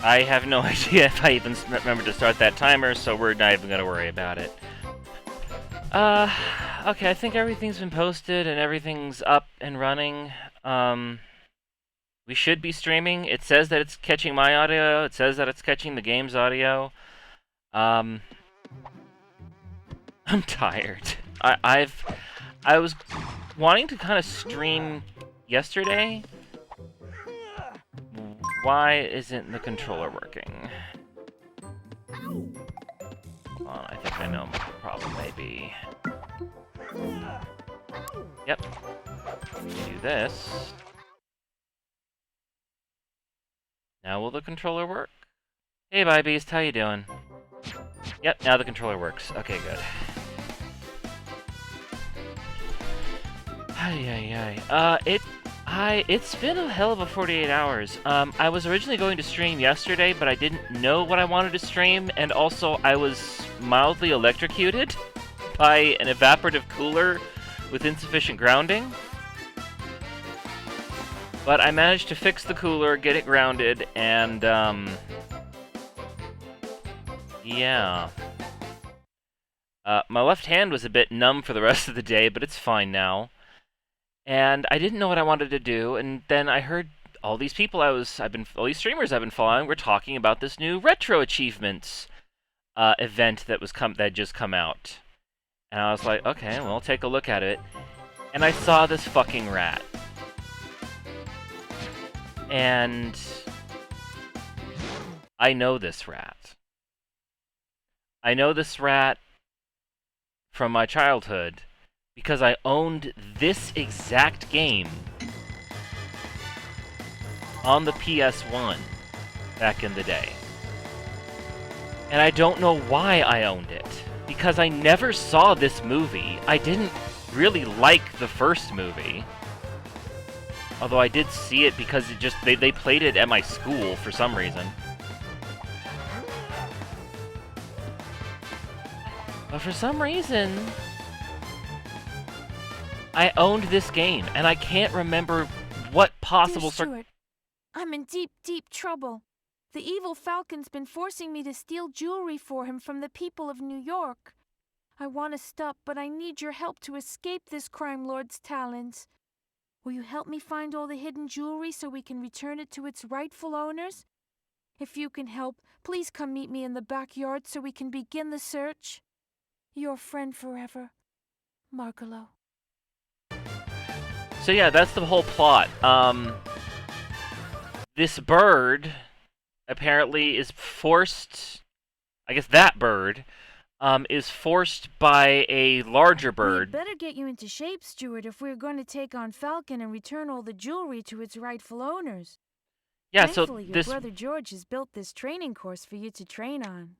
I have no idea if I even remember to start that timer, so we're not even gonna worry about it. Okay, I think everything's been posted and everything's up and running. We should be streaming. It says that it's catching my audio. It says that it's catching the game's audio. I'm tired. I was wanting to kind of stream yesterday. Why isn't the controller working? Hold on, I think I know what the problem may be. Yep. Do this. Now will the controller work? Hey, Bye Beast, how you doing? Yep, now the controller works. Okay, good. It's been a hell of a 48 hours. I was originally going to stream yesterday, but I didn't know what I wanted to stream, and also I was mildly electrocuted by an evaporative cooler with insufficient grounding. But I managed to fix the cooler, get it grounded, and, yeah. My left hand was a bit numb for the rest of the day, but it's fine now. And I didn't know what I wanted to do, and then I heard all these people all these streamers I've been following were talking about this new retro achievements event that had just come out. And I was like, okay, well, I'll take a look at it. And I saw this fucking rat. And I know this rat. I know this rat from my childhood because I owned this exact game on the PS1 back in the day. And I don't know why I owned it, because I never saw this movie. I didn't really like the first movie. Although I did see it because they played it at my school for some reason. But for some reason, I owned this game, and I can't remember what possible... Dear Stuart, I'm in deep, deep trouble. The evil Falcon's been forcing me to steal jewelry for him from the people of New York. I want to stop, but I need your help to escape this crime lord's talons. Will you help me find all the hidden jewelry so we can return it to its rightful owners? If you can help, please come meet me in the backyard so we can begin the search. Your friend forever, Margalo. So yeah, that's the whole plot. This bird apparently is forced... I guess that bird is forced by a larger bird. We'd better get you into shape, Stuart, if we're going to take on Falcon and return all the jewelry to its rightful owners. Yeah, Thankfully, so this... your brother George has built this training course for you to train on.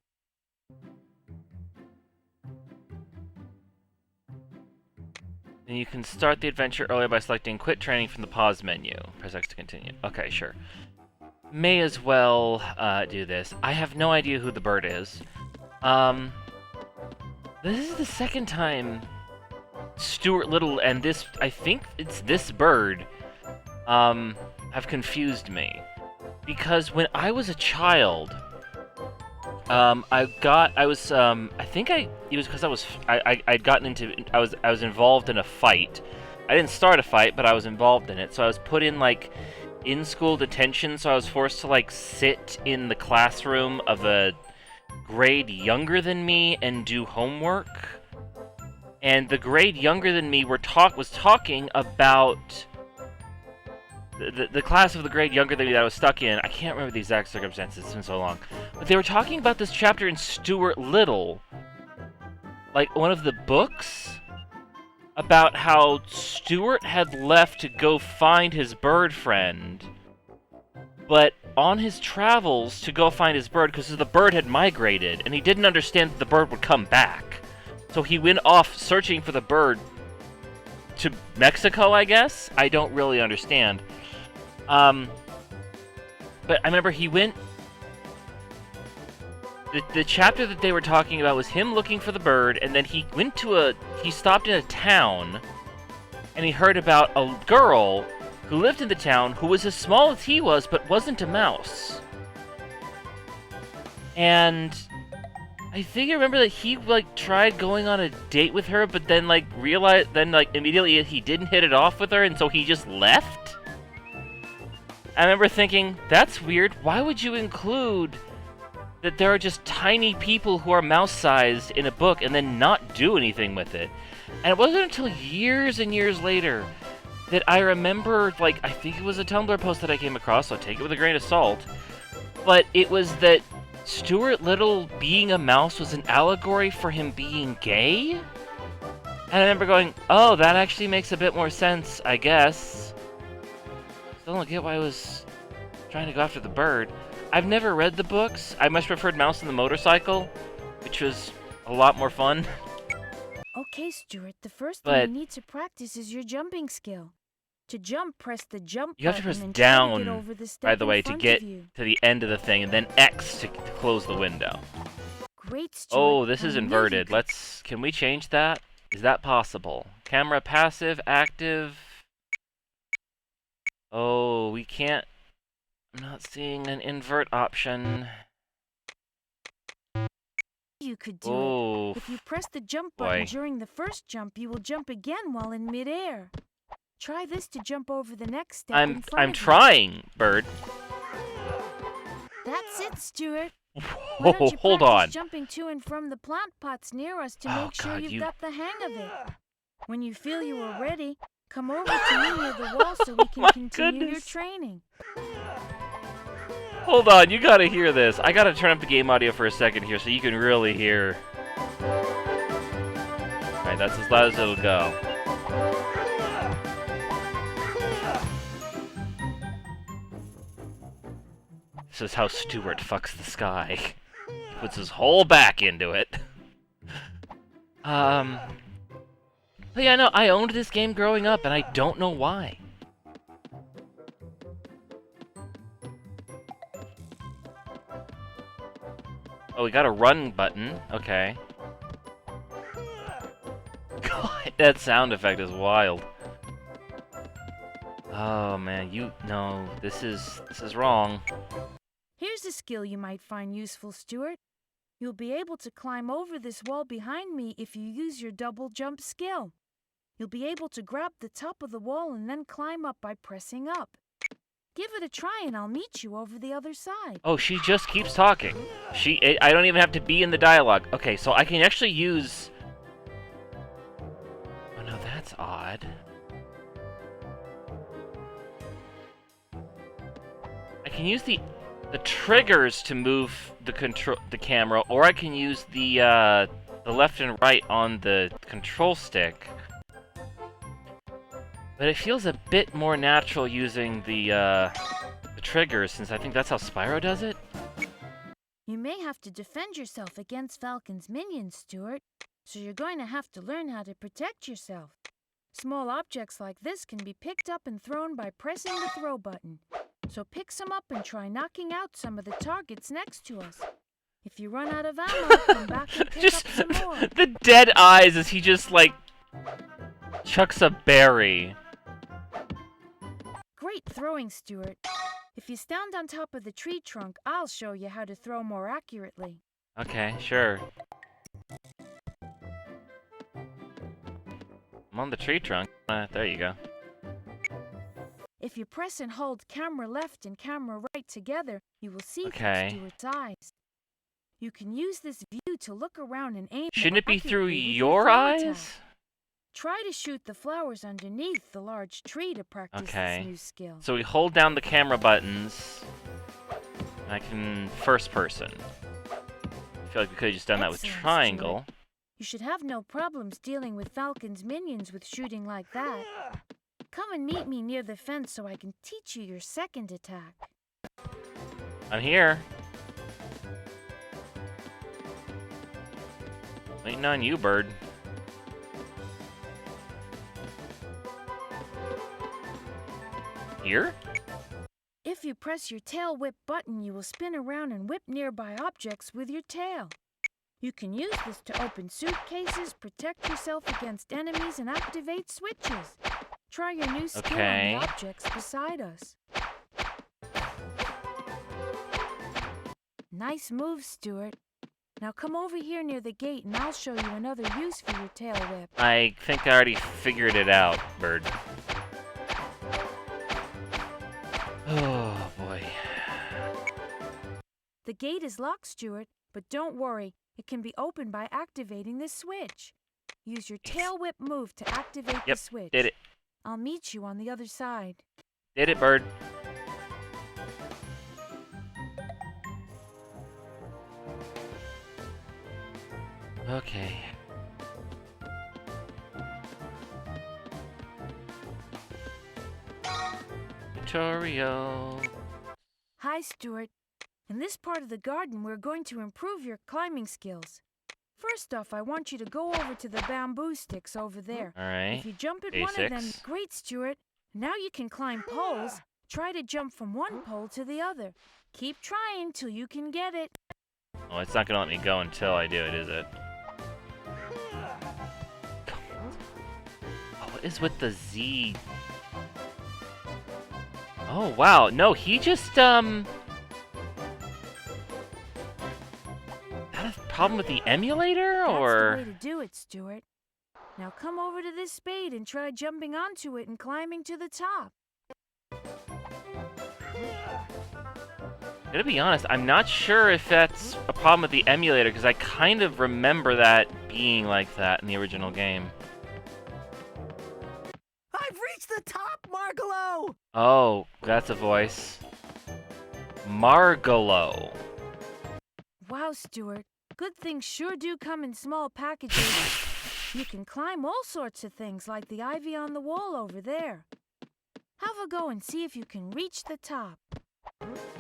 And you can start the adventure earlier by selecting Quit Training from the pause menu. Press X to continue. Okay, sure. May as well do this. I have no idea who the bird is. This is the second time Stuart Little and this, I think it's this bird, have confused me. Because when I was a child, I was involved in a fight. I didn't start a fight, but I was involved in it. So I was put in, like, in-school detention, so I was forced to, like, sit in the classroom of a grade younger than me and do homework. And the grade younger than me was talking about... The class of the grade younger than me that I was stuck in, I can't remember the exact circumstances, it's been so long. But they were talking about this chapter in Stuart Little, like one of the books, about how Stuart had left to go find his bird friend, but on his travels to go find his bird, because the bird had migrated, and he didn't understand that the bird would come back. So he went off searching for the bird to Mexico, I guess? I don't really understand. But I remember he went... The chapter that they were talking about was him looking for the bird, and then he went to he stopped in a town, and he heard about a girl who lived in the town who was as small as he was, but wasn't a mouse. And I think I remember that he, like, tried going on a date with her, but then, like, realized, then, like, immediately he didn't hit it off with her, and so he just left? I remember thinking, that's weird. Why would you include that there are just tiny people who are mouse-sized in a book and then not do anything with it? And it wasn't until years and years later that I remember, like, I think it was a Tumblr post that I came across, so take it with a grain of salt, but it was that Stuart Little being a mouse was an allegory for him being gay? And I remember going, oh, that actually makes a bit more sense, I guess. Still don't get why I was trying to go after the bird. I've never read the books. I much preferred Mouse and the Motorcycle, which was a lot more fun. Okay, Stuart, the first thing you need to practice is your jumping skill. To jump, press the jump you have to button press and down, try to get over the step by the way, in to front get of you. to the end of the thing, and then X to close the window. Great, Stuart. Oh, this I is knew you inverted. could- Can we change that? Is that possible? Camera passive, active. Oh, we can't. I'm not seeing an invert option. You could do Oh, it. If you press the jump boy. button during the first jump, you will jump again while in midair. Try this to jump over the next step in front I'm of you. trying, bird. That's it, Stuart. Why Whoa, don't you hold practice on. jumping to and from the plant pots near us to Oh, make sure God, you've you- got the hang of it. When you feel you are ready, come over to me near the wall so we can My continue your goodness. training. Hold on, you gotta hear this. I gotta turn up the game audio for a second here so you can really hear. Alright, that's as loud as it'll go. This is how Stuart fucks the sky. He puts his whole back into it. But yeah, no, I owned this game growing up, and I don't know why. Oh, we got a run button. Okay. God, that sound effect is wild. Oh man, no, this is wrong. Here's a skill you might find useful, Stuart. You'll be able to climb over this wall behind me if you use your double jump skill. You'll be able to grab the top of the wall and then climb up by pressing up. Give it a try and I'll meet you over the other side. Oh, she just keeps talking. I don't even have to be in the dialogue. Okay, so I can actually use... Oh no, that's odd. I can use the triggers to move the camera, or I can use the left and right on the control stick. But it feels a bit more natural using the triggers, since I think that's how Spyro does it. You may have to defend yourself against Falcon's minions, Stuart, so you're going to have to learn how to protect yourself. Small objects like this can be picked up and thrown by pressing the throw button. So pick some up and try knocking out some of the targets next to us. If you run out of ammo, come back and pick up some more. The dead eyes as he just, like, chucks a berry. Great throwing, Stuart. If you stand on top of the tree trunk, I'll show you how to throw more accurately. Okay, sure. I'm on the tree trunk. There you go. If you press and hold camera left and camera right together, you will see Okay. through Stuart's eyes. You can use this view to look around and aim. Shouldn't it be through accurately with your throw eyes? attack. Try to shoot the flowers underneath the large tree to practice Okay. this new skill. So we hold down the camera buttons. And I can first person. I feel like we could have just done that with Excellent, triangle. You should have no problems dealing with Falcon's minions with shooting like that. Come and meet me near the fence so I can teach you your second attack. I'm here. Waiting on you, bird. Here? If you press your tail whip button, you will spin around and whip nearby objects with your tail. You can use this to open suitcases, protect yourself against enemies, and activate switches. Try your new skill Okay. on the objects beside us. Nice move, Stuart. Now come over here near the gate and I'll show you another use for your tail whip. I think I already figured it out, Bird. Oh, boy. The gate is locked, Stuart, but don't worry. It can be opened by activating this switch. Use your tail whip move to activate the switch. Did it. I'll meet you on the other side. Did it, Bird. Okay. Tutorial. Hi, Stuart. In this part of the garden, we're going to improve your climbing skills. First off, I want you to go over to the bamboo sticks over there. All right. If you jump at one of them, Basics. great, Stuart. Now you can climb poles. Try to jump from one pole to the other. Keep trying till you can get it. Oh, it's not gonna let me go until I do it, is it? Oh, what is with the Z? Oh, wow. No, he just, That a problem with the emulator, or? That's the way to do it, Stuart. Now come over to this spade and try jumping onto it and climbing to the top. To be honest, I'm not sure if that's a problem with the emulator, because I kind of remember that being like that in the original game. I've reached the top, Margalo! Oh, that's a voice. Margalo. Wow, Stuart. Good things sure do come in small packages. You can climb all sorts of things like the ivy on the wall over there. Have a go and see if you can reach the top.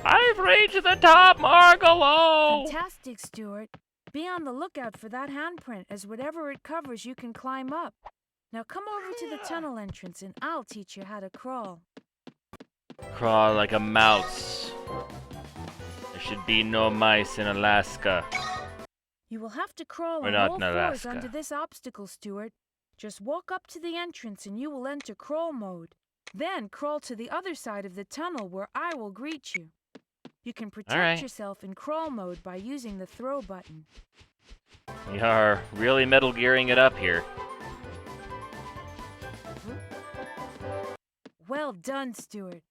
I've reached the top, Margalo! Fantastic, Stuart. Be on the lookout for that handprint, as whatever it covers you can climb up. Now come over to the tunnel entrance and I'll teach you how to crawl. Crawl like a mouse. There should be no mice in Alaska. You will have to crawl We're on not all in fours Alaska. under this obstacle, Stuart. Just walk up to the entrance and you will enter crawl mode. Then crawl to the other side of the tunnel where I will greet you. You can protect yourself in crawl mode by using the throw button. We are really Metal Gearing it up here. Well done, Stuart.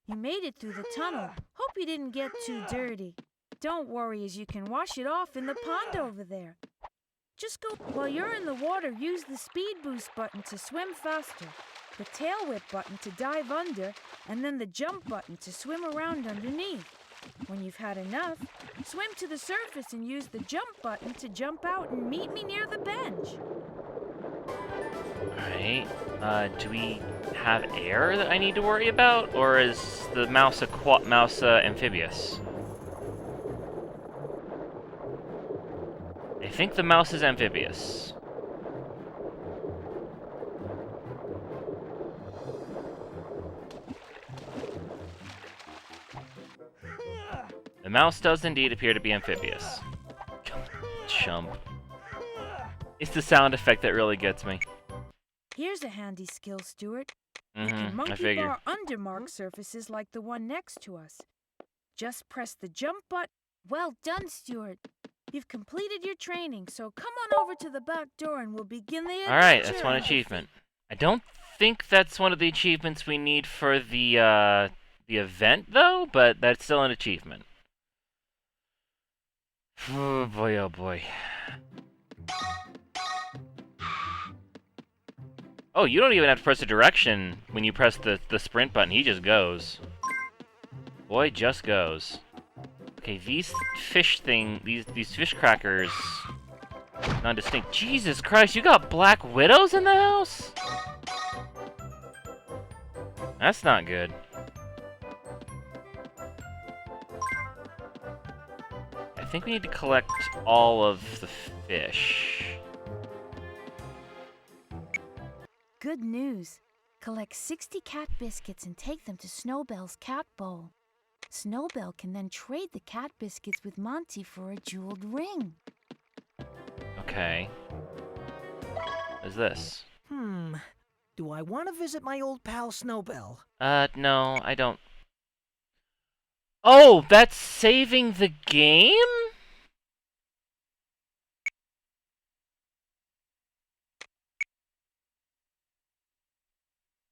You made it through the tunnel. Hope you didn't get too dirty. Don't worry, as you can wash it off in the pond over there. Just go. While you're in the water, use the speed boost button to swim faster, the tail whip button to dive under, and then the jump button to swim around underneath. When you've had enough, swim to the surface and use the jump button to jump out and meet me near the bench. Alright, do we have air that I need to worry about? Or is the mouse amphibious? I think the mouse is amphibious. The mouse does indeed appear to be amphibious. Chump. It's the sound effect that really gets me. Here's a handy skill, Stuart. You can I monkey figure. bar undermarked surfaces like the one next to us. Just press the jump button. Well done, Stuart. You've completed your training, so come on over to the back door and we'll begin the adventure. Alright, that's one achievement. I don't think that's one of the achievements we need for the event, though, but that's still an achievement. Oh boy, oh boy. Oh, you don't even have to press a direction when you press the sprint button. He just goes. Boy, just goes. Okay, these fish fish crackers, non-distinct. Jesus Christ, you got black widows in the house? That's not good. I think we need to collect all of the fish. Good news. Collect 60 cat biscuits and take them to Snowbell's cat bowl. Snowbell can then trade the cat biscuits with Monty for a jeweled ring. Okay. What is this? Do I want to visit my old pal Snowbell? No, I don't. Oh, that's saving the game?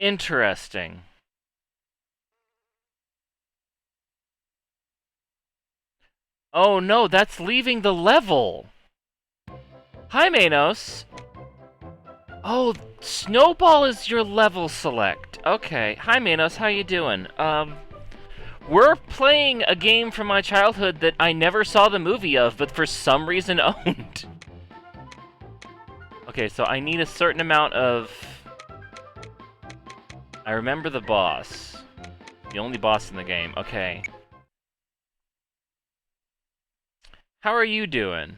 Interesting. Oh no, that's leaving the level. Hi, Manos. Oh, Snowball is your level select. Okay. Hi, Manos. How you doing? We're playing a game from my childhood that I never saw the movie of, but for some reason owned. Okay, so I need a certain amount of... I remember the boss. The only boss in the game. Okay. How are you doing?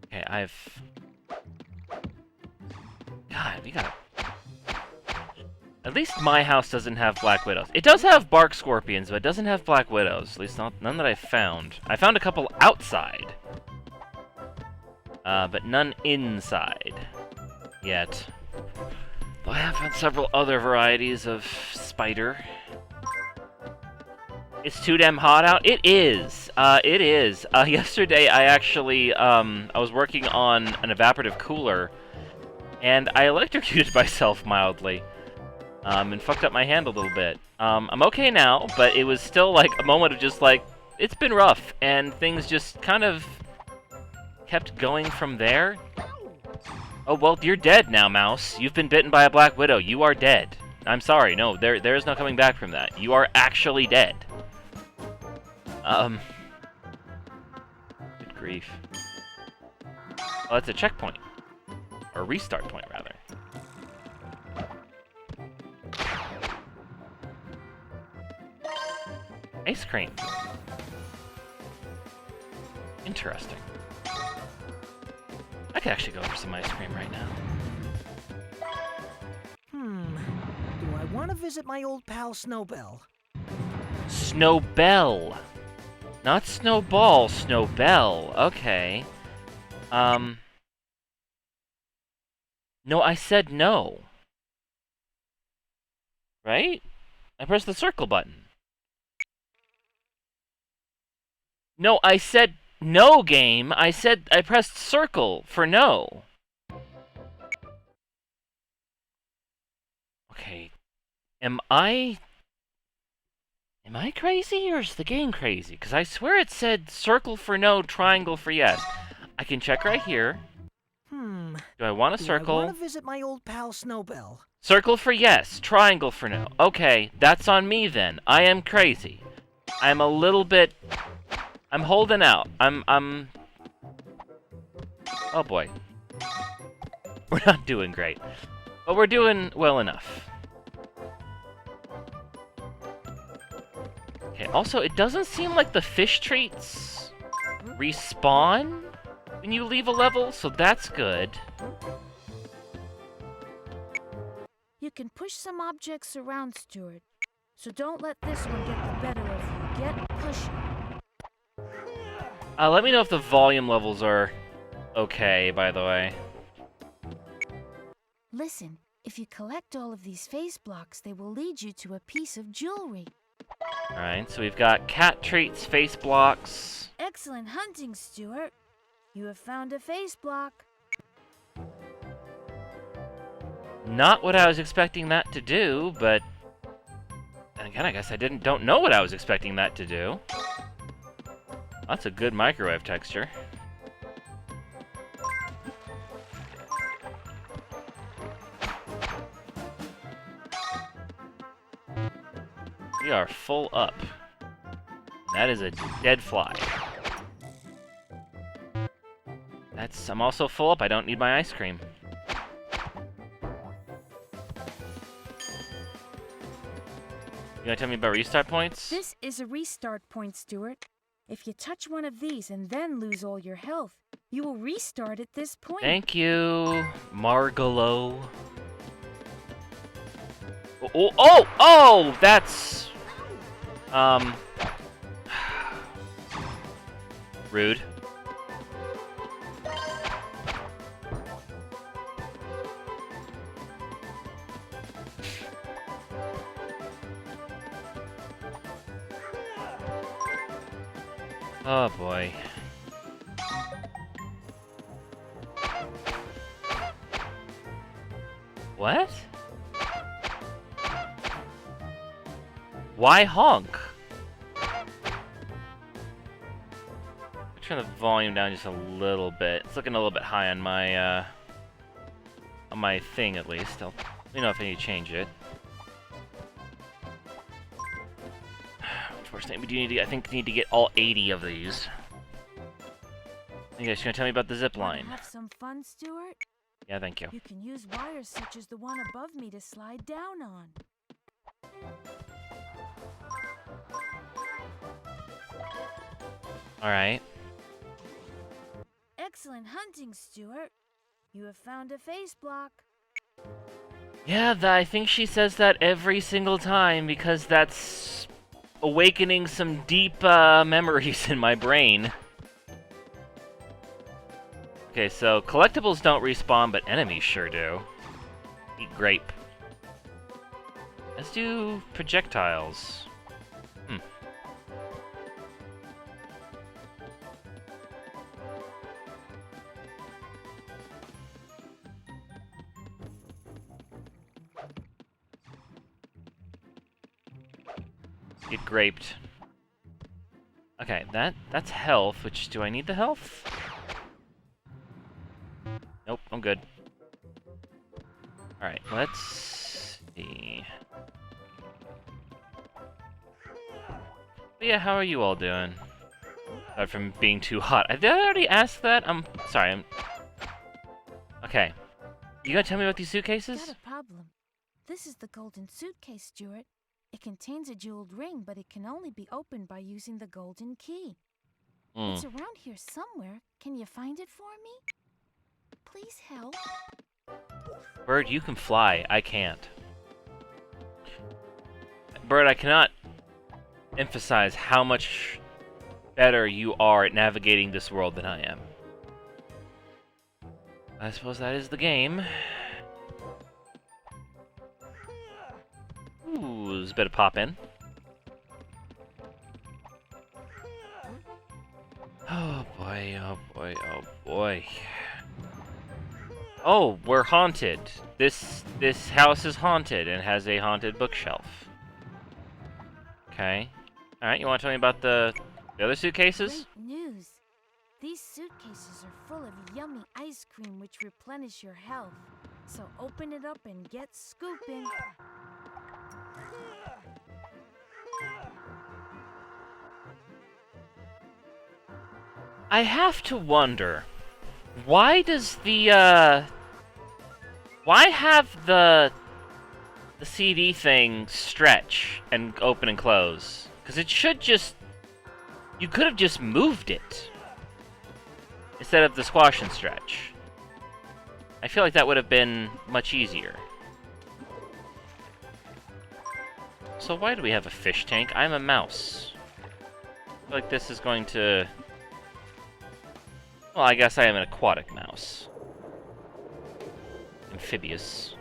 Okay, God, we gotta... At least my house doesn't have Black Widows. It does have Bark Scorpions, but it doesn't have Black Widows. At least none that I've found. I found a couple outside. But none inside. Yet. Though I have found several other varieties of spider. It's too damn hot out? It is! It is. Yesterday I actually, I was working on an evaporative cooler, and I electrocuted myself mildly. And fucked up my hand a little bit. I'm okay now, but it was still like a moment of just like, it's been rough, and things just kind of kept going from there. Oh, well, you're dead now, Mouse. You've been bitten by a Black Widow. You are dead. I'm sorry, no, there is no coming back from that. You are actually dead. Good grief. Oh, that's a checkpoint. Or a restart point, rather. Ice cream. Interesting. I could actually go for some ice cream right now. Do I want to visit my old pal Snowbell? Snowbell. Not Snowball, Snowbell. Okay. No, I said no. Right? I pressed the circle button. No, I said no, game. I said I pressed circle for no. Okay. Am I crazy, or is the game crazy? Because I swear it said circle for no, triangle for yes. I can check right here. Do I want to circle? I want to visit my old pal Snowbell. Circle for yes, triangle for no. Okay, that's on me then. I am crazy. I'm a little bit... I'm holding out. I'm... Oh boy. We're not doing great. But we're doing well enough. Okay, also, it doesn't seem like the fish treats respawn when you leave a level, so that's good. You can push some objects around, Stuart. So don't let this one get the better of you. Get pushing. Let me know if the volume levels are okay, by the way. Listen, if you collect all of these face blocks, they will lead you to a piece of jewelry. Alright, so we've got cat treats, face blocks. Excellent hunting, Stuart. You have found a face block. Not what I was expecting that to do, but... And again, I guess I don't know what I was expecting that to do. That's a good microwave texture. We are full up. That is a dead fly. I'm also full up. I don't need my ice cream. You gonna tell me about restart points? This is a restart point, Stuart. If you touch one of these and then lose all your health, you will restart at this point. Thank you, Margalo. Oh, that's... Oh boy. What? Why honk? Turn the volume down just a little bit. It's looking a little bit high on my thing at least. Let me know if I need to change it. Unfortunately, we do need to, I think, need to get all 80 of these. You guys gonna tell me about the zip line? Have some fun, Stuart? Yeah, thank you. You can use wires such as the one above me to slide down on. Alright. Excellent hunting, Stuart. You have found a face block. Yeah, I think she says that every single time because that's awakening some deep memories in my brain. Okay, so collectibles don't respawn, but enemies sure do. Eat grape. Let's do projectiles. Get graped. Okay, that's health, which, do I need the health? Nope, I'm good. Alright, let's see. But yeah, how are you all doing? Aside from being too hot. Did I already ask that? I'm sorry, Okay. You gonna tell me about these suitcases? Got a problem. This is the golden suitcase, Stuart. It contains a jeweled ring, but it can only be opened by using the golden key. It's around here somewhere. Can you find it for me? Please help. Bird, you can fly. I can't. Bird, I cannot emphasize how much better you are at navigating this world than I am. I suppose that is the game. Ooh, there's a bit of pop in. Oh boy, oh boy, oh boy. Oh, we're haunted. This house is haunted and has a haunted bookshelf. Okay. Alright, you want to tell me about the other suitcases? Great news. These suitcases are full of yummy ice cream which replenish your health. So open it up and get scooping. I have to wonder, why does why have the CD thing stretch and open and close? Because it should just, you could have just moved it instead of the squash and stretch. I feel like that would have been much easier. So why do we have a fish tank? I'm a mouse. I feel like this is going to... Well, I guess I am an aquatic mouse. Amphibious.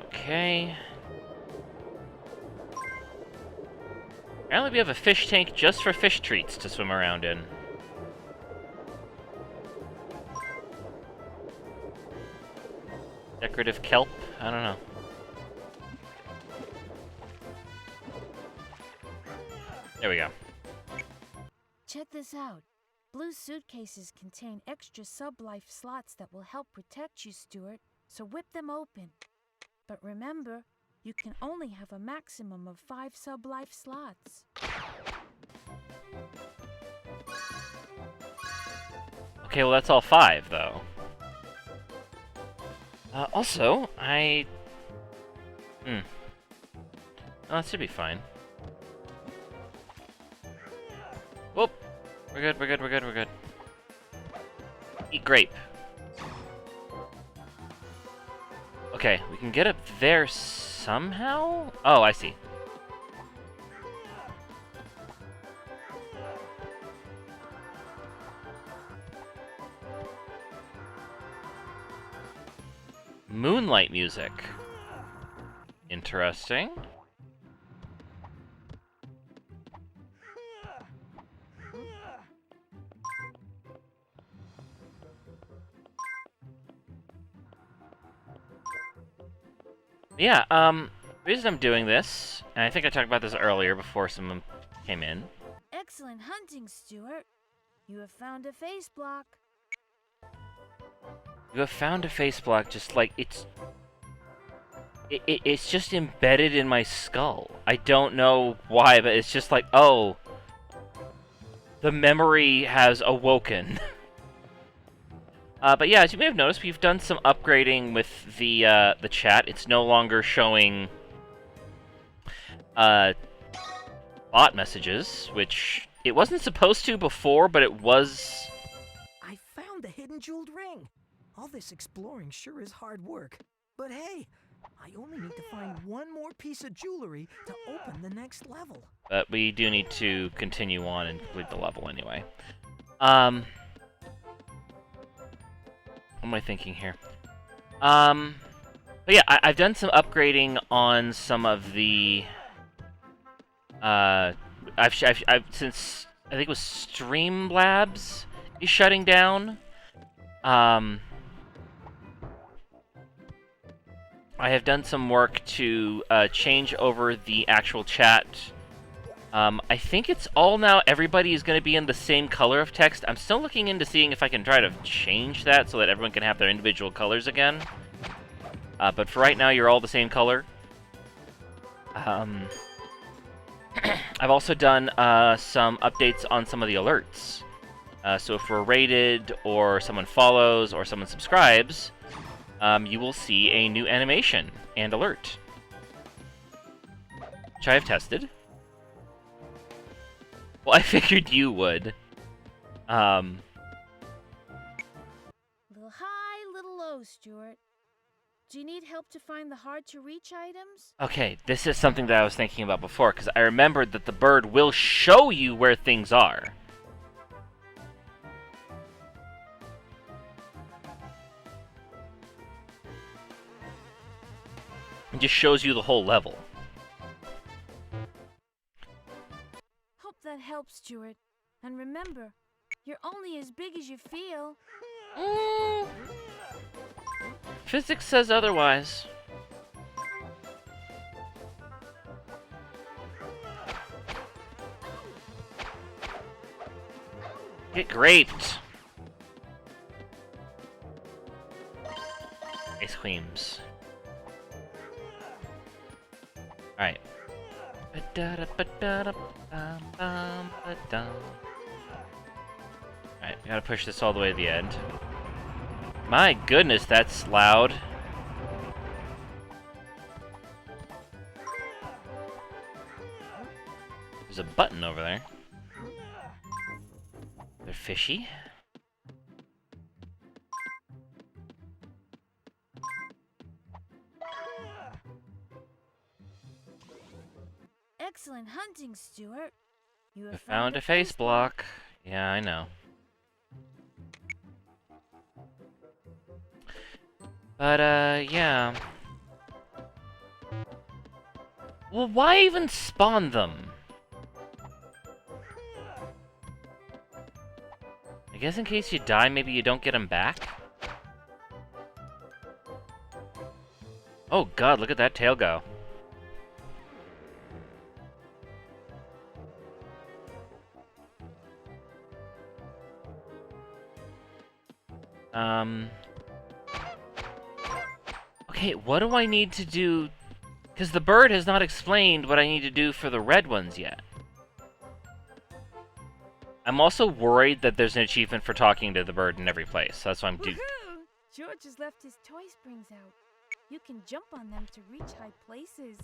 Okay. Apparently we have a fish tank just for fish treats to swim around in. Decorative kelp? I don't know. There we go. Check this out. Blue suitcases contain extra sub-life slots that will help protect you, Stuart, so whip them open. But remember, you can only have a maximum of 5 sub-life slots. Okay, well that's all 5, though. Also, Oh, that should be fine. Whoop! We're good, we're good, we're good, we're good. Eat grape. Okay, we can get up there somehow? Oh, I see. Moonlight music. Interesting. Yeah, the reason I'm doing this, and I think I talked about this earlier before someone came in. Excellent hunting, Stuart. You have found a face block. You have found a face block, just like it's just embedded in my skull. I don't know why, but it's just like, oh, the memory has awoken. But yeah, as you may have noticed, we've done some upgrading with the chat. It's no longer showing bot messages, which it wasn't supposed to before, but it was. I found the hidden jeweled ring. All this exploring sure is hard work. But hey, I only need to find one more piece of jewelry to open the next level. But we do need to continue on and complete the level anyway. What am I thinking here? But yeah, I've done some upgrading on some of the. I've since I think it was Streamlabs is shutting down. I have done some work to change over the actual chat. I think it's all now, everybody is going to be in the same color of text. I'm still looking into seeing if I can try to change that so that everyone can have their individual colors again. But for right now, you're all the same color. I've also done some updates on some of the alerts. So if we're rated, or someone follows, or someone subscribes, you will see a new animation and alert, which I have tested. Well, I figured you would. Little high, little low, Stuart. Do you need help to find the hard-to-reach items? Okay, this is something that I was thinking about before, because I remembered that the bird will show you where things are. It just shows you the whole level. Hope that helps, Stuart. And remember, you're only as big as you feel. Physics says otherwise. Get graped. Ice creams. Alright. Alright, we gotta push this all the way to the end. My goodness, that's loud. There's a button over there. They're fishy. Excellent hunting, Stuart. You have I found a face block. Yeah, I know. But, yeah. Well, why even spawn them? I guess in case you die, maybe you don't get them back? Oh god, look at that tail go. Okay, what do I need to do? Because the bird has not explained what I need to do for the red ones yet. I'm also worried that there's an achievement for talking to the bird in every place. That's why I'm Woohoo! George has left his toy springs out. You can jump on them to reach high places.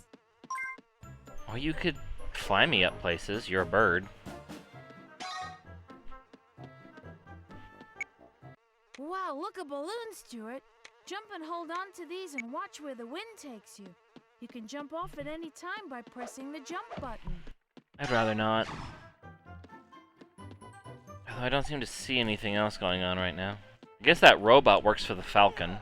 Or you could fly me up places. You're a bird. Wow, look, a balloon, Stuart. Jump and hold on to these and watch where the wind takes you. You can jump off at any time by pressing the jump button. I'd rather not. Although I don't seem to see anything else going on right now. I guess that robot works for the Falcon.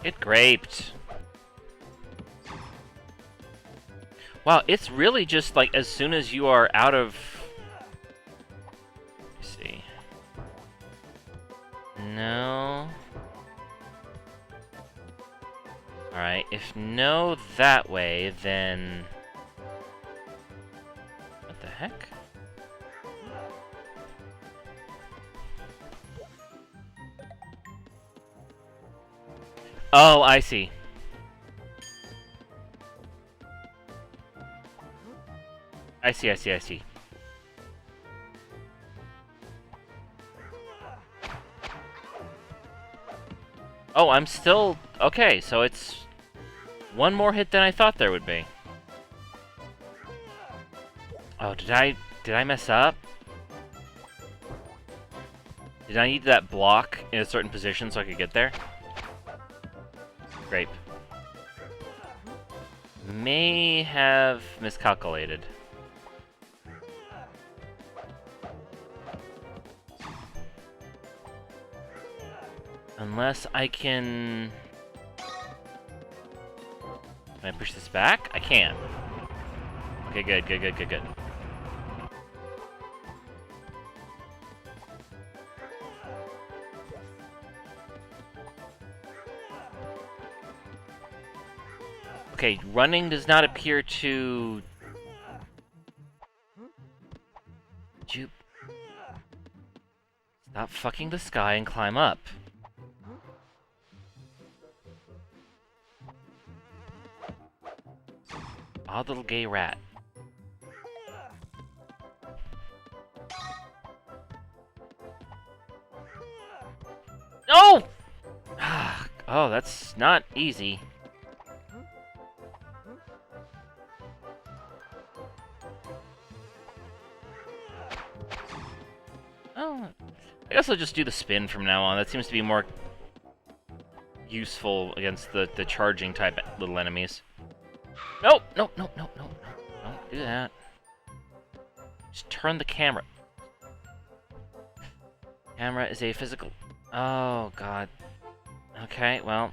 Get graped. Wow, it's really just like as soon as you are out of... Let's see. No. Alright, if no that way, then... What the heck? Oh, I see. I see. Oh, I'm still... Okay, so it's... one more hit than I thought there would be. Oh, did I mess up? Did I need that block in a certain position so I could get there? Grape. May have miscalculated. Unless I can... Can I push this back? I can. Okay, good. Okay, running does not appear to... Jupe. Stop fucking the sky and climb up. Odd little gay rat. No! Oh, that's not easy. Oh, I guess I'll just do the spin from now on. That seems to be more useful against the charging type little enemies. No! Don't do that. Just turn the camera. Camera is a physical... Oh, God. Okay, well...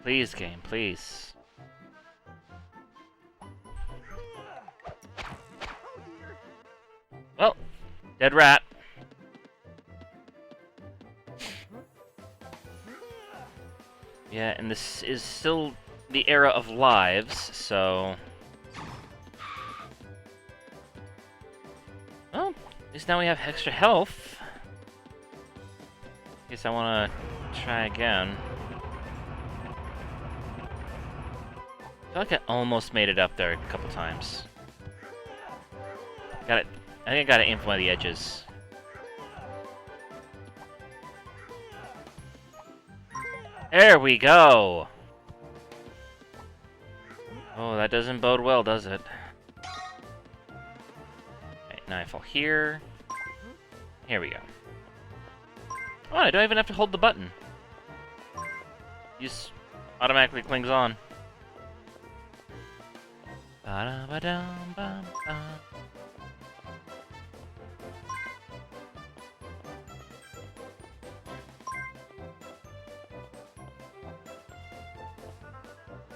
Please, game, please. Well, dead rat. Yeah, and this is still the era of lives, so... Well, at least now we have extra health. Guess I wanna try again. I feel like I almost made it up there a couple times. Got it. I think I got it in from one of the edges. There we go! Oh, that doesn't bode well, does it? Okay, now I fall here. Here we go. Oh, I don't even have to hold the button. It just automatically clings on. Ba-da-ba-dum-bum-bum.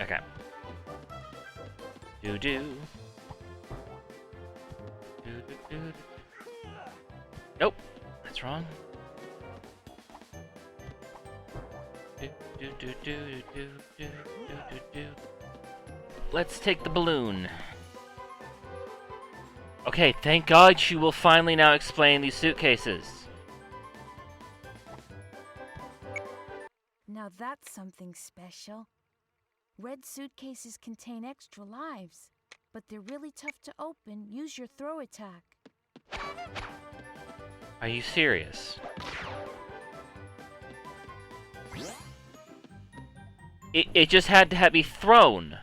Okay. Do-do. Do-do-do. Nope. That's wrong. Do-do-do-do-do-do-do-do-do. Let's take the balloon. Okay, thank God she will finally now explain these suitcases. Now that's something special. Red suitcases contain extra lives, but they're really tough to open. Use your throw attack. Are you serious? It just had to be thrown.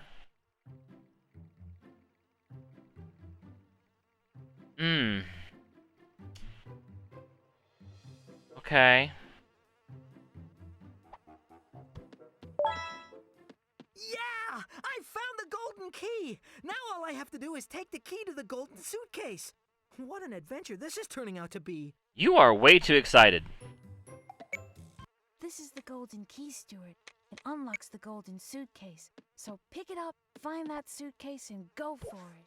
Okay. Yeah! I found the golden key! Now all I have to do is take the key to the golden suitcase. What an adventure this is turning out to be. You are way too excited. This is the golden key, Stuart. It unlocks the golden suitcase. So pick it up, find that suitcase, and go for it.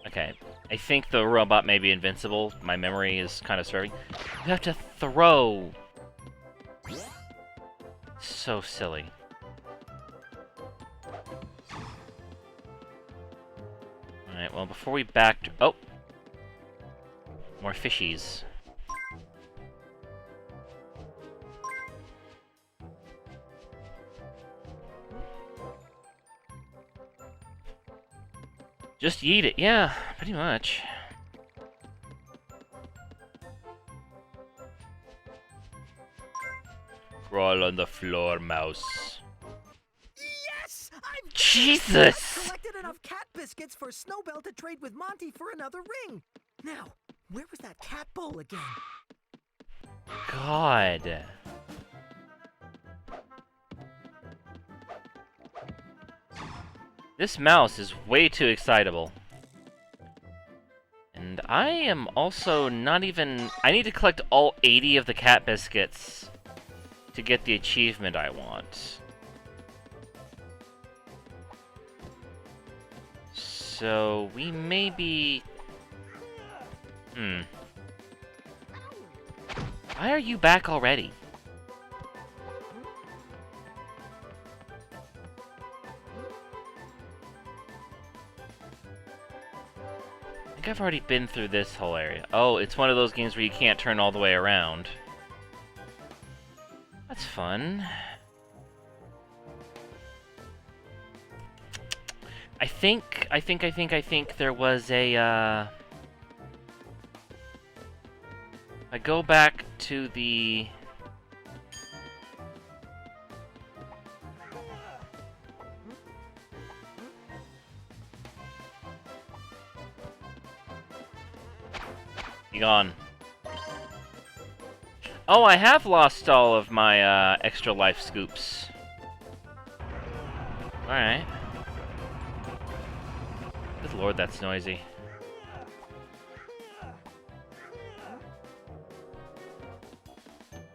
Okay, I think the robot may be invincible. My memory is kind of serving. You have to throw. So silly. Alright, well, before we back... Oh! More fishies. Just yeet it, yeah, pretty much. Crawl on the floor, mouse. Yes! I've Jesus! collected enough cat biscuits for Snowbell to trade with Monty for another ring. Now, where was that cat bowl again? God. This mouse is way too excitable. And I am also not even... I need to collect all 80 of the cat biscuits to get the achievement I want. So, we may be... Why are you back already? I think I've already been through this whole area. Oh, it's one of those games where you can't turn all the way around. That's fun. I think there was a, I go back to the... You gone. Oh, I have lost all of my, extra life scoops. Alright. Good lord, that's noisy.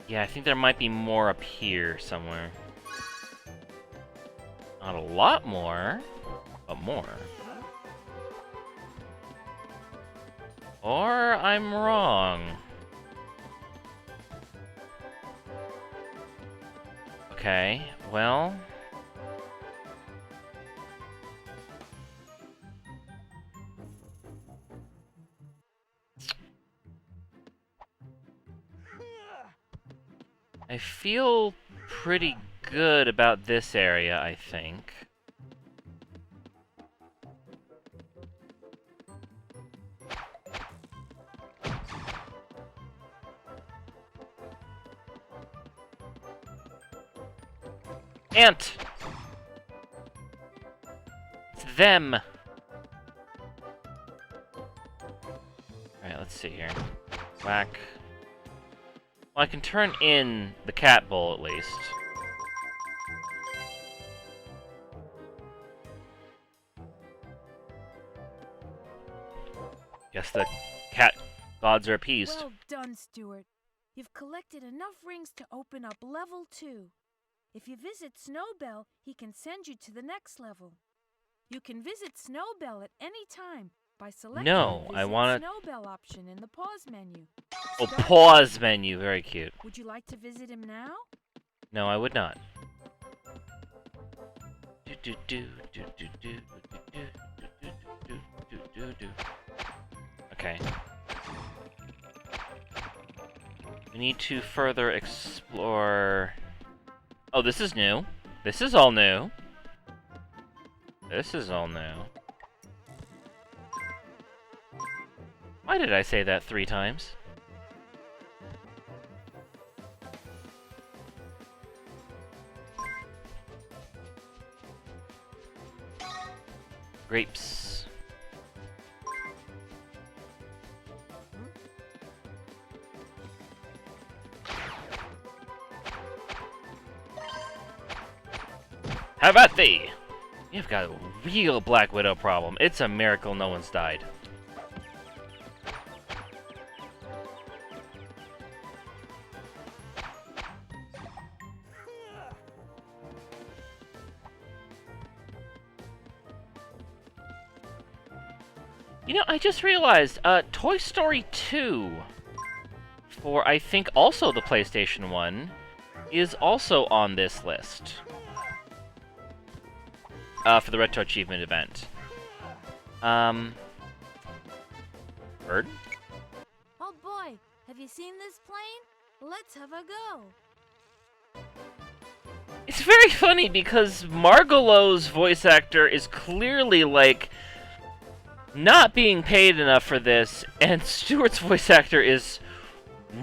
Yeah, I think there might be more up here somewhere. Not a lot more, but more. Or I'm wrong. Okay, well... I feel pretty good about this area, I think. Ant! It's them! Alright, let's see here. Whack. Well, I can turn in the cat bowl, at least. Guess the cat gods are appeased. Well done, Stuart. You've collected enough rings to open up level 2. If you visit Snowbell, he can send you to the next level. You can visit Snowbell at any time by selecting No, the I Visit wanna... Snowbell option in the pause menu. Oh, pause menu, very cute. Would you like to visit him now? No, I would not. Okay. We need to further explore... Oh, this is new. This is all new. This is all new. Why did I say that 3 times? Grapes. Have at thee! You've got a real Black Widow problem. It's a miracle no one's died. You know, I just realized, Toy Story 2, for I think also the PlayStation 1, is also on this list. For the Retro Achievement event. Bird? Oh boy, have you seen this plane? Let's have a go. It's very funny because Margolo's voice actor is clearly, like, not being paid enough for this, and Stuart's voice actor is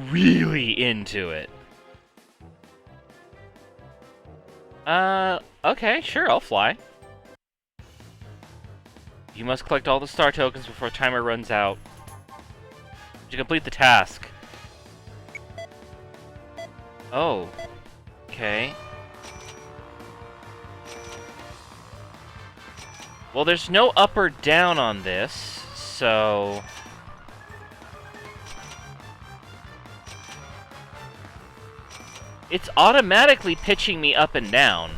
really into it. Okay, sure, I'll fly. You must collect all the star tokens before timer runs out. To complete the task. Oh. Okay. Well, there's no up or down on this, so... It's automatically pitching me up and down.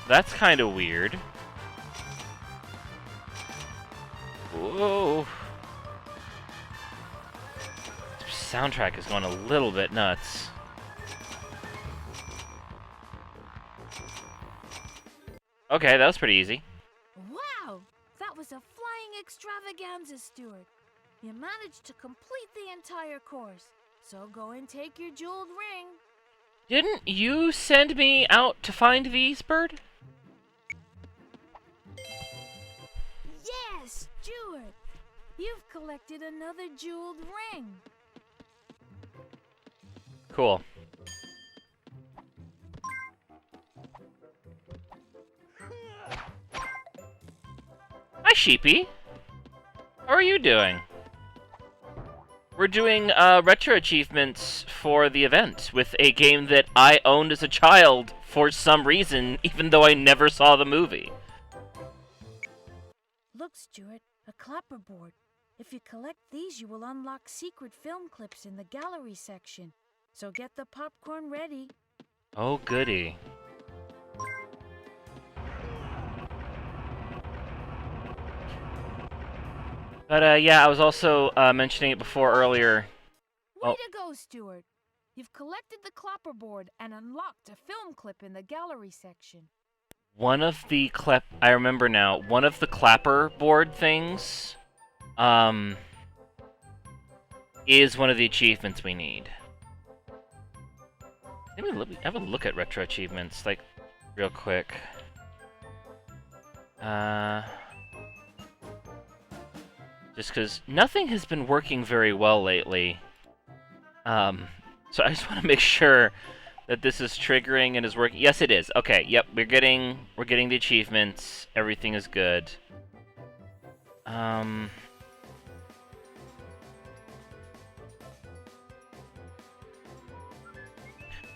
That's kind of weird. Whoa. This soundtrack is going a little bit nuts. Okay, that was pretty easy. Wow, that was a flying extravaganza, Stuart. You managed to complete the entire course, so go and take your jeweled ring. Didn't you send me out to find these, Bird? Yes, Stuart! You've collected another jeweled ring. Cool. Hi, Sheepy. How are you doing? We're doing retro achievements for the event with a game that I owned as a child for some reason, even though I never saw the movie. Look, Stuart, a clapperboard. If you collect these, you will unlock secret film clips in the gallery section. So get the popcorn ready. Oh, goody. But, yeah, I was also mentioning it before earlier. Way to go, Stuart. You've collected the clapperboard and unlocked a film clip in the gallery section. One of the I remember now, one of the clapperboard things, is one of the achievements we need. Let me have a look at retro achievements, like, real quick. Just because nothing has been working very well lately. So I just want to make sure that this is triggering and is working. Yes, it is. Okay, yep, we're getting the achievements. Everything is good. What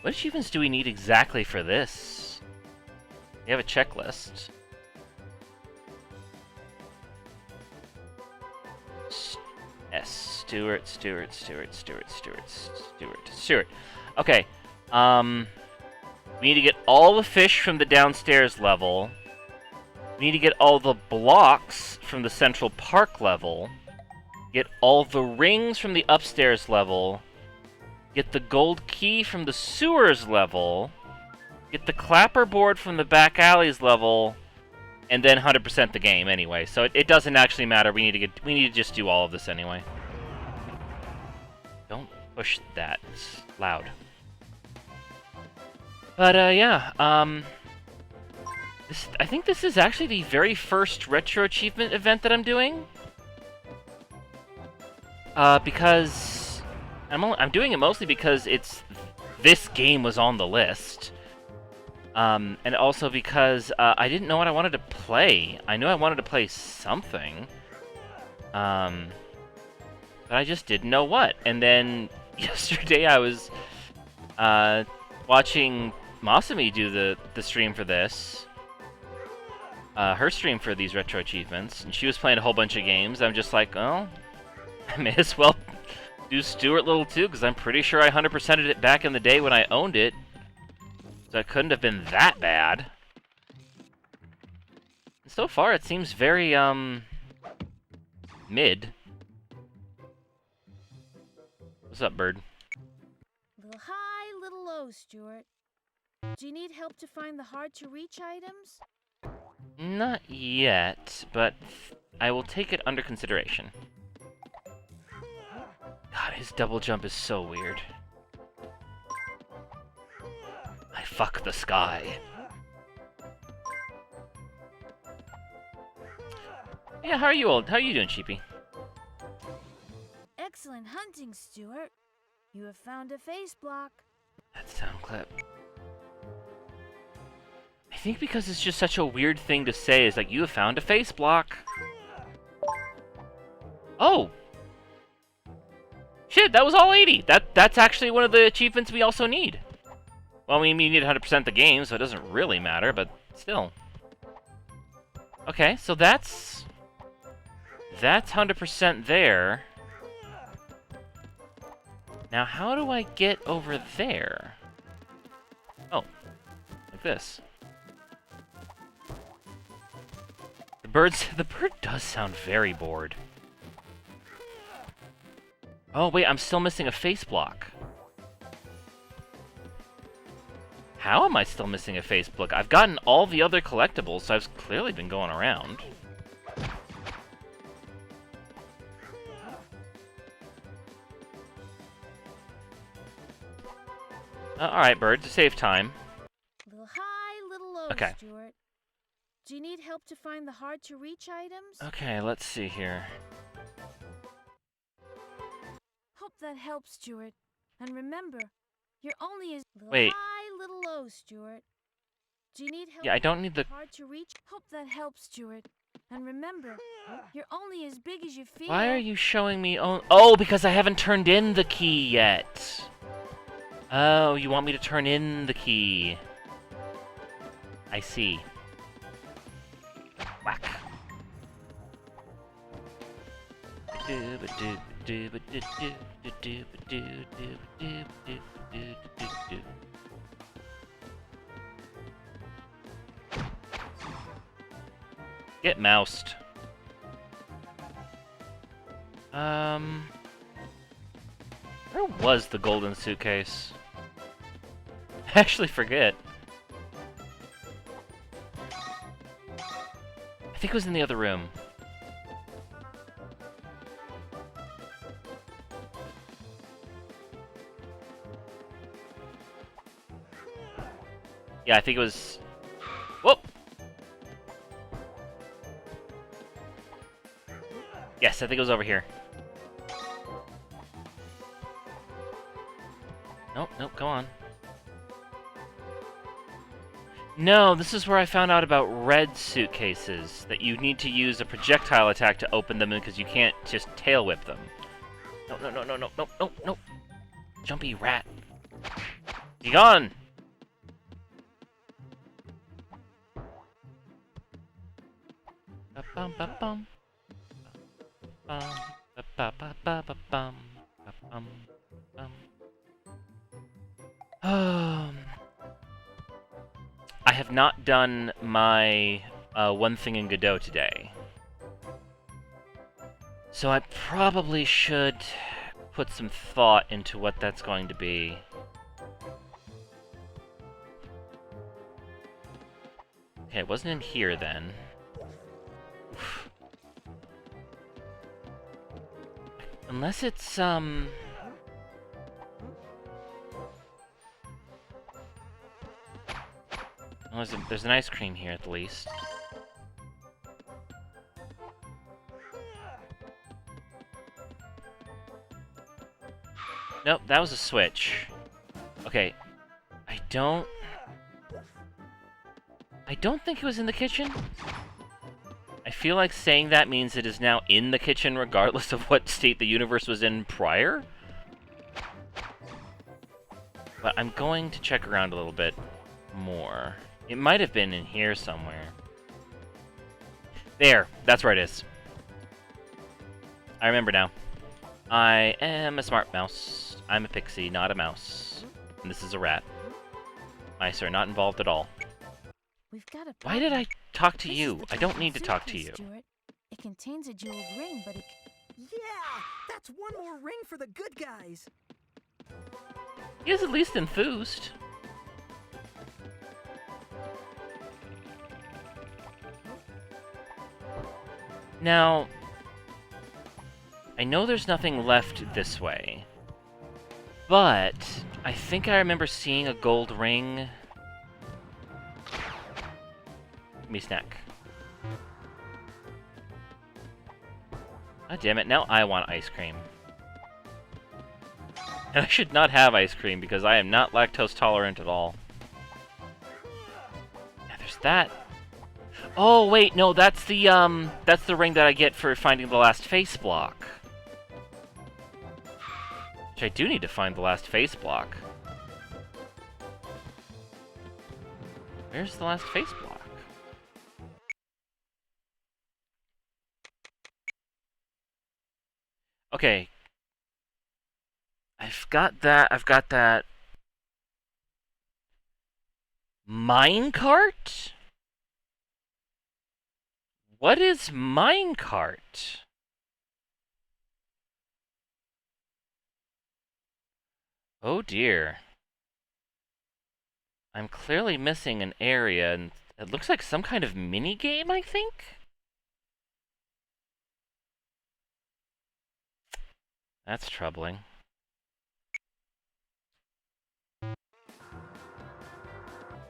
achievements do we need exactly for this? We have a checklist. Stuart. Okay. We need to get all the fish from the downstairs level. We need to get all the blocks from the Central Park level. Get all the rings from the upstairs level. Get the gold key from the sewers level. Get the clapperboard from the back alleys level. And then 100% the game anyway. So it doesn't actually matter. We need to just do all of this anyway. Don't push that. It's loud. But yeah, I think this is actually the very first retro achievement event that I'm doing. Because I'm doing it mostly because this game was on the list. And also because I didn't know what I wanted to play. I knew I wanted to play something. But I just didn't know what. And then yesterday I was watching Masumi do the stream for this. Her stream for these retro achievements. And she was playing a whole bunch of games. I'm just like, oh, I may as well do Stuart Little too, because I'm pretty sure I 100%ed it back in the day when I owned it. So it couldn't have been that bad. And so far, it seems very, Mid? What's up, bird? Little high, little low, Stuart. Do you need help to find the hard-to-reach items? Not yet, but I will take it under consideration. God, his double jump is so weird. I fuck the sky. Yeah, how are you doing, Cheapy? Excellent hunting, Stuart. You have found a face block. That sound clip. I think because it's just such a weird thing to say is like, you have found a face block. Oh! Shit, that was all 80! That's actually one of the achievements we also need. Well, we need 100% the game, so it doesn't really matter, but still. Okay, so that's 100% there. Now, how do I get over there? Oh, like this. The bird does sound very bored. Oh, wait, I'm still missing a face block. How am I still missing a face block? I've gotten all the other collectibles, so I've clearly been going around. Alright, bird, to save time. Little high, little low, Okay. Stuart. Do you need help to find the hard-to-reach items? Okay, let's see here. Hope that helps, Stuart. And remember, you're only as little Wait. high, little low, Stuart. Do you need help? Yeah, I don't need the... Hard to reach. Hope that helps, Stuart. And remember, you're only as big as you feel. Why are you showing me... Oh, because I haven't turned in the key yet. Oh, you want me to turn in the key. I see. Whack. Get moused. Where was the golden suitcase? I actually forget. I think it was in the other room. Yeah, I think it was... Whoop! Yes, I think it was over here. Nope, nope, come on. No, this is where I found out about red suitcases. That you need to use a projectile attack to open them because you can't just tail whip them. No, no, no, no, no, no, no, no. Jumpy rat. Be gone! Ba-bum, ba-bum. Ba-bum, ba-ba-ba-ba-bum. Ba-bum, bum. I have not done my one thing in Godot today. So I probably should put some thought into what that's going to be. Okay, it wasn't in here then. Unless it's, Oh, there's an ice cream here at the least. Nope, that was a switch. Okay, I don't think it was in the kitchen. I feel like saying that means it is now in the kitchen regardless of what state the universe was in prior. But I'm going to check around a little bit more. It might have been in here somewhere. There, that's where it is. I remember now. I am a smart mouse. I'm a pixie, not a mouse. And this is a rat. Mice are not involved at all. We've got a Why did I talk to This is you? the I don't golden need to talk to suitcase, you. Stuart. It contains a jeweled ring, but it... Yeah! That's one more ring for the good guys! He is at least enthused. Now, I know there's nothing left this way, but I think I remember seeing a gold ring. Give me a snack. God damn it, now I want ice cream. And I should not have ice cream because I am not lactose tolerant at all. Yeah, there's that. Oh, wait, no, that's the ring that I get for finding the last face block. Which I do need to find the last face block. Where's the last face block? Okay. I've got that. Minecart? What is minecart? Oh dear. I'm clearly missing an area, and it looks like some kind of mini-game, I think? That's troubling.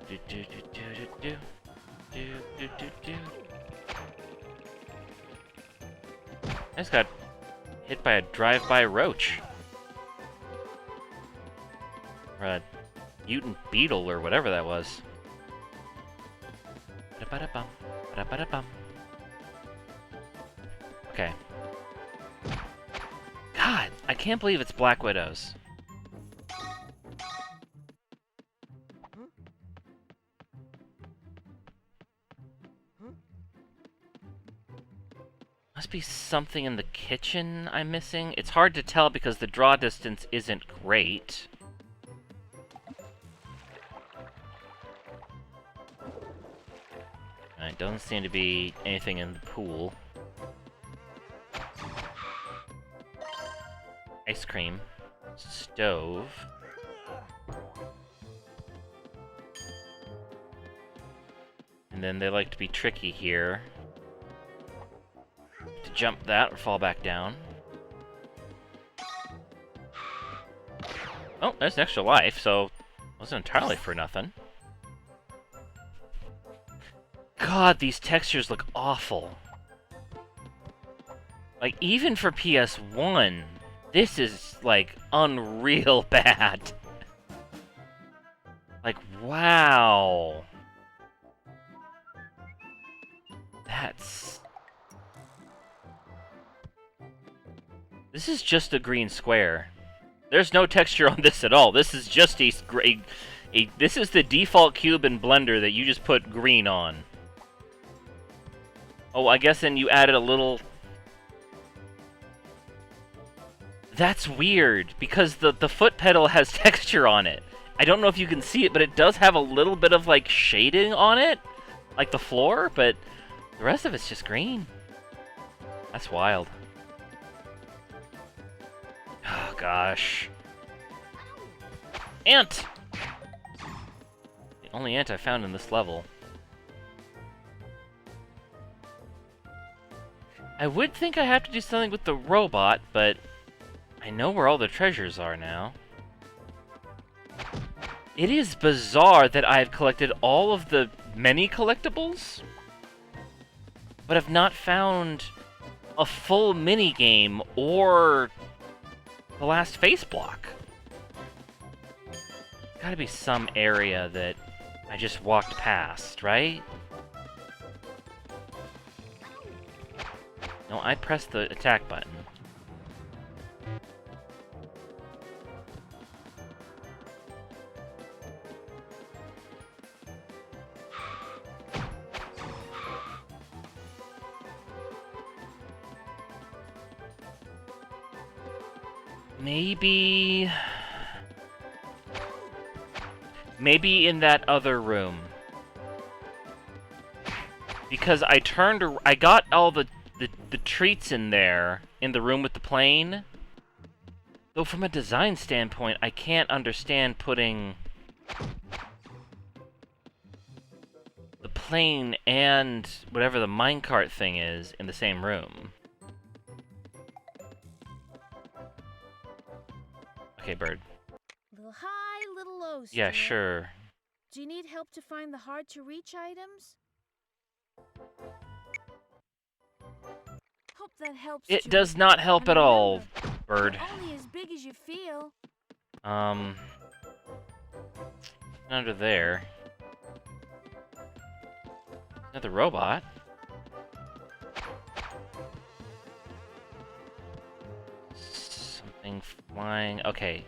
I just got hit by a drive-by roach. Or a mutant beetle, or whatever that was. Okay. God, I can't believe it's Black Widows. Must be something in the kitchen I'm missing. It's hard to tell because the draw distance isn't great. Alright, doesn't seem to be anything in the pool. Ice cream. Stove. And then they like to be tricky here. To jump that or fall back down. Oh, there's an extra life, so wasn't entirely for nothing. God, these textures look awful. Like, even for PS1, this is, like, unreal bad. Like, wow. That's... This is just a green square. There's no texture on this at all. This is just this is the default cube in Blender that you just put green on. Oh, I guess then you added a little... That's weird, because the foot pedal has texture on it. I don't know if you can see it, but it does have a little bit of, like, shading on it. Like the floor, but the rest of it's just green. That's wild. Oh, gosh. Ant! The only ant I found in this level. I would think I have to do something with the robot, but I know where all the treasures are now. It is bizarre that I've collected all of the many collectibles, but have not found a full minigame or the last face block. There's gotta be some area that I just walked past, right? No, I pressed the attack button. Maybe in that other room. Because I got all the the treats in there, in the room with the plane. Though from a design standpoint, I can't understand putting the plane and whatever the minecart thing is in the same room. Okay, bird. Little high, little low, Yeah, Stuart. sure. Do you need help to find the hard-to-reach items? Hope that helps, It Stuart. does not help And at all, remember, bird. you're only as big as you feel. Under there. Another robot. Something flying. Okay.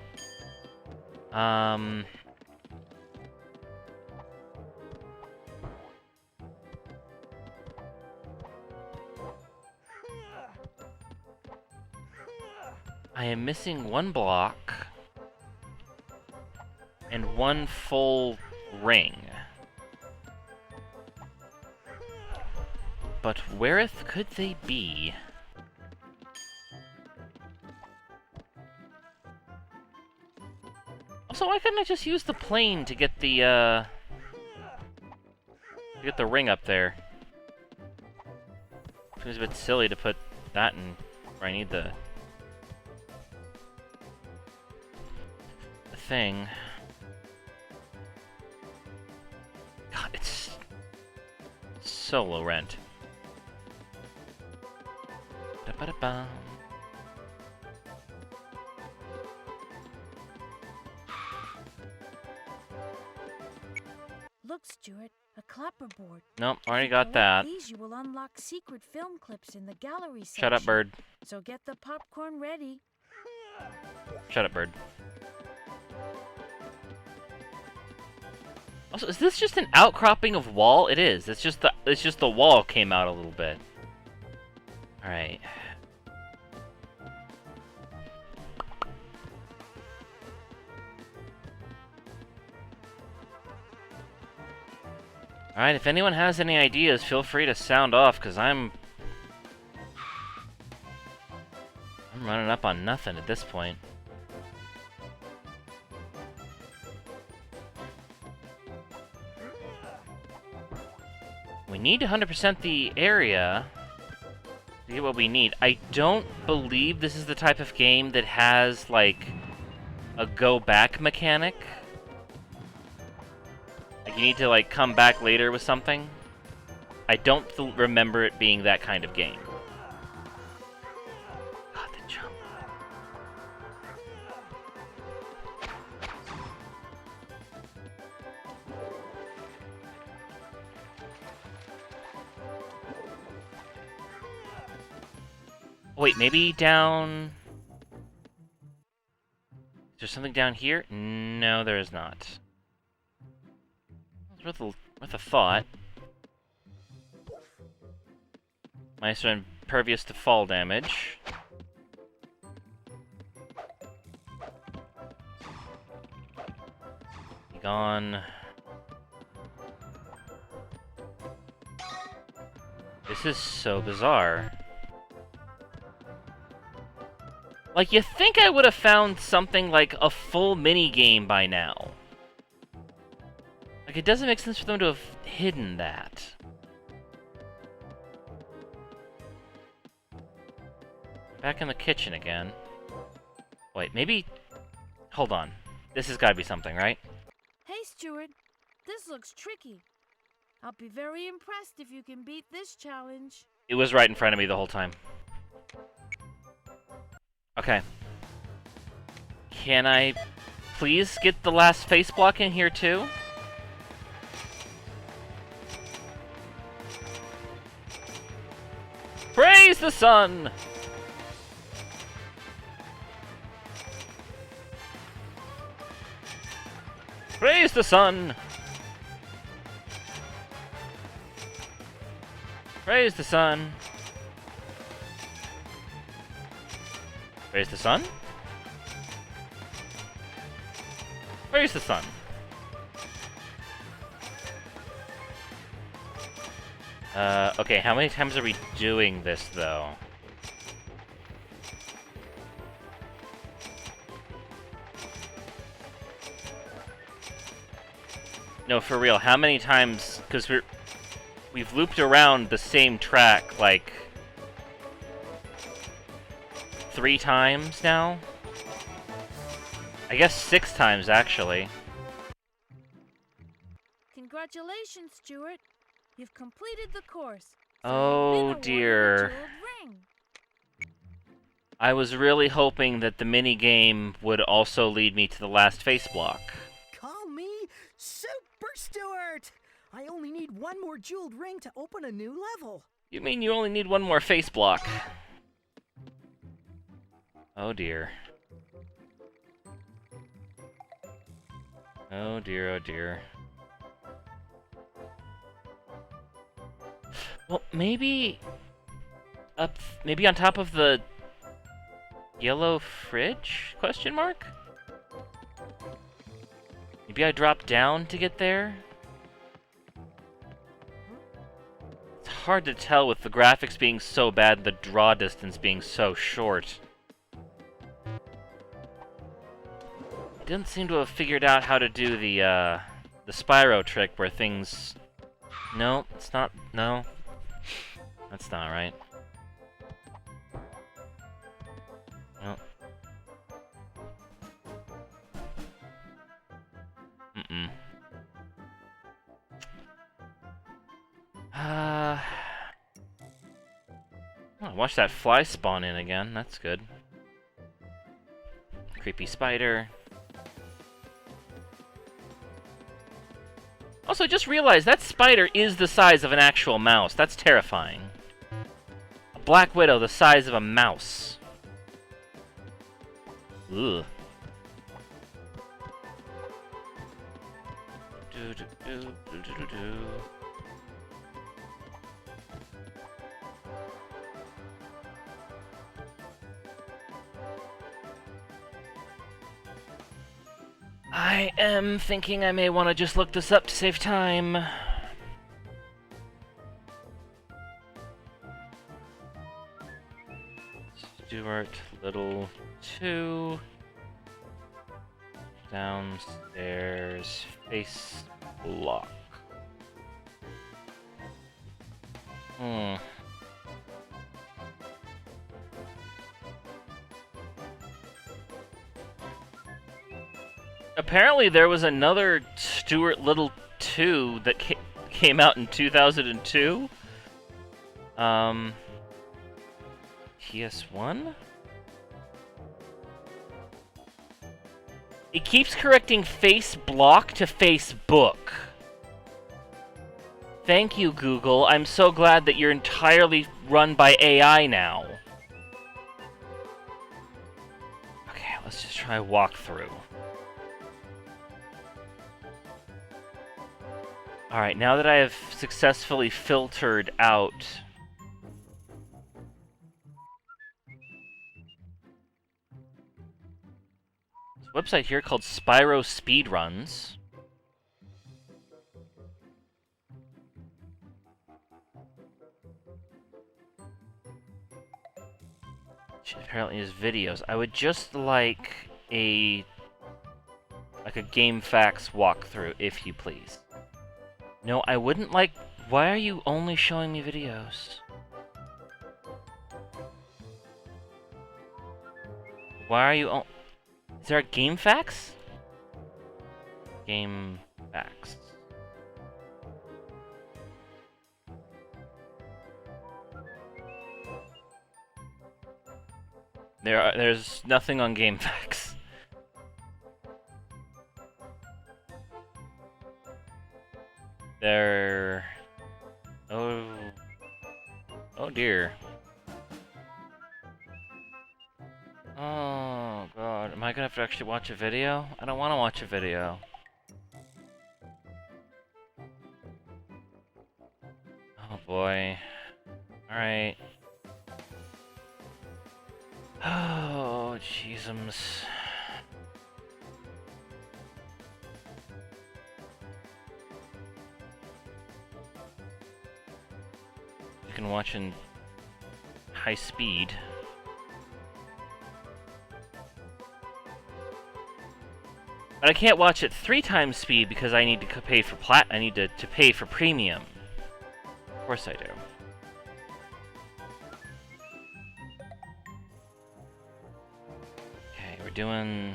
I am missing one block and one full ring. But whereth could they be? Also, why couldn't I just use the plane to get the ring up there? Seems a bit silly to put that in where I need the thing. God, it's so low rent. Da-ba-da-bum. Look, Stuart, a clapperboard. Nope, If already you got collect that. These, you will unlock secret film clips in the gallery section. Shut up, bird. So get the popcorn ready. Shut up, bird. Also, is this just an outcropping of wall? It is. It's just the wall came out a little bit. All right. All right, if anyone has any ideas, feel free to sound off, because I'm running up on nothing at this point. We need to 100% the area to get what we need. I don't believe this is the type of game that has, like, a go-back mechanic. Like, you need to, like, come back later with something. I don't remember it being that kind of game. God, the jump. Wait, maybe down... Is there something down here? No, there is not. It's worth a thought. Mice are impervious to fall damage. Be gone. This is so bizarre. Like, you think I would have found something like a full mini-game by now. Like, it doesn't make sense for them to have hidden that. Back in the kitchen again. Wait, maybe... Hold on. This has got to be something, right? Hey, Stuart, this looks tricky. I'll be very impressed if you can beat this challenge. It was right in front of me the whole time. Okay. Can I please get the last face block in here too? Praise the sun! Praise the sun! Praise the sun! Praise the sun? Praise the sun! Okay, how many times are we doing this, though? No, for real, how many times? Because we've looped around the same track, like, 3 times now? I guess 6 times, actually. Congratulations, Stuart. You've completed the course. So Oh, you've been awarded dear. a jeweled ring. I was really hoping that the mini-game would also lead me to the last face block. Call me Super Stuart! I only need one more jeweled ring to open a new level. You mean you only need one more face block? Oh dear. Oh dear, oh dear. Well, maybe maybe on top of the yellow fridge? Question mark? Maybe I drop down to get there? It's hard to tell with the graphics being so bad and the draw distance being so short. I didn't seem to have figured out how to do the Spyro trick where things... No, it's not... No. That's not right. No. Mm-mm. Oh, watch that fly spawn in again. That's good. Creepy spider. Also, I just realized that spider is the size of an actual mouse. That's terrifying. A black widow the size of a mouse. Ugh. Do. I am thinking I may want to just look this up to save time. Stuart Little 2. Downstairs face block. Apparently there was another Stuart Little 2 that came out in 2002. PS1? It keeps correcting face block to Facebook. Thank you, Google. I'm so glad that you're entirely run by AI now. Okay, let's just try walkthrough. Alright, now that I have successfully filtered out... There's a website here called Spyro Speedruns. Which apparently is videos. I would just like a GameFAQs walkthrough, if you please. No, I wouldn't like... Why are you only showing me videos? Why are you... Is there a GameFAQs? GameFAQs. There's nothing on GameFAQs. There... Oh dear. Oh god, am I gonna have to actually watch a video? I don't want to watch a video. Oh boy. Alright. Oh, jeezums. You can watch in high speed. But I can't watch at 3 times speed because I need to pay for I need to pay for premium. Of course I do. Okay, we're doing...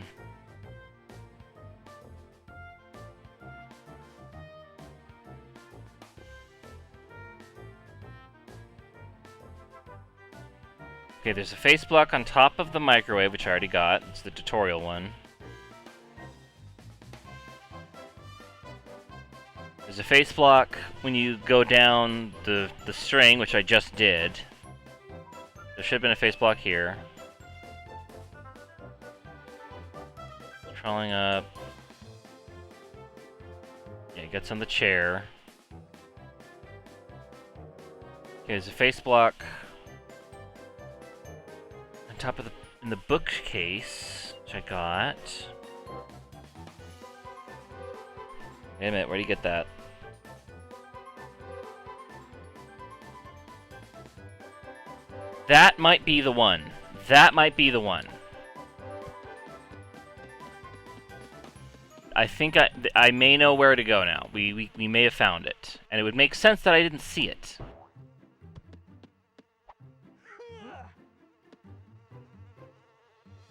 Okay, there's a face block on top of the microwave, which I already got. It's the tutorial one. There's a face block when you go down the string, which I just did. There should have been a face block here. Crawling up. Yeah, it gets on the chair. Okay, there's a face block on top of in the bookcase, which I got. Wait a minute, where do you get that? That might be the one. That might be the one. I think I may know where to go now. We may have found it. And it would make sense that I didn't see it.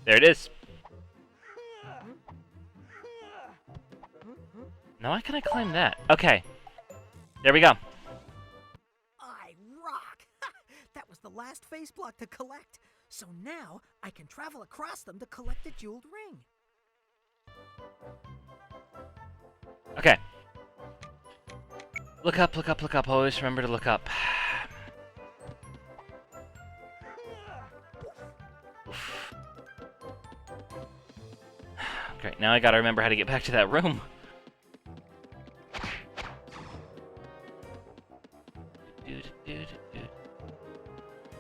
There it is. Now why can I climb that? Okay. There we go. I rock! That was the last face block to collect. So now I can travel across them to collect the jeweled ring. Okay. Look up, look up, look up. Always remember to look up. Oof. Great, now I gotta remember how to get back to that room.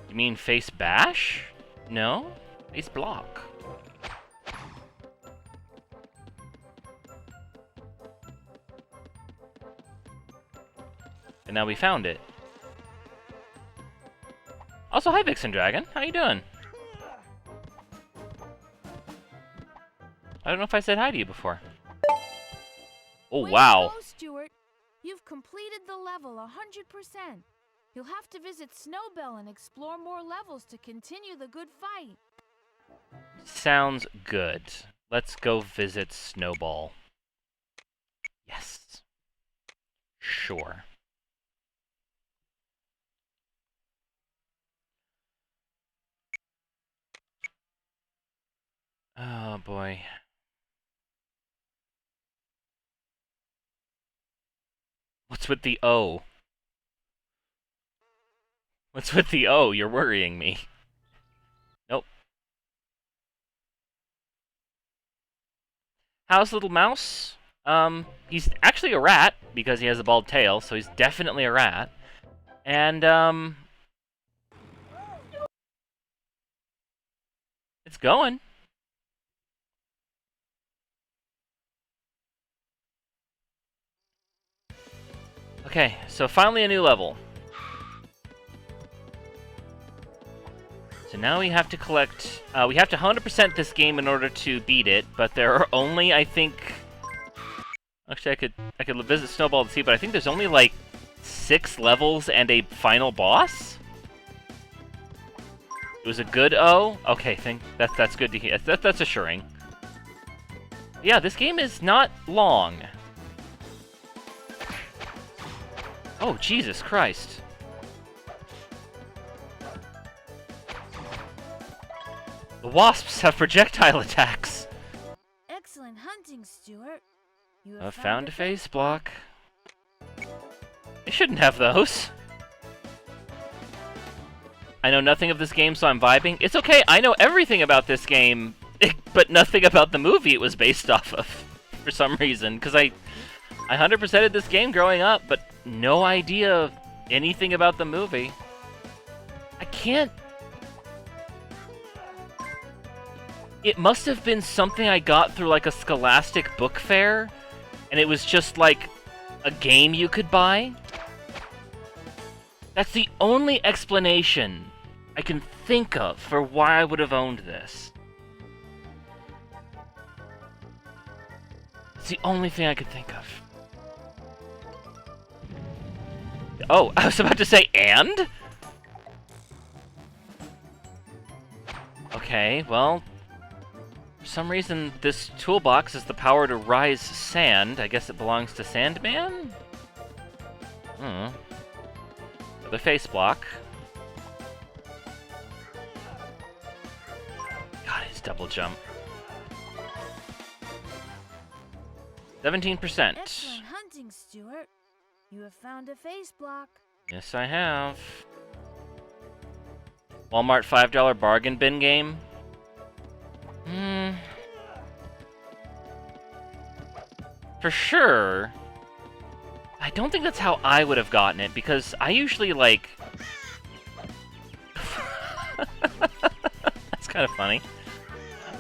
You mean face bash? No? Face block. And now we found it. Also, hi Vixen Dragon. How you doing? I don't know if I said hi to you before. Oh, Way wow. to go, Stuart. You've completed the level 100%. You'll have to visit Snowbell and explore more levels to continue the good fight. Sounds good. Let's go visit Snowball. Yes. Sure. Oh, boy. What's with the O? What's with the O? You're worrying me. Nope. How's Little Mouse? He's actually a rat, because he has a bald tail, so he's definitely a rat. And, it's going. Okay, so finally a new level. So now we have to collect... we have to 100% this game in order to beat it, but there are only, I think... Actually, I could visit Snowball to see, but I think there's only, like, 6 levels and a final boss? It was a good O? Okay, that's good to hear. That's assuring. Yeah, this game is not long. Oh, Jesus Christ. The wasps have projectile attacks. Excellent hunting, Stuart. You I found a face block. I shouldn't have those. I know nothing of this game, so I'm vibing. It's okay, I know everything about this game, but nothing about the movie it was based off of, for some reason. Because I 100%ed this game growing up, but no idea anything about the movie. I can't... It must have been something I got through, like, a Scholastic book fair, and it was just, like, a game you could buy. That's the only explanation I can think of for why I would have owned this. It's the only thing I could think of. Oh, I was about to say, and? Okay, well, for some reason this toolbox has the power to rise sand. I guess it belongs to Sandman? Hmm. The face block. God, his double jump. 17%. Excellent hunting, Stuart. You have found a face block. Yes, I have. Walmart $5 bargain bin game? For sure. I don't think that's how I would have gotten it, because I usually, like... That's kind of funny.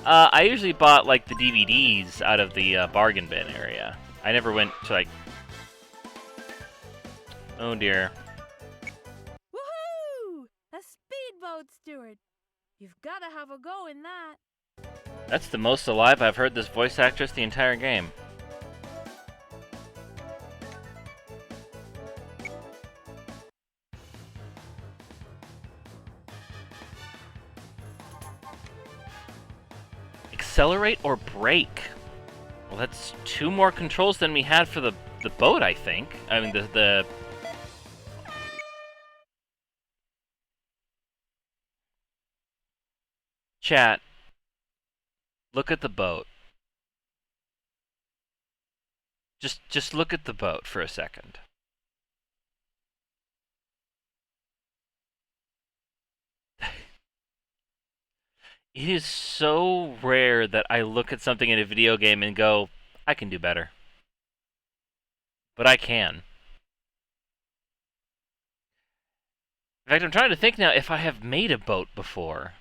I usually bought, like, the DVDs out of the bargain bin area. I never went to, like... Oh, dear. Woohoo! A speedboat, Stuart. You've got to have a go in that. That's the most alive I've heard this voice actress the entire game. Accelerate or brake? Well, that's 2 more controls than we had for the boat, I think. I mean, the... Chat. Look at the boat. Just look at the boat for a second. It is so rare that I look at something in a video game and go, I can do better. But I can. In fact, I'm trying to think now if I have made a boat before.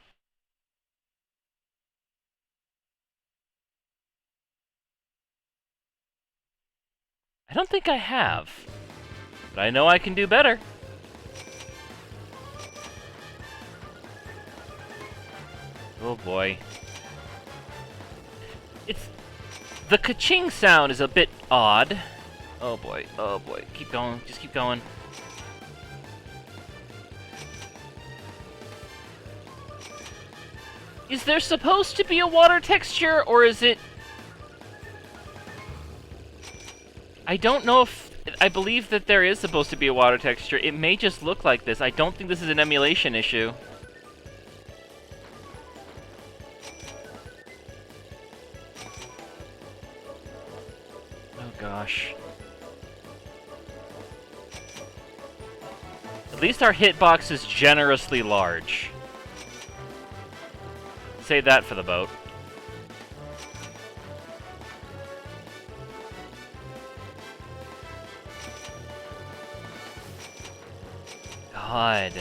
I don't think I have. But I know I can do better. Oh boy. It's... The ka-ching sound is a bit odd. Oh boy, oh boy. Keep going, just keep going. Is there supposed to be a water texture, or is it... I don't know if... I believe that there is supposed to be a water texture. It may just look like this. I don't think this is an emulation issue. Oh gosh. At least our hitbox is generously large. Say that for the boat. God.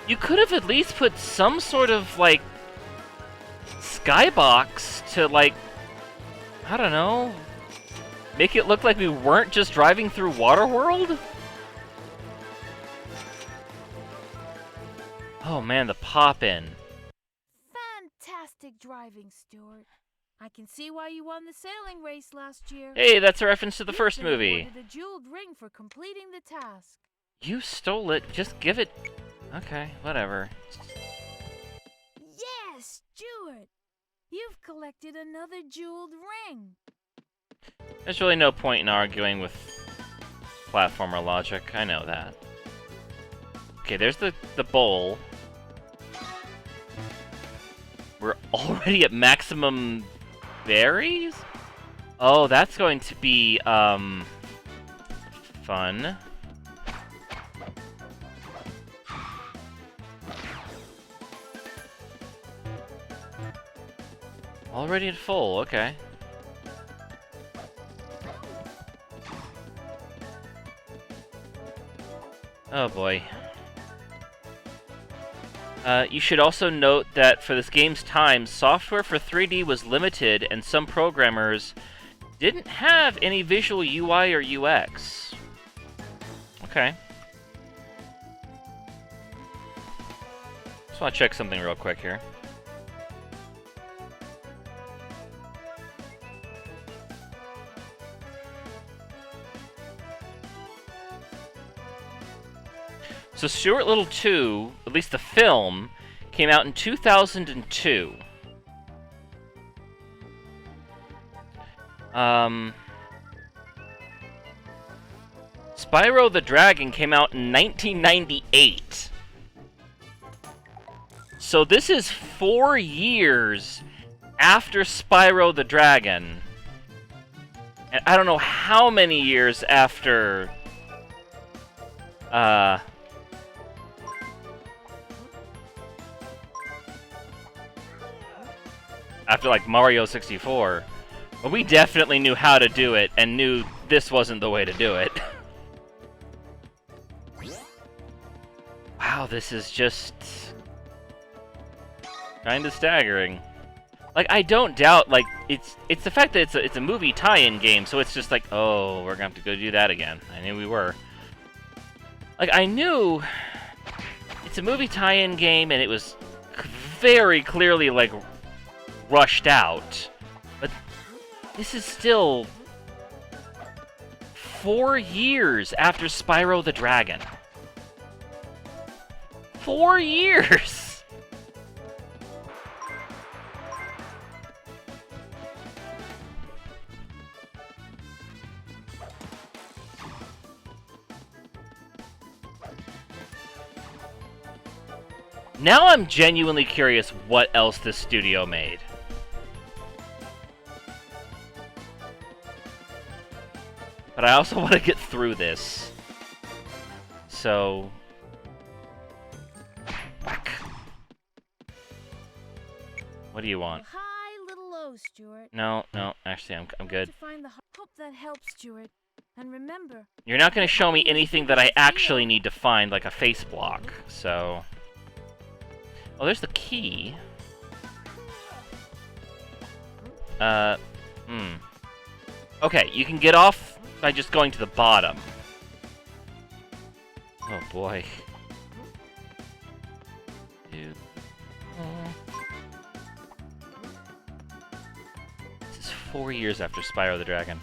You could have at least put some sort of, like, skybox to, like, I don't know, make it look like we weren't just driving through Waterworld? Oh man, the pop-in. Fantastic driving, Stuart. I can see why you won the sailing race last year. Hey, that's a reference to the You've first been movie. awarded a jeweled ring for completing the task. You stole it. Just give it... Okay, whatever. Yes, Stuart! You've collected another jeweled ring. There's really no point in arguing with platformer logic. I know that. Okay, there's the bowl. We're already at maximum berries? Oh, that's going to be, fun. Already at full, okay. Oh boy. You should also note that for this game's time, software for 3D was limited, and some programmers didn't have any visual UI or UX. Okay. Just want to check something real quick here. So Stuart Little 2, at least the film, came out in 2002. Spyro the Dragon came out in 1998. So this is 4 years after Spyro the Dragon. And I don't know how many years after... after, like, Mario 64. But we definitely knew how to do it, and knew this wasn't the way to do it. Wow, this is just... kinda staggering. Like, I don't doubt, like, it's the fact that it's a movie tie-in game, so it's just like, oh, we're gonna have to go do that again. I knew we were. Like, I knew it's a movie tie-in game, and it was very clearly, like, rushed out. But this is still 4 years after Spyro the Dragon. 4 years! Now I'm genuinely curious what else this studio made. But I also want to get through this. So... whack. What do you want? High, little low, Stuart. No, actually, I'm good. To find the hope that helps, Stuart. And remember... You're not going to show me anything that I actually need to find, like a face block, so... Oh, there's the key. Okay, you can get off by just going to the bottom. Oh boy. Dude. This is 4 years after Spyro the Dragon.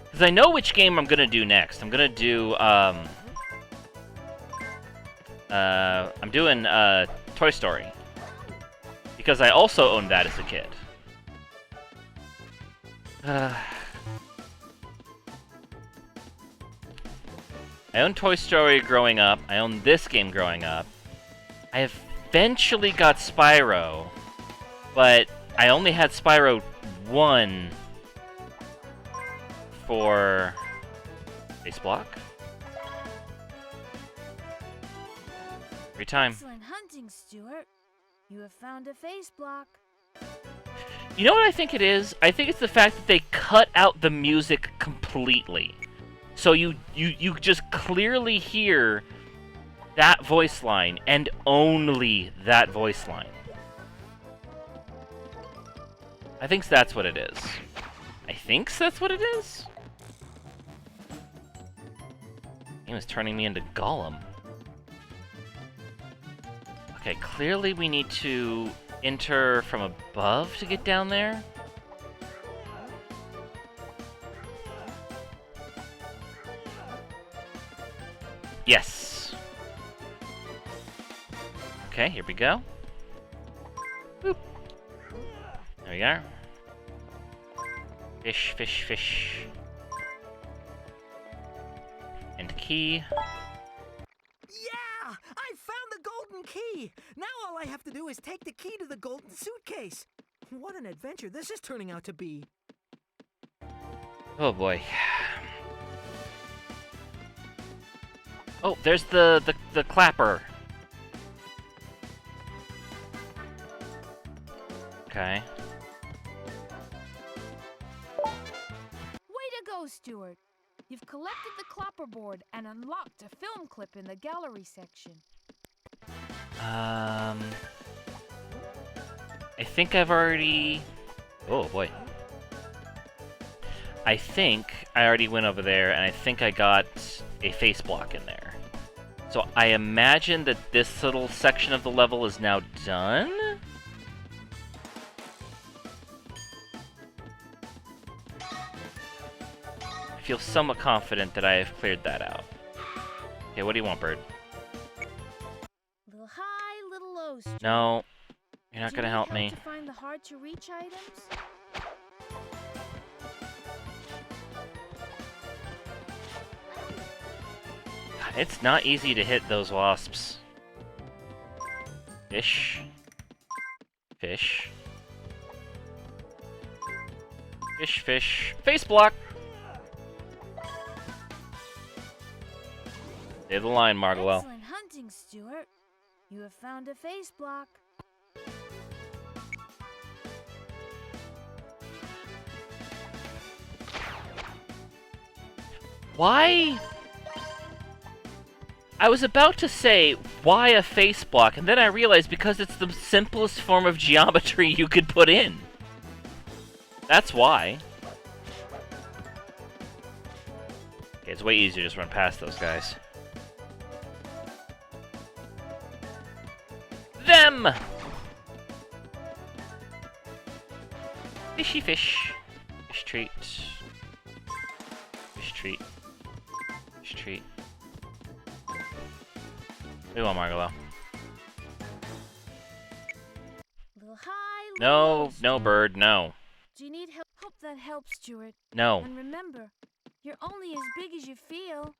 Because I know which game I'm gonna do next. I'm gonna do, I'm doing, Toy Story. Because I also owned that as a kid. I owned Toy Story growing up. I owned this game growing up. I eventually got Spyro, but I only had Spyro 1 for face block. Every time. Excellent hunting, Stuart. You have found a face block. You know what I think it is? I think it's the fact that they cut out the music completely. So you just clearly hear that voice line, and only that voice line. I think that's what it is. I think that's what it is? Game is turning me into Gollum. Okay, clearly we need to enter from above to get down there. Yes. Okay, here we go. Boop. There we are. Fish, fish, fish. And key. Yeah! I found the golden key! Now all I have to do is take the key to the golden suitcase. What an adventure this is turning out to be. Oh boy. Oh, there's the clapper. Okay. Way to go, Stuart. You've collected the clapperboard and unlocked a film clip in the gallery section. I think I've already... Oh, boy. I think I already went over there, and I think I got a face block in there. So I imagine that this little section of the level is now done? I feel somewhat confident that I have cleared that out. Okay, what do you want, Bird? Little high, little low. Stuart. No, you're not Do gonna you help need me. to find the hard-to-reach items? It's not easy to hit those wasps. Fish. Fish. Fish, fish. Face block! Save the line, Margalo. Excellent hunting, Stuart. You have found a face block. Why? I was about to say, why a face block? And then I realized because it's the simplest form of geometry you could put in. That's why. Okay, it's way easier to just run past those guys. Them! Fishy fish. Fish treat. Fish treat. Fish treat. We want Margalo. Little high, little No, low, no, Stuart. Bird, no. Do you need help? Hope that helps, Stuart. No. And remember, you're only as big as you feel.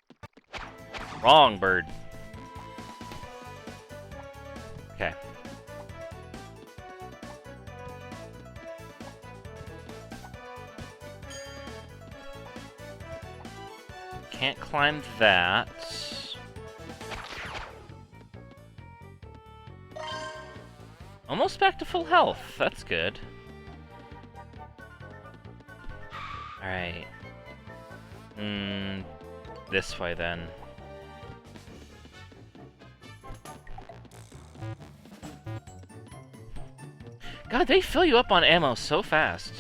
Wrong, Bird. Okay. Can't climb that. Almost back to full health. That's good. Alright. This way then. God, they fill you up on ammo so fast.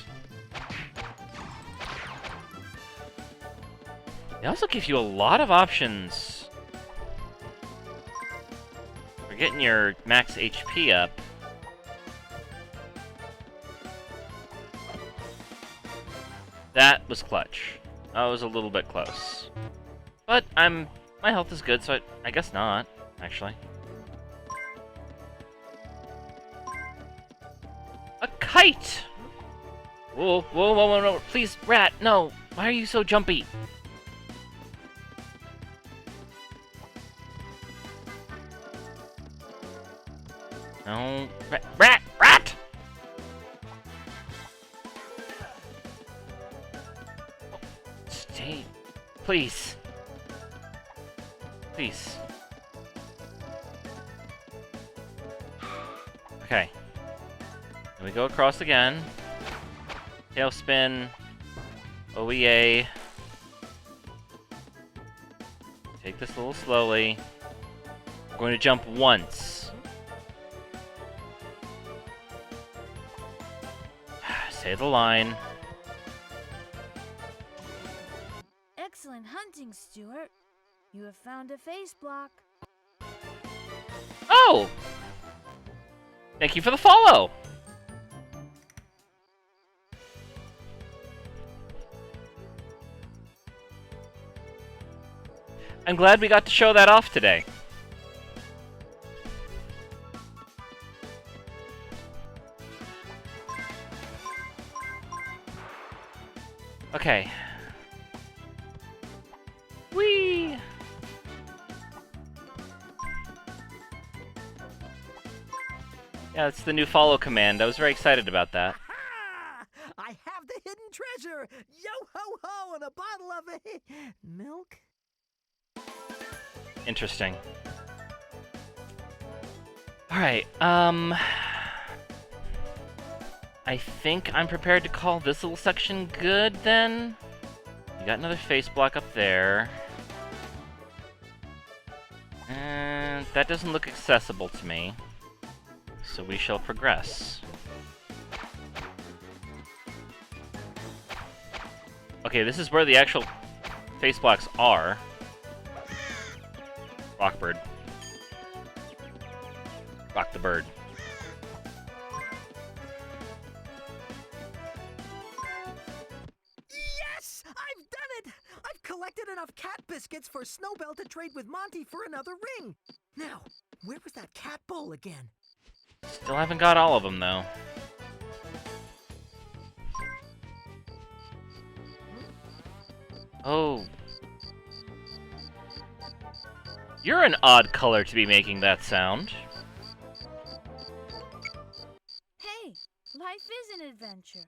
They also give you a lot of options for getting your max HP up. That was clutch. That was a little bit close. But my health is good, so I guess not, actually. A kite! Whoa, whoa, whoa, whoa, no, please, rat, no! Why are you so jumpy? No, rat! Stay, please. Please. Okay. And we go across again. Tailspin. OEA. Take this a little slowly. We're going to jump once. Say the line. Excellent hunting, Stuart. You have found a face block. Oh! Thank you for the follow! I'm glad we got to show that off today. Okay. Whee! Yeah, it's the new follow command. I was very excited about that. Ha! I have the hidden treasure! Yo ho ho! And a bottle of milk? Interesting. Alright, I think I'm prepared to call this little section good, then? You got another face block up there. And that doesn't look accessible to me. So we shall progress. Okay, this is where the actual face blocks are. Rockbird. Rock the bird. Yes! I've done it! I've collected enough cat biscuits for Snowbell to trade with Monty for another ring. Now, where was that cat bowl again? Still haven't got all of them, though. Oh. You're an odd color to be making that sound. Hey, life is an adventure.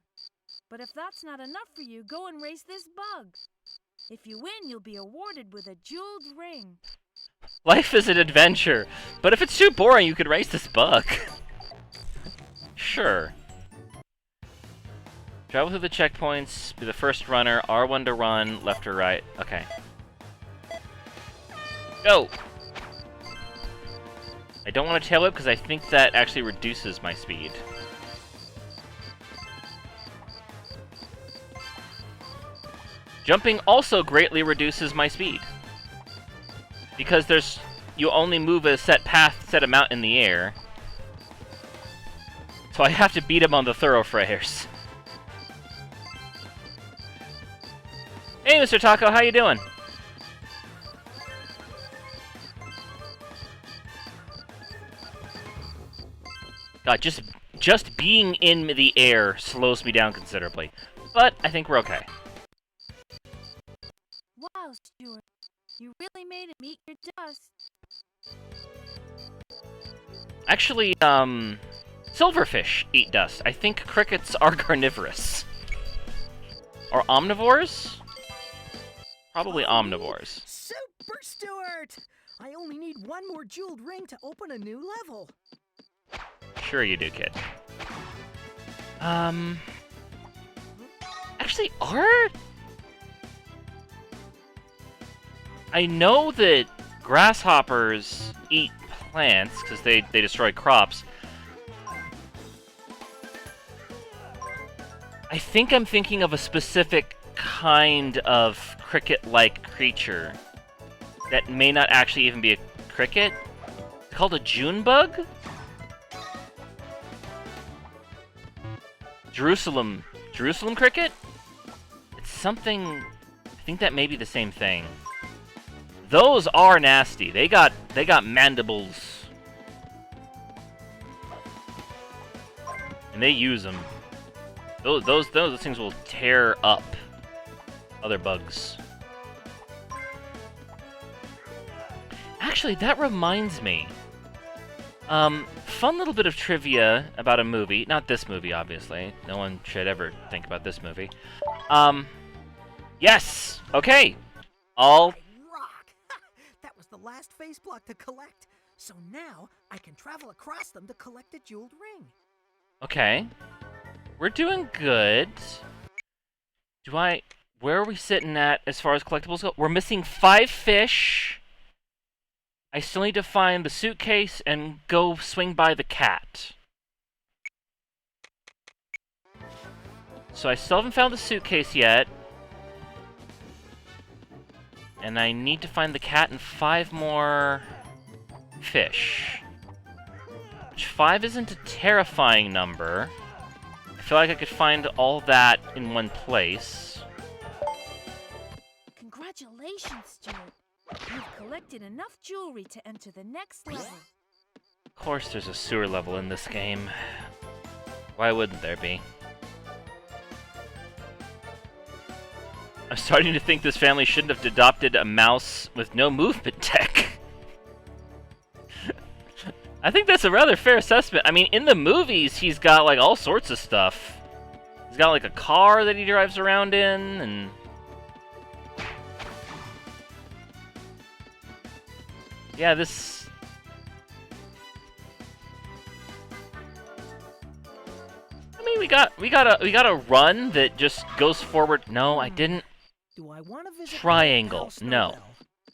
But if that's not enough for you, go and race this bug. If you win, you'll be awarded with a jeweled ring. Life is an adventure, but if it's too boring, you could race this bug. Sure. Travel through the checkpoints, be the first runner, R1 to run, left or right. Okay. Go! I don't want to tail whip because I think that actually reduces my speed. Jumping also greatly reduces my speed. Because you only move a set path, set amount in the air. So I have to beat him on the thoroughfares. Hey, Mr. Taco, how you doing? God, just being in the air slows me down considerably. But I think we're okay. Wow, Stuart. You really made him eat your dust. Actually, silverfish eat dust. I think crickets are carnivorous. Or omnivores? Probably omnivores. Super Stuart! I only need one more jeweled ring to open a new level. Sure you do, kid. Actually, I know that grasshoppers eat plants, because they destroy crops. I think I'm thinking of a specific kind of cricket-like creature that may not actually even be a cricket. It's called a June bug? Jerusalem cricket? It's something... I think that may be the same thing. Those are nasty. They got mandibles. And they use them. Those things will tear up other bugs. Actually, that reminds me. Fun little bit of trivia about a movie. Not this movie, obviously. No one should ever think about this movie. Yes! Okay! All... Rock! That was the last face block to collect. So now, I can travel across them to collect a jeweled ring. Okay. We're doing good. Where are we sitting at as far as collectibles go? We're missing 5 fish. I still need to find the suitcase and go swing by the cat. So I still haven't found the suitcase yet. And I need to find the cat and 5 more fish. Which 5 isn't a terrifying number. I feel like I could find all that in one place. Congratulations, Stuart. You've collected enough jewelry to enter the next level. Of course there's a sewer level in this game. Why wouldn't there be? I'm starting to think this family shouldn't have adopted a mouse with no movement tech. I think that's a rather fair assessment. I mean, in the movies, he's got, like, all sorts of stuff. He's got, like, a car that he drives around in, and... yeah, this... I mean, we got a run that just goes forward. No, I didn't. Do I want to visit Triangle. No.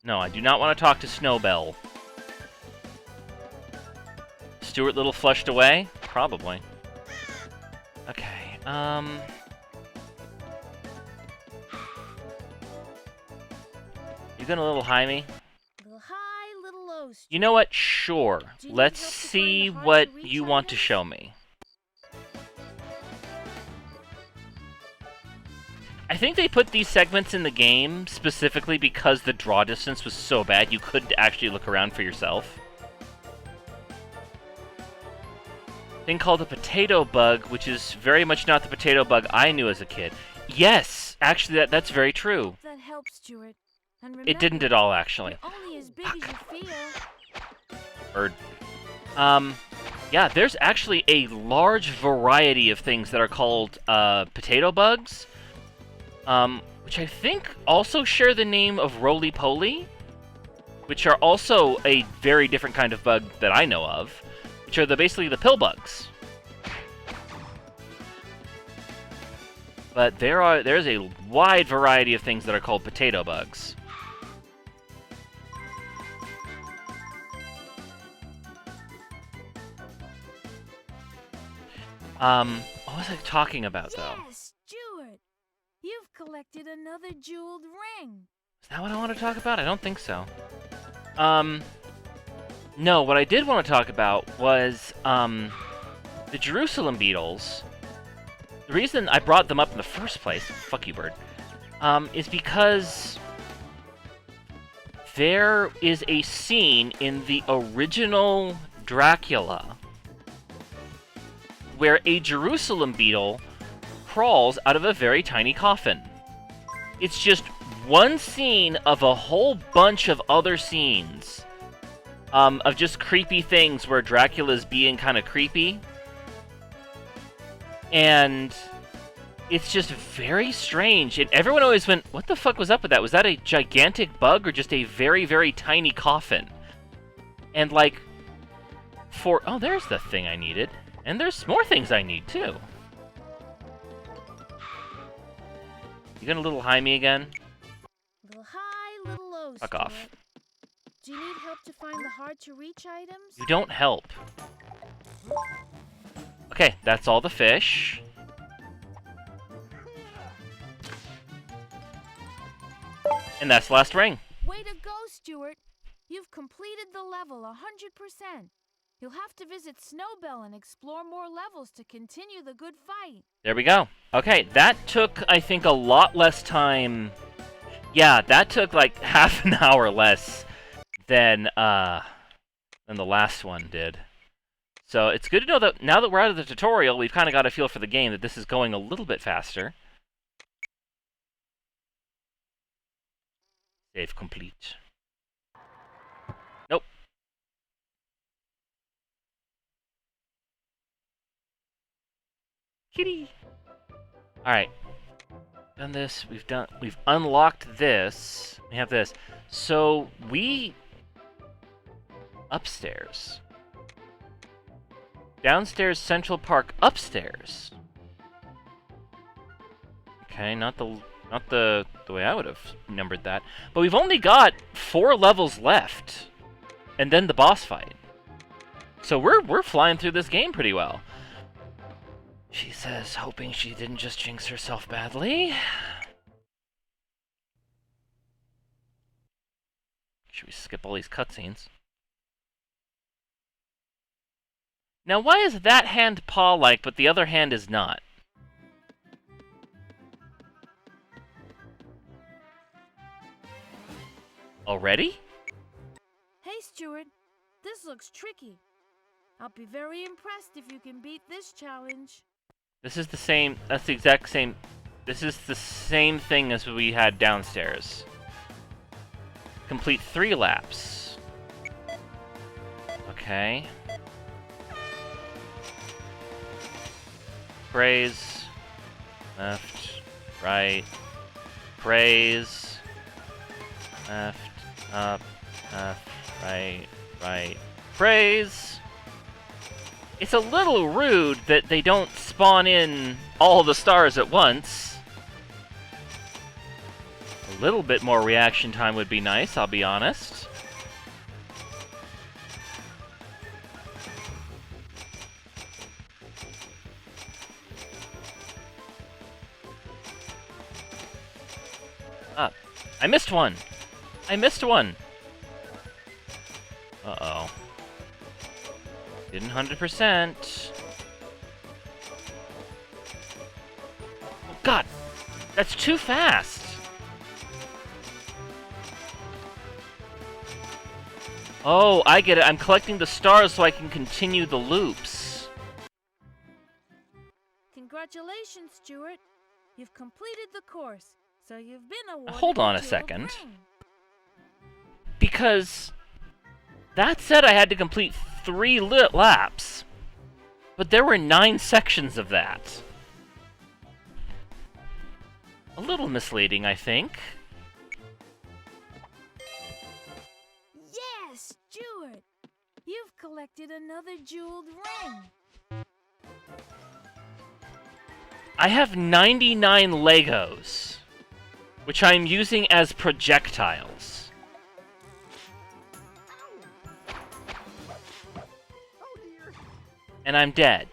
No, I do not want to talk to Snowbell. Stuart little flushed away? Probably. Okay, You gonna little high me? Little high, little low. You know what? Sure. Do you Let's help to find see the hard what to reach you want to items? show me. I think they put these segments in the game specifically because the draw distance was so bad you couldn't actually look around for yourself. Thing called a potato bug, which is very much not the potato bug I knew as a kid. Yes, actually that's very true. That helps, Stuart. And remember, It didn't at all, actually. you're only as big as you feel. Bird. Yeah, there's actually a large variety of things that are called potato bugs, which I think also share the name of roly-poly, which are also a very different kind of bug that I know of, which are basically the pill bugs. But there's a wide variety of things that are called potato bugs. What was I talking about, though? Yes, Stuart. You've collected another jeweled ring. Is that what I want to talk about? I don't think so. No, what I did want to talk about was, the Jerusalem beetles. The reason I brought them up in the first place, fuck you, bird, is because there is a scene in the original Dracula where a Jerusalem beetle crawls out of a very tiny coffin. It's just one scene of a whole bunch of other scenes of just creepy things where Dracula's being kind of creepy. And it's just very strange. And everyone always went, what the fuck was up with that? Was that a gigantic bug or just a very, very tiny coffin? And like, oh, there's the thing I needed. And there's more things I need, too. You gonna little high me again? Little high, little low. Fuck Stuart. off. Do you need help to find the hard-to-reach items? You don't help. Okay, that's all the fish. And that's the last ring. Way to go, Stuart. You've completed the level 100%. You'll have to visit Snowbell and explore more levels to continue the good fight. There we go. Okay, that took, I think, a lot less time. Yeah, that took like half an hour less than the last one did. So it's good to know that now that we're out of the tutorial, we've kind of got a feel for the game that this is going a little bit faster. Save complete. Nope. Kitty. All right. Done this. We've unlocked this. We have this. So upstairs. Downstairs, Central Park, upstairs. Okay, not the way I would have numbered that. But we've only got 4 levels left, and then the boss fight. So we're flying through this game pretty well. She says, hoping she didn't just jinx herself badly. Should we skip all these cutscenes? Now, why is that hand paw-like, but the other hand is not? Already? Hey, Stuart. This looks tricky. I'll be very impressed if you can beat this challenge. This is the same, that's the exact same, this is the same thing as we had downstairs. Complete 3 laps. Okay. Praise. Left. Right. Praise. Left. Up. Left. Right. Right. Praise. It's a little rude that they don't spawn in all the stars at once. A little bit more reaction time would be nice, I'll be honest. I missed one! I missed one! Uh-oh. Didn't 100%. Oh, God! That's too fast! Oh, I get it. I'm collecting the stars so I can continue the loops. Congratulations, Stuart. You've completed the course, so you've been awarded Hold on a jeweled second. ring. Because that said I had to complete 3 laps. But there were 9 sections of that. A little misleading, I think. Yes, Stuart! You've collected another jeweled ring. I have 99 Legos, which I'm using as projectiles. Oh dear. And I'm dead.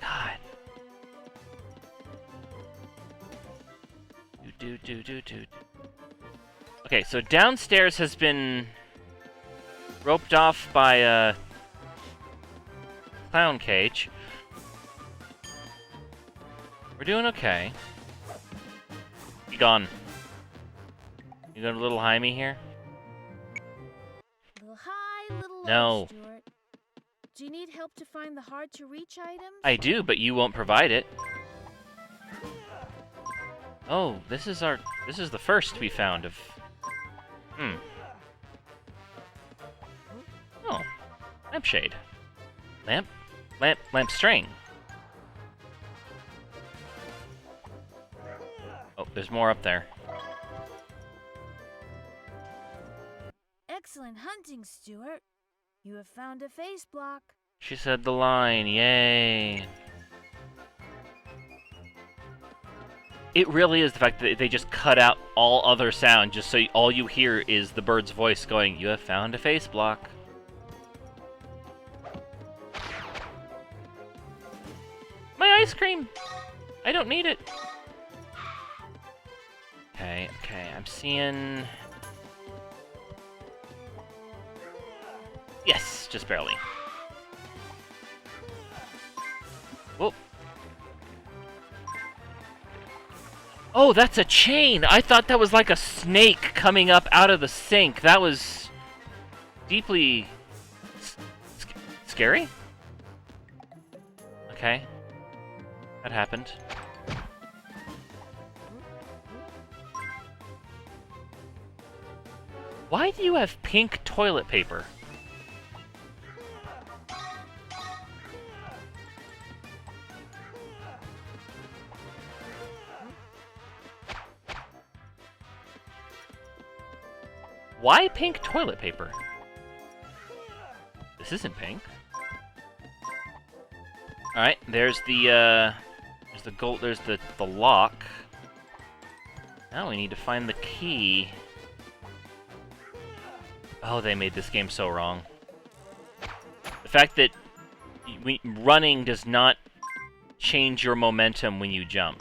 God. Do. Okay, so downstairs has been roped off by a clown cage. We're doing okay. You gone? You got a little high me here? Little high, little low, No. Stuart. Do you need help to find the hard-to-reach items? I do, but you won't provide it. Oh, this is the first we found of... Oh. Lampshade. Lamp string. Oh, there's more up there. Excellent hunting, Stuart. You have found a face block. She said the line, yay. It really is the fact that they just cut out all other sound just so all you hear is the bird's voice going, you have found a face block. My ice cream! I don't need it. Okay, I'm seeing... Yes, just barely. Whoop. Oh, that's a chain! I thought that was like a snake coming up out of the sink. That was deeply scary? Okay. That happened. Why do you have pink toilet paper? Why pink toilet paper? This isn't pink. Alright, there's the gold, there's the lock. Now we need to find the key. Oh, they made this game so wrong. The fact that running does not change your momentum when you jump.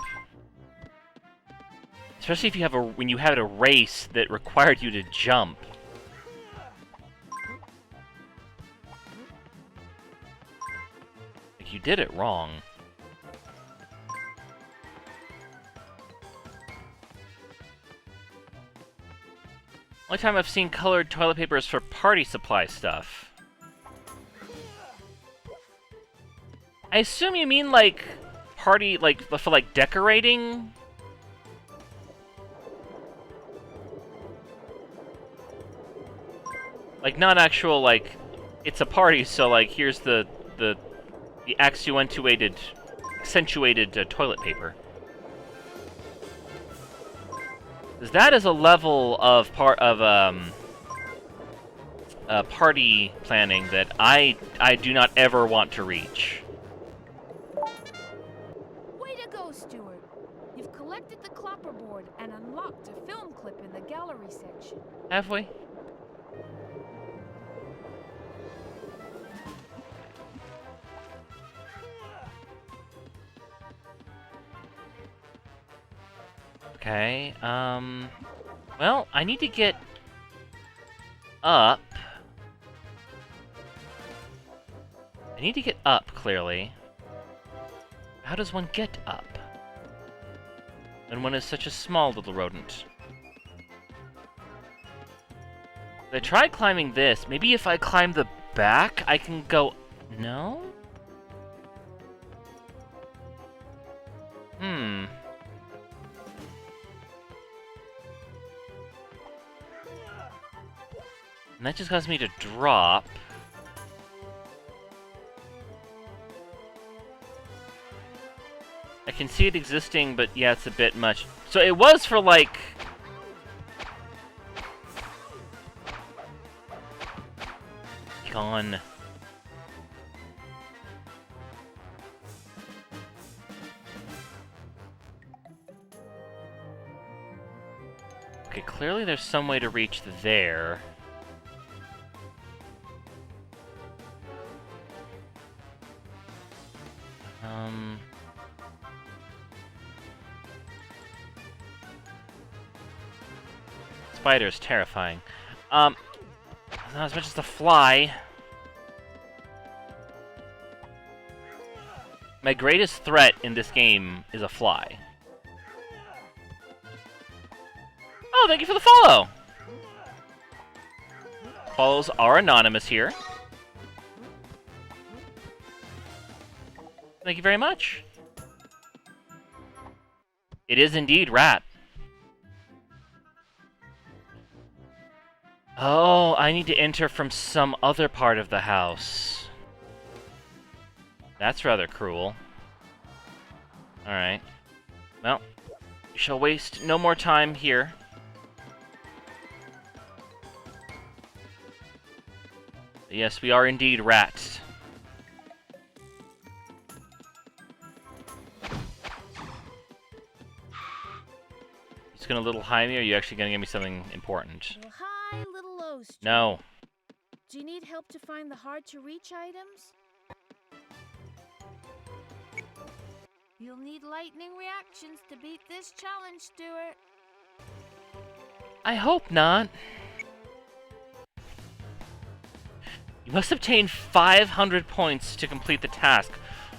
Especially if you have when you had a race that required you to jump. Like, you did it wrong. Only time I've seen colored toilet paper is for party supply stuff. I assume you mean, like, party, like, for, like, decorating? Like, not actual, like, it's a party, so, like, here's the accentuated toilet paper. Because that is a level of party planning that I do not ever want to reach. Way to go, Stuart. You've collected the clapperboard and unlocked a film clip in the gallery section. Have we? Okay, well, I need to get up. I need to get up, clearly. How does one get up? When one is such a small little rodent. I tried climbing this. Maybe if I climb the back, I can go... No? And that just caused me to drop. I can see it existing, but yeah, it's a bit much. So it was for, like... Gone. Okay, clearly there's some way to reach there. Spider's terrifying. Not as much as the fly. My greatest threat in this game is a fly. Oh, thank you for the follow! Follows are anonymous here. Thank you very much. It is indeed Rat. Oh, I need to enter from some other part of the house. That's rather cruel. Alright. Well, we shall waste no more time here. Yes, we are indeed rats. Just gonna little high me, or are you actually gonna give me something important? Little high, little low, Stuart. No. Do you need help to find the hard-to-reach items? You'll need lightning reactions to beat this challenge, Stuart. I hope not. You must obtain 500 points to complete the task.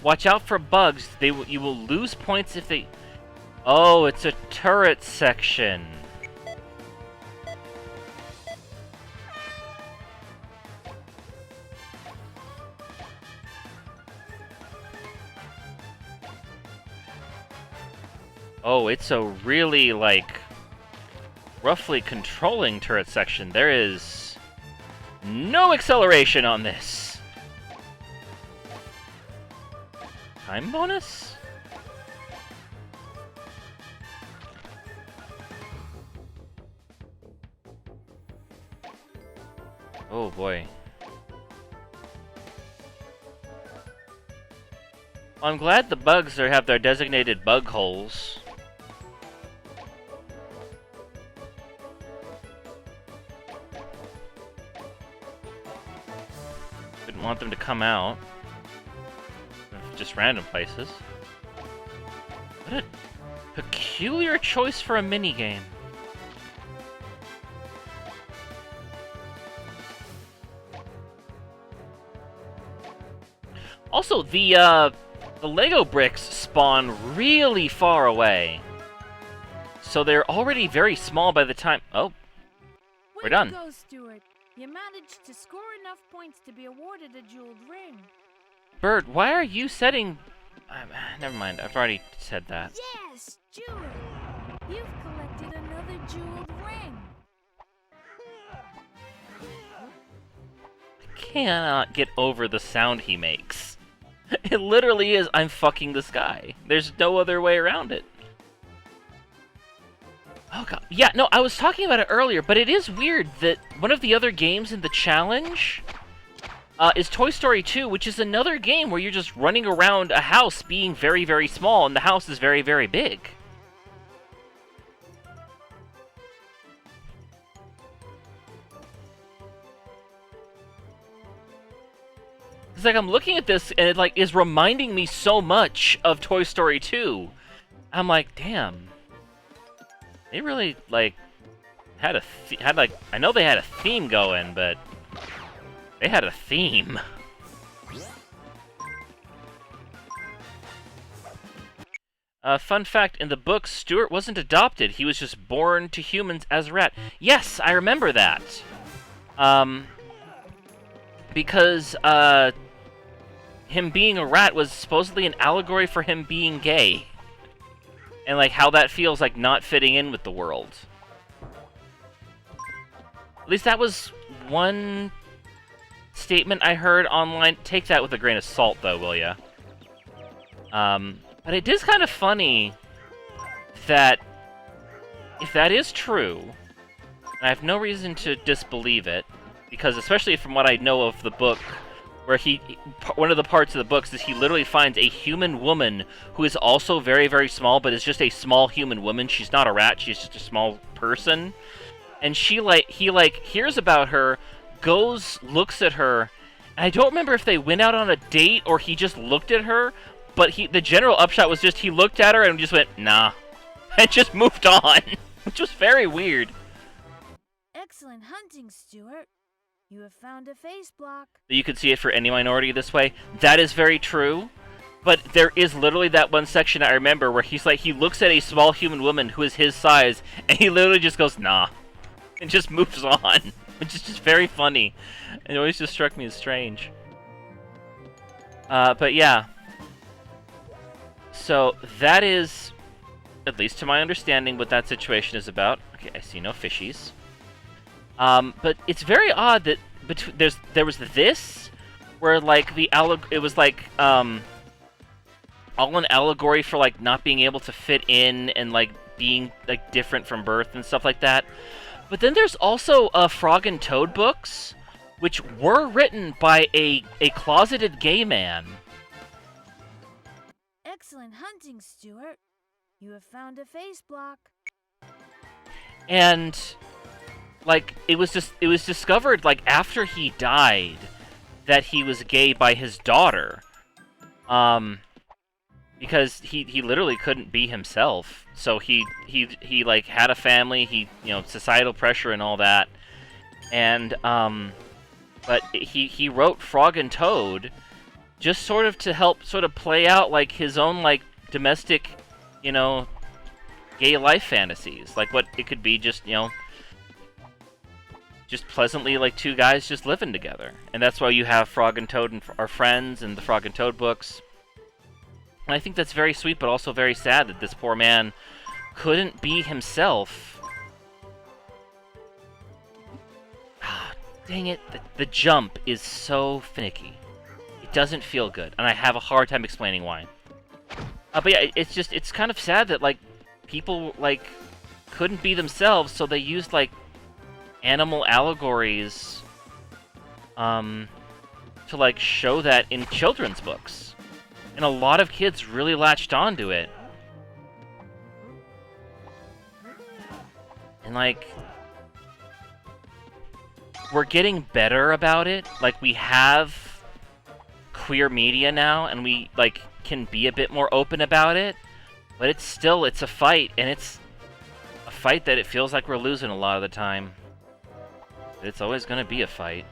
Watch out for bugs. You will lose points if they... Oh, it's a turret section. Oh, it's a really, like, roughly controlling turret section. There is no acceleration on this. Time bonus? Oh boy. I'm glad the bugs have their designated bug holes. Didn't want them to come out. Just random places. What a peculiar choice for a minigame. Also, the Lego bricks spawn really far away. So they're already very small by the time... Oh, we're done. Way to go, Stuart. You managed to score enough points to be awarded a jeweled ring. Bird, why are you setting... never mind, I've already said that. Yes, Stuart. You've collected another jeweled ring. I cannot get over the sound he makes. It literally is, I'm fucking this guy. There's no other way around it. Oh god. Yeah, no, I was talking about it earlier, but it is weird that one of the other games in the challenge is Toy Story 2, which is another game where you're just running around a house being very, very small, and the house is very, very big. It's like I'm looking at this, and it like is reminding me so much of Toy Story 2. I'm like, damn. They really, like, had like, I know they had a theme going, but they had a theme. Fun fact, in the book, Stuart wasn't adopted. He was just born to humans as a rat. Yes, I remember that. Because, him being a rat was supposedly an allegory for him being gay. And, like, how that feels like not fitting in with the world. At least that was one statement I heard online. Take that with a grain of salt, though, will ya? But it is kind of funny that if that is true, and I have no reason to disbelieve it, because especially from what I know of the book, where one of the parts of the books is he literally finds a human woman who is also very, very small, but is just a small human woman. She's not a rat, she's just a small person. And he hears about her, goes, looks at her, and I don't remember if they went out on a date or he just looked at her, but the general upshot was just he looked at her and just went, nah, and just moved on, which was very weird. Excellent hunting, Stuart. You have found a face block. You could see it for any minority this way. That is very true, but there is literally that one section I remember where he's like, he looks at a small human woman who is his size, and he literally just goes, nah, and just moves on, which is just very funny. It always just struck me as strange. But yeah. So that is, at least to my understanding, what that situation is about. Okay, I see no fishies. But it's very odd that there was this, where like it was like all an allegory for like not being able to fit in and like being like different from birth and stuff like that. But then there's also Frog and Toad books, which were written by a closeted gay man. Excellent hunting, Stuart. You have found a face block. And like it was discovered like after he died that he was gay by his daughter. Because he literally couldn't be himself. So he like had a family, societal pressure and all that. And but he wrote Frog and Toad just sort of to help sort of play out like his own like domestic, gay life fantasies. Like what it could be just, just pleasantly like two guys just living together. And that's why you have Frog and Toad are friends and the Frog and Toad books. And I think that's very sweet, but also very sad that this poor man couldn't be himself. Ah, dang it. The jump is so finicky. It doesn't feel good, and I have a hard time explaining why. But yeah, it's kind of sad that, like, people, like, couldn't be themselves, so they used, like, animal allegories, to, like, show that in children's books. And a lot of kids really latched onto it. And, like, we're getting better about it. Like, we have queer media now, and we, like, can be a bit more open about it. But it's a fight, and it's a fight that it feels like we're losing a lot of the time. It's always gonna be a fight.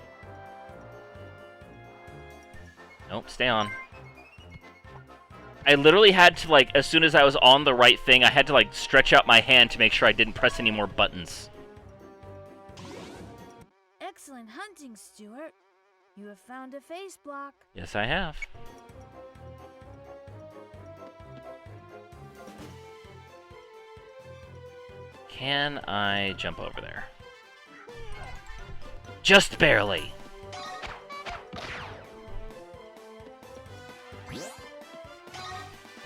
Nope, stay on. I literally had to, like, as soon as I was on the right thing, I had to, like, stretch out my hand to make sure I didn't press any more buttons. Excellent hunting, Stuart. You have found a face block. Yes, I have. Can I jump over there? Just barely.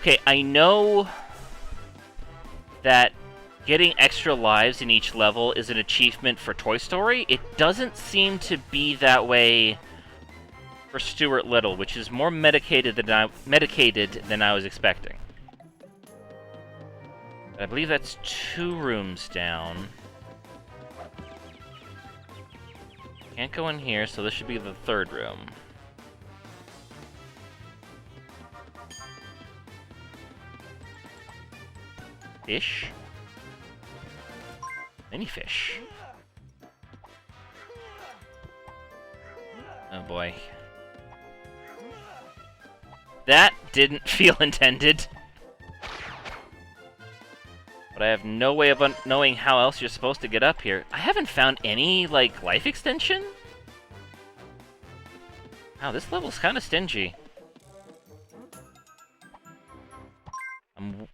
Okay, I know that getting extra lives in each level is an achievement for Toy Story. It doesn't seem to be that way for Stuart Little, which is more medicated than I was expecting. I believe that's 2 rooms down. Can't go in here, so this should be the 3rd room. Fish? Mini fish. Oh boy. That didn't feel intended. But I have no way of knowing how else you're supposed to get up here. I haven't found any, like, life extension? Wow, this level's kind of stingy.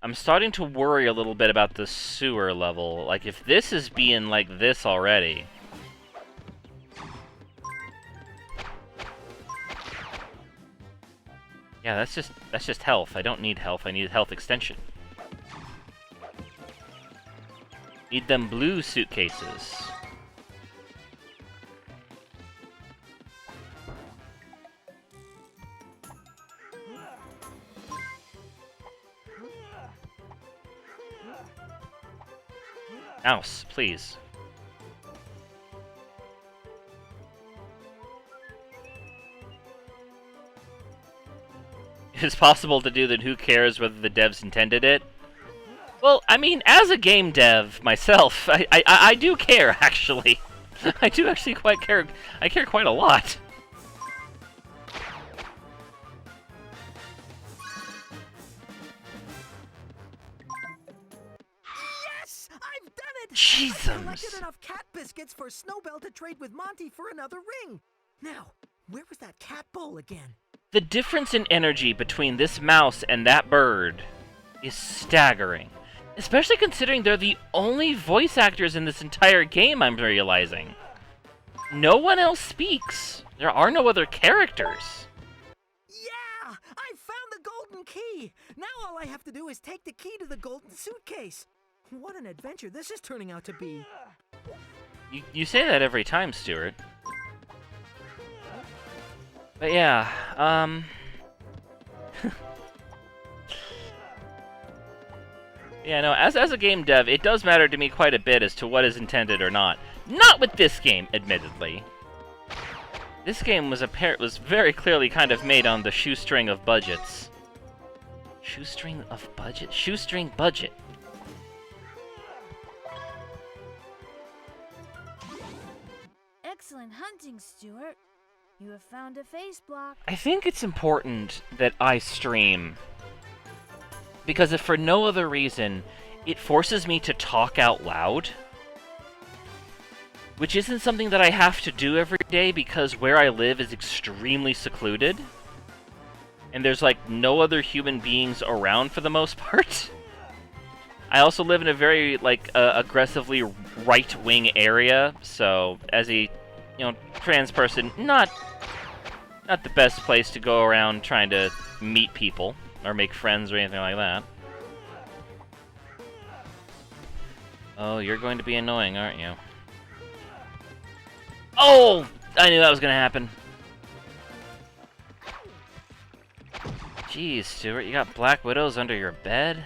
I'm starting to worry a little bit about the sewer level. Like, if this is being like this already... Yeah, that's just health. I don't need health. I need health extension. Need them blue suitcases. Mouse, please. It's possible to do that. Who cares whether the devs intended it? Well, I mean, as a game dev myself, I do care, actually. I do actually quite care. I care quite a lot. Yes! I've done it! Jesus! I collected enough cat biscuits for Snowbell to trade with Monty for another ring. Now, where was that cat bowl again? The difference in energy between this mouse and that bird is staggering. Especially considering they're the only voice actors in this entire game, I'm realizing. No one else speaks. There are no other characters. Yeah! I found the golden key! Now all I have to do is take the key to the golden suitcase. What an adventure this is turning out to be. You say that every time, Stuart. But yeah, yeah, no, as a game dev, it does matter to me quite a bit as to what is intended or not. Not with this game, admittedly. This game was very clearly kind of made on the shoestring of budgets. Shoestring of budget? Shoestring budget. Excellent hunting, Stuart. You have found a face block. I think it's important that I stream. Because if for no other reason, it forces me to talk out loud. Which isn't something that I have to do every day because where I live is extremely secluded. And there's like no other human beings around for the most part. I also live in a very like aggressively right-wing area, so as a trans person, not the best place to go around trying to meet people or make friends or anything like that. Oh, you're going to be annoying, aren't you? Oh! I knew that was gonna happen. Jeez, Stuart, you got Black Widows under your bed?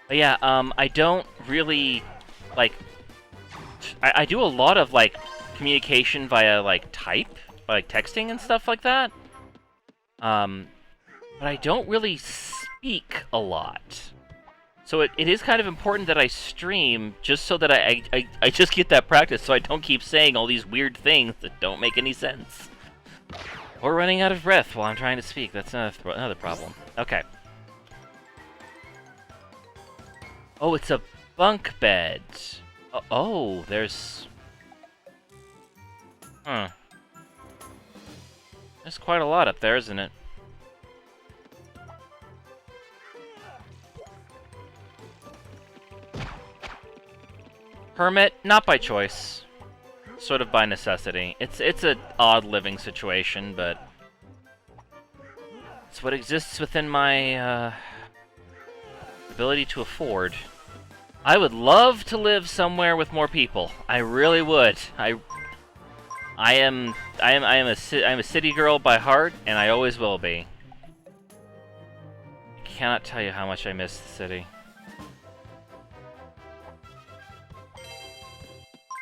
But yeah, I don't really, like, I do a lot of, like, communication via, like, type, like, texting and stuff like that. But I don't really speak a lot. So it is kind of important that I stream, just so that I just get that practice, so I don't keep saying all these weird things that don't make any sense. Or running out of breath while I'm trying to speak, that's another problem. Okay. Oh, it's a bunk bed. Oh, there's... Huh. There's quite a lot up there, isn't it? Hermit, not by choice. sort of by necessity. It's an odd living situation, but it's what exists within my ability to afford. I would love to live somewhere with more people. I really would. I am a city girl by heart, and I always will be. I cannot tell you how much I miss the city.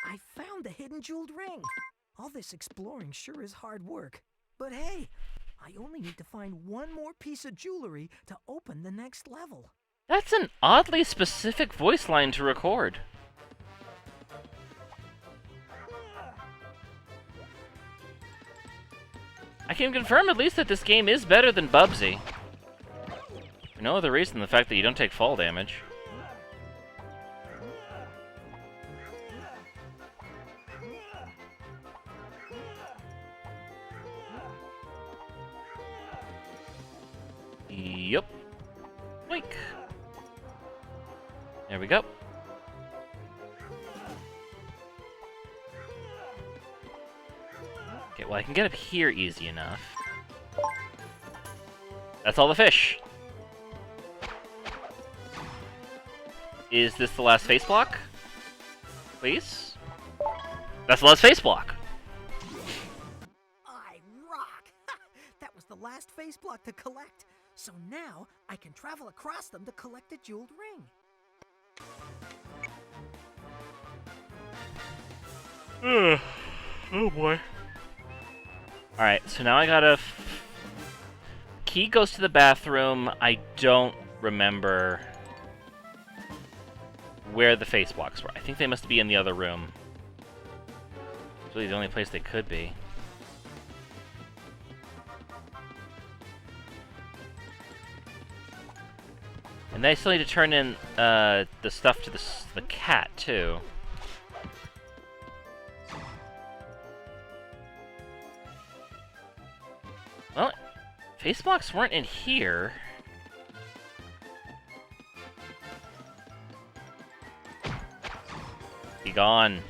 I found the hidden jeweled ring. All this exploring sure is hard work. But hey, I only need to find one more piece of jewelry to open the next level. That's an oddly specific voice line to record. I can confirm at least that this game is better than Bubsy. For no other reason than the fact that you don't take fall damage. Yup. Boink. There we go. Okay, well I can get up here easy enough. That's all the fish. Is this the last face block? Please? That's the last face block. I rock! That was the last face block to collect. So now I can travel across them to collect the jeweled ring. Oh boy. Alright, so now I gotta... Key goes to the bathroom. I don't remember where the face blocks were. I think they must be in the other room. It's really the only place they could be. And they still need to turn in the stuff to the cat, too. Well, face blocks weren't in here. Be gone.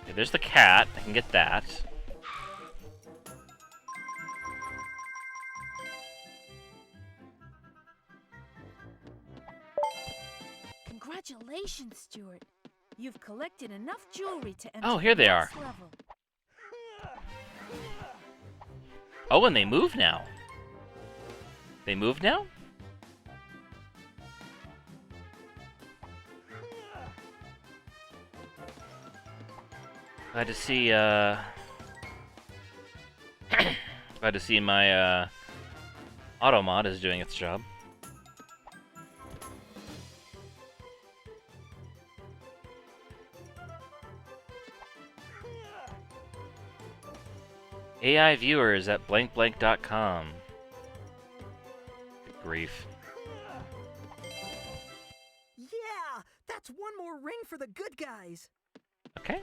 Okay, there's the cat. I can get that. Congratulations, Stuart. You've collected enough jewelry to enter Oh, here they the are. next level. Oh, and they move now. They move now? Glad to see, glad to see my, auto mod is doing its job. AI viewers at blankblank.com. Good grief. Yeah! That's one more ring for the good guys! Okay.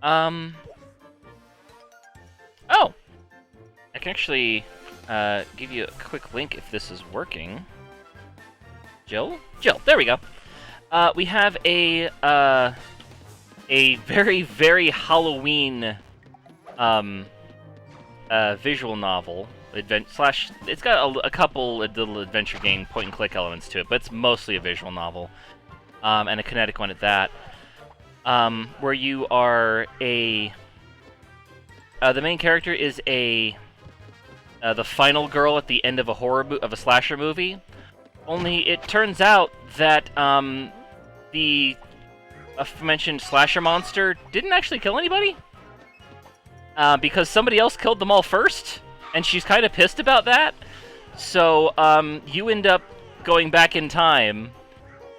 Oh! I can actually, give you a quick link if this is working. Jill? Jill, there we go. We have a very, very Halloween, visual novel. It's got a couple little adventure game point-and-click elements to it, but it's mostly a visual novel. And a kinetic one at that. Where you are the main character is the final girl at the end of a slasher movie. Only it turns out that, the aforementioned slasher monster didn't actually kill anybody. Because somebody else killed them all first, and she's kind of pissed about that. So, you end up going back in time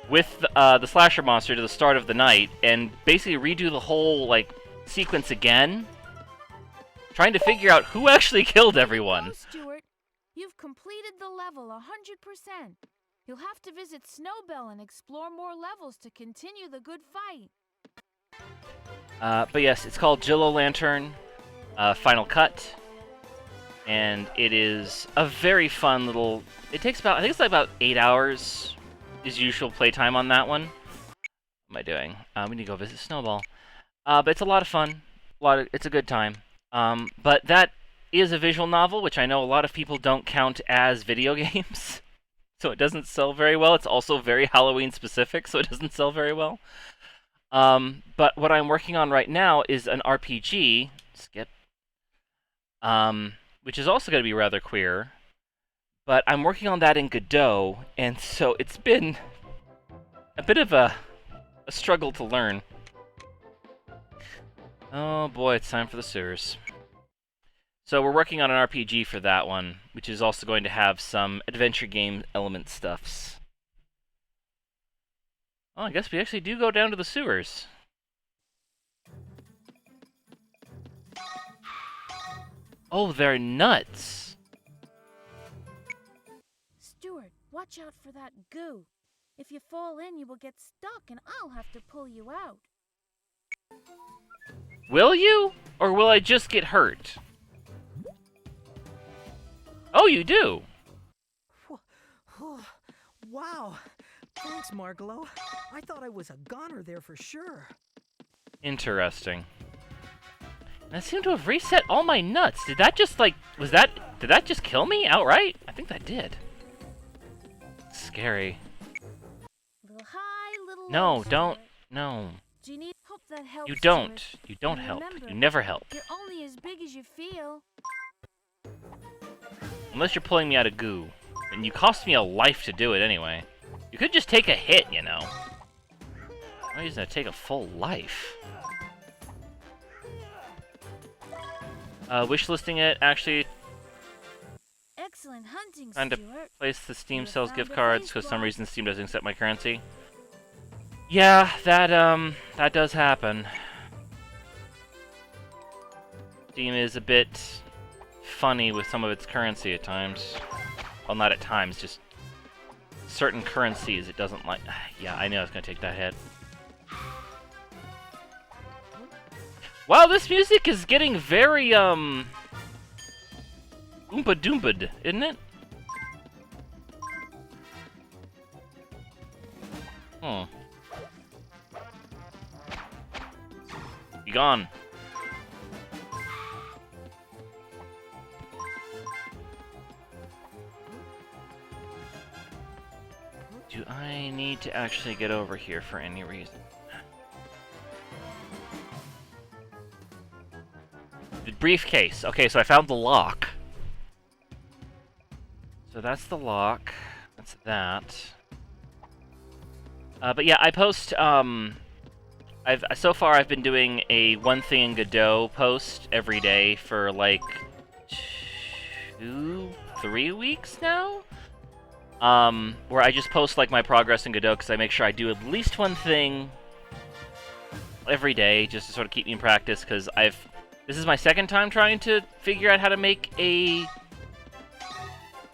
with the slasher monster to the start of the night, and basically redo the whole, like, sequence again, trying to figure out who actually killed everyone. Hello, Stuart. You've completed the level 100%. You'll have to visit Snowbell and explore more levels to continue the good fight. But yes, it's called Jill-O-Lantern Final Cut, and it is a very fun little... It takes about, I think it's like about 8 hours is usual playtime on that one. What am I doing? We need to go visit Snowball. But it's a lot of fun. It's a good time. But that is a visual novel, which I know a lot of people don't count as video games. So it doesn't sell very well. It's also very Halloween specific, so it doesn't sell very well. But what I'm working on right now is an RPG, skip, which is also going to be rather queer. But I'm working on that in Godot, and so it's been a bit of a struggle to learn. Oh boy, it's time for the sewers. So we're working on an RPG for that one, which is also going to have some adventure game element stuffs. Oh, I guess we actually do go down to the sewers. Oh, they're nuts! Stuart, watch out for that goo. If you fall in, you will get stuck and I'll have to pull you out. Will you? Or will I just get hurt? Oh, you do! Wow. Thanks, Margalo. I thought I was a goner there for sure. Interesting. And I seem to have reset all my nuts. Did that just, like, did that just kill me outright? I think that did. Scary. Little high, little No, low, don't. Stuart. No. Do you need hope that helps? You don't. Stuart? You don't And help. remember, You never help. You're only as big as you feel. Unless you're pulling me out of goo. And you cost me a life to do it anyway. You could just take a hit, you know. Why isn't it take a full life? Wishlisting it, actually, Excellent hunting, trying to Stuart. place the Steam You sells found gift a cards, place because for some block. reason Steam doesn't accept my currency. Yeah, that does happen. Steam is a bit funny with some of its currency at times. Well, not at times, just certain currencies it doesn't like. Yeah, I knew I was gonna take that hit. Wow, this music is getting very, Oompa Doompa'd, isn't it? Hmm. Be gone. Do I need to actually get over here for any reason? The briefcase. Okay, so I found the lock. So that's the lock. That's that. But yeah, I post, so far I've been doing a One Thing in Godot post every day for like 2-3 weeks now. Where I just post like my progress in Godot because I make sure I do at least one thing every day just to sort of keep me in practice, because this is my second time trying to figure out how to make a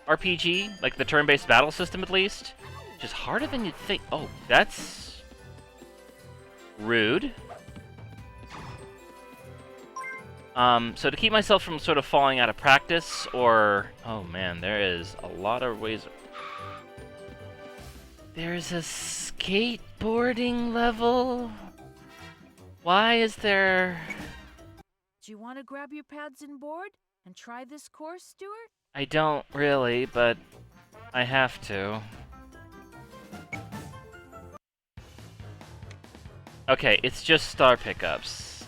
RPG, like the turn-based battle system at least. Which is harder than you'd think. Oh, that's rude. So to keep myself from sort of falling out of practice, or... Oh man, there is a lot of ways... There's a skateboarding level? Why is there... Do you want to grab your pads and board and try this course, Stuart? I don't really, but I have to. Okay, it's just star pickups.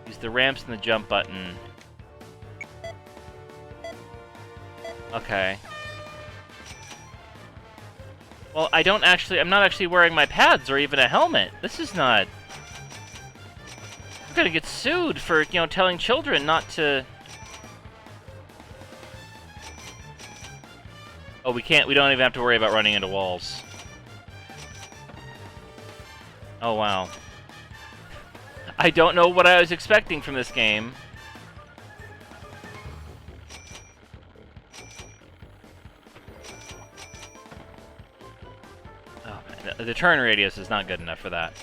Use the ramps and the jump button. Okay. Well, I'm not actually wearing my pads or even a helmet. This is not... I'm gonna get sued for, telling children not to... Oh, we don't even have to worry about running into walls. Oh, wow. I don't know what I was expecting from this game. Oh, man, the turn radius is not good enough for that.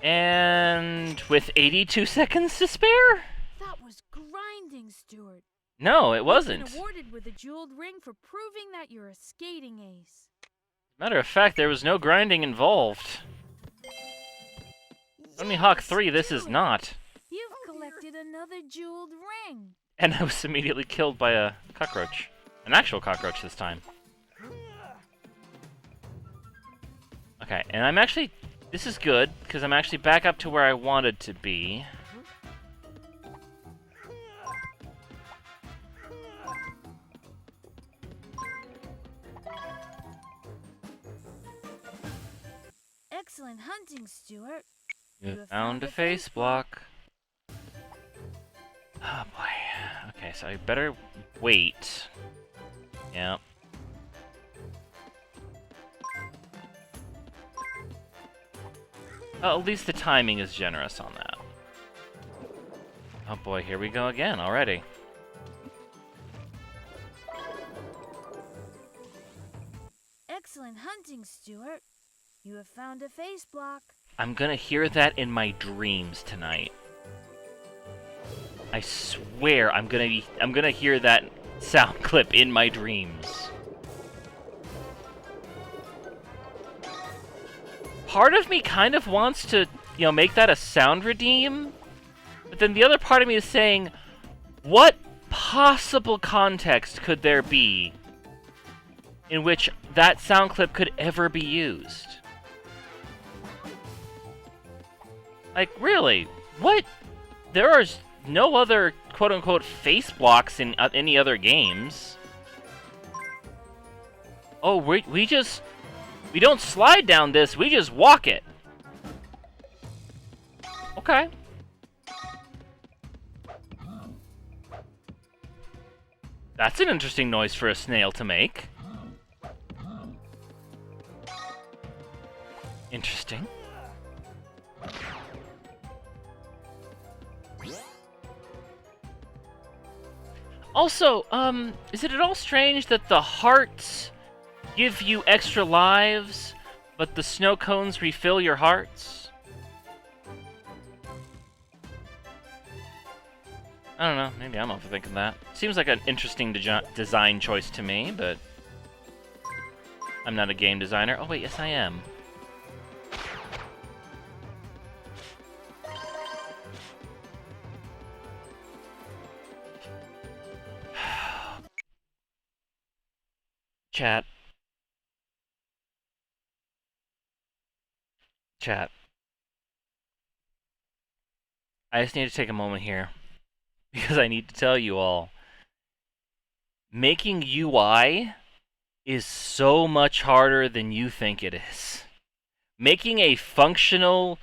And with 82 seconds to spare? That was grinding, Stuart. No, it You've wasn't. been awarded with a jeweled ring for proving that you're a skating ace. Matter of fact, there was no grinding involved. Tony Hawk 3, this is not. You've collected another jeweled ring. And I was immediately killed by a cockroach. An actual cockroach this time. Okay, and I'm actually... This is good, because I'm actually back up to where I wanted to be. Excellent hunting, Stuart. You found a face block. Oh boy. Okay, so I better wait. Yeah. Well, at least the timing is generous on that. Oh boy, here we go again already. Excellent hunting, Stuart. You have found a face block. I'm gonna hear that in my dreams tonight. I swear I'm gonna hear that sound clip in my dreams. Part of me kind of wants to, you know, make that a sound redeem, but then the other part of me is saying, what possible context could there be in which that sound clip could ever be used? Like, really? What? There are no other quote-unquote face blocks in any other games. Oh, we don't slide down this, we just walk it. Okay. That's an interesting noise for a snail to make. Interesting. Also, is it at all strange that the hearts give you extra lives, but the snow cones refill your hearts? I don't know, maybe I'm overthinking that. Seems like an interesting design choice to me, but I'm not a game designer. Oh wait, yes I am. Chat. Chat. I just need to take a moment here, because I need to tell you all, making UI is so much harder than you think it is. Making a functional,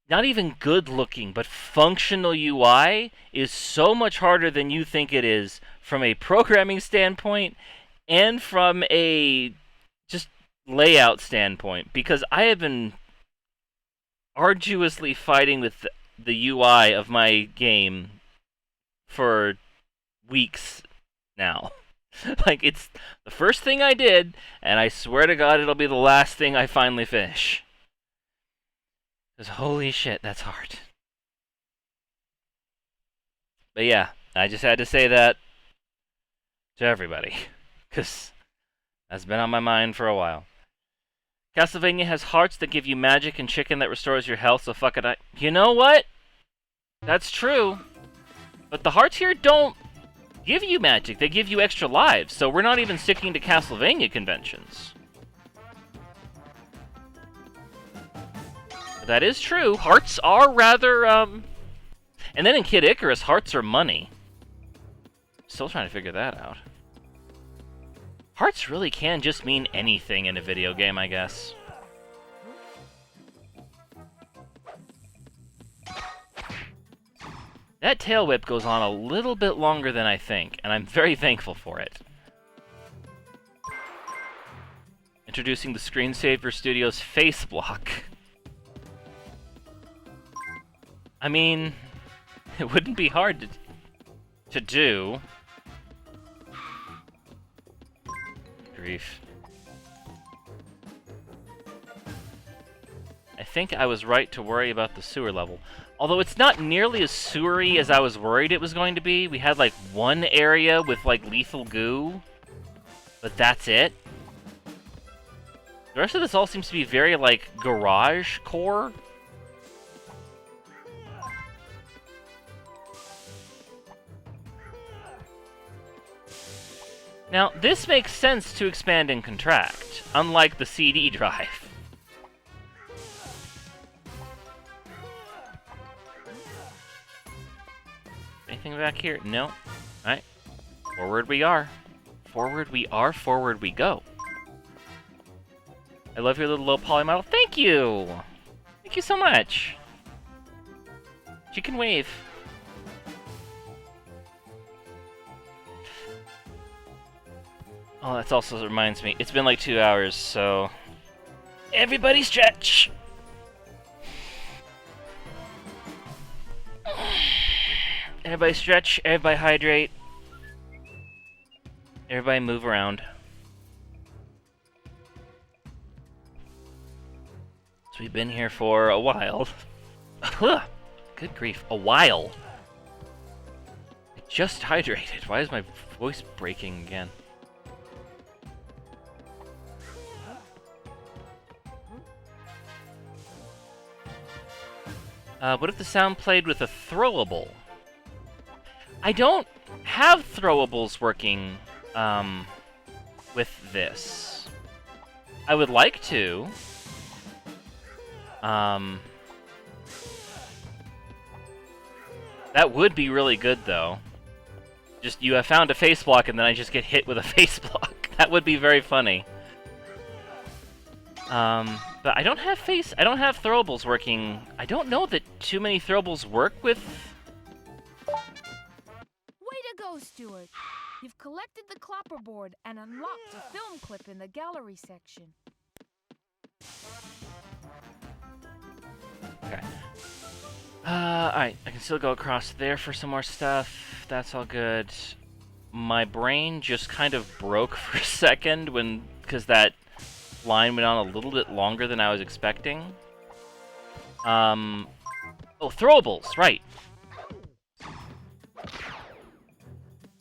not even good looking, but functional UI is so much harder than you think it is from a programming standpoint and from a just layout standpoint, because I have been arduously fighting with the UI of my game for weeks now. Like, it's the first thing I did, and I swear to God it'll be the last thing I finally finish. Because holy shit, that's hard. But yeah, I just had to say that to everybody, because that's been on my mind for a while. Castlevania has hearts that give you magic and chicken that restores your health, so fuck it. You know what? That's true. But the hearts here don't give you magic, they give you extra lives, so we're not even sticking to Castlevania conventions. But that is true. Hearts are rather, And then in Kid Icarus, hearts are money. Still trying to figure that out. Hearts really can just mean anything in a video game, I guess. That tail whip goes on a little bit longer than I think, and I'm very thankful for it. Introducing the Screensaver Studios face block. I mean, it wouldn't be hard to do. Grief. I think I was right to worry about the sewer level. Although it's not nearly as sewery as I was worried it was going to be. We had like one area with like lethal goo, but that's it. The rest of this all seems to be very, like, garage core. Now, this makes sense to expand and contract, unlike the CD drive. Anything back here? No. Alright. Forward we are. Forward we are, forward we go. I love your little low poly model. Thank you! Thank you so much. Chicken wave. Oh, that also reminds me. It's been like 2 hours, so... Everybody stretch! Everybody stretch, everybody hydrate. Everybody move around. So we've been here for a while. Good grief, a while. I just hydrated. Why is my voice breaking again? What if the sound played with a throwable? I don't have throwables working with this. I would like to. That would be really good, though. Just, you have found a face block and then I just get hit with a face block. That would be very funny. But I don't have throwables working. I don't know that too many throwables work with... Way to go, Stuart. You've collected the clapperboard and unlocked a film clip in the gallery section. Okay. Alright, I can still go across there for some more stuff. That's all good. My brain just kind of broke for a second because that line went on a little bit longer than I was expecting. Oh, throwables, right.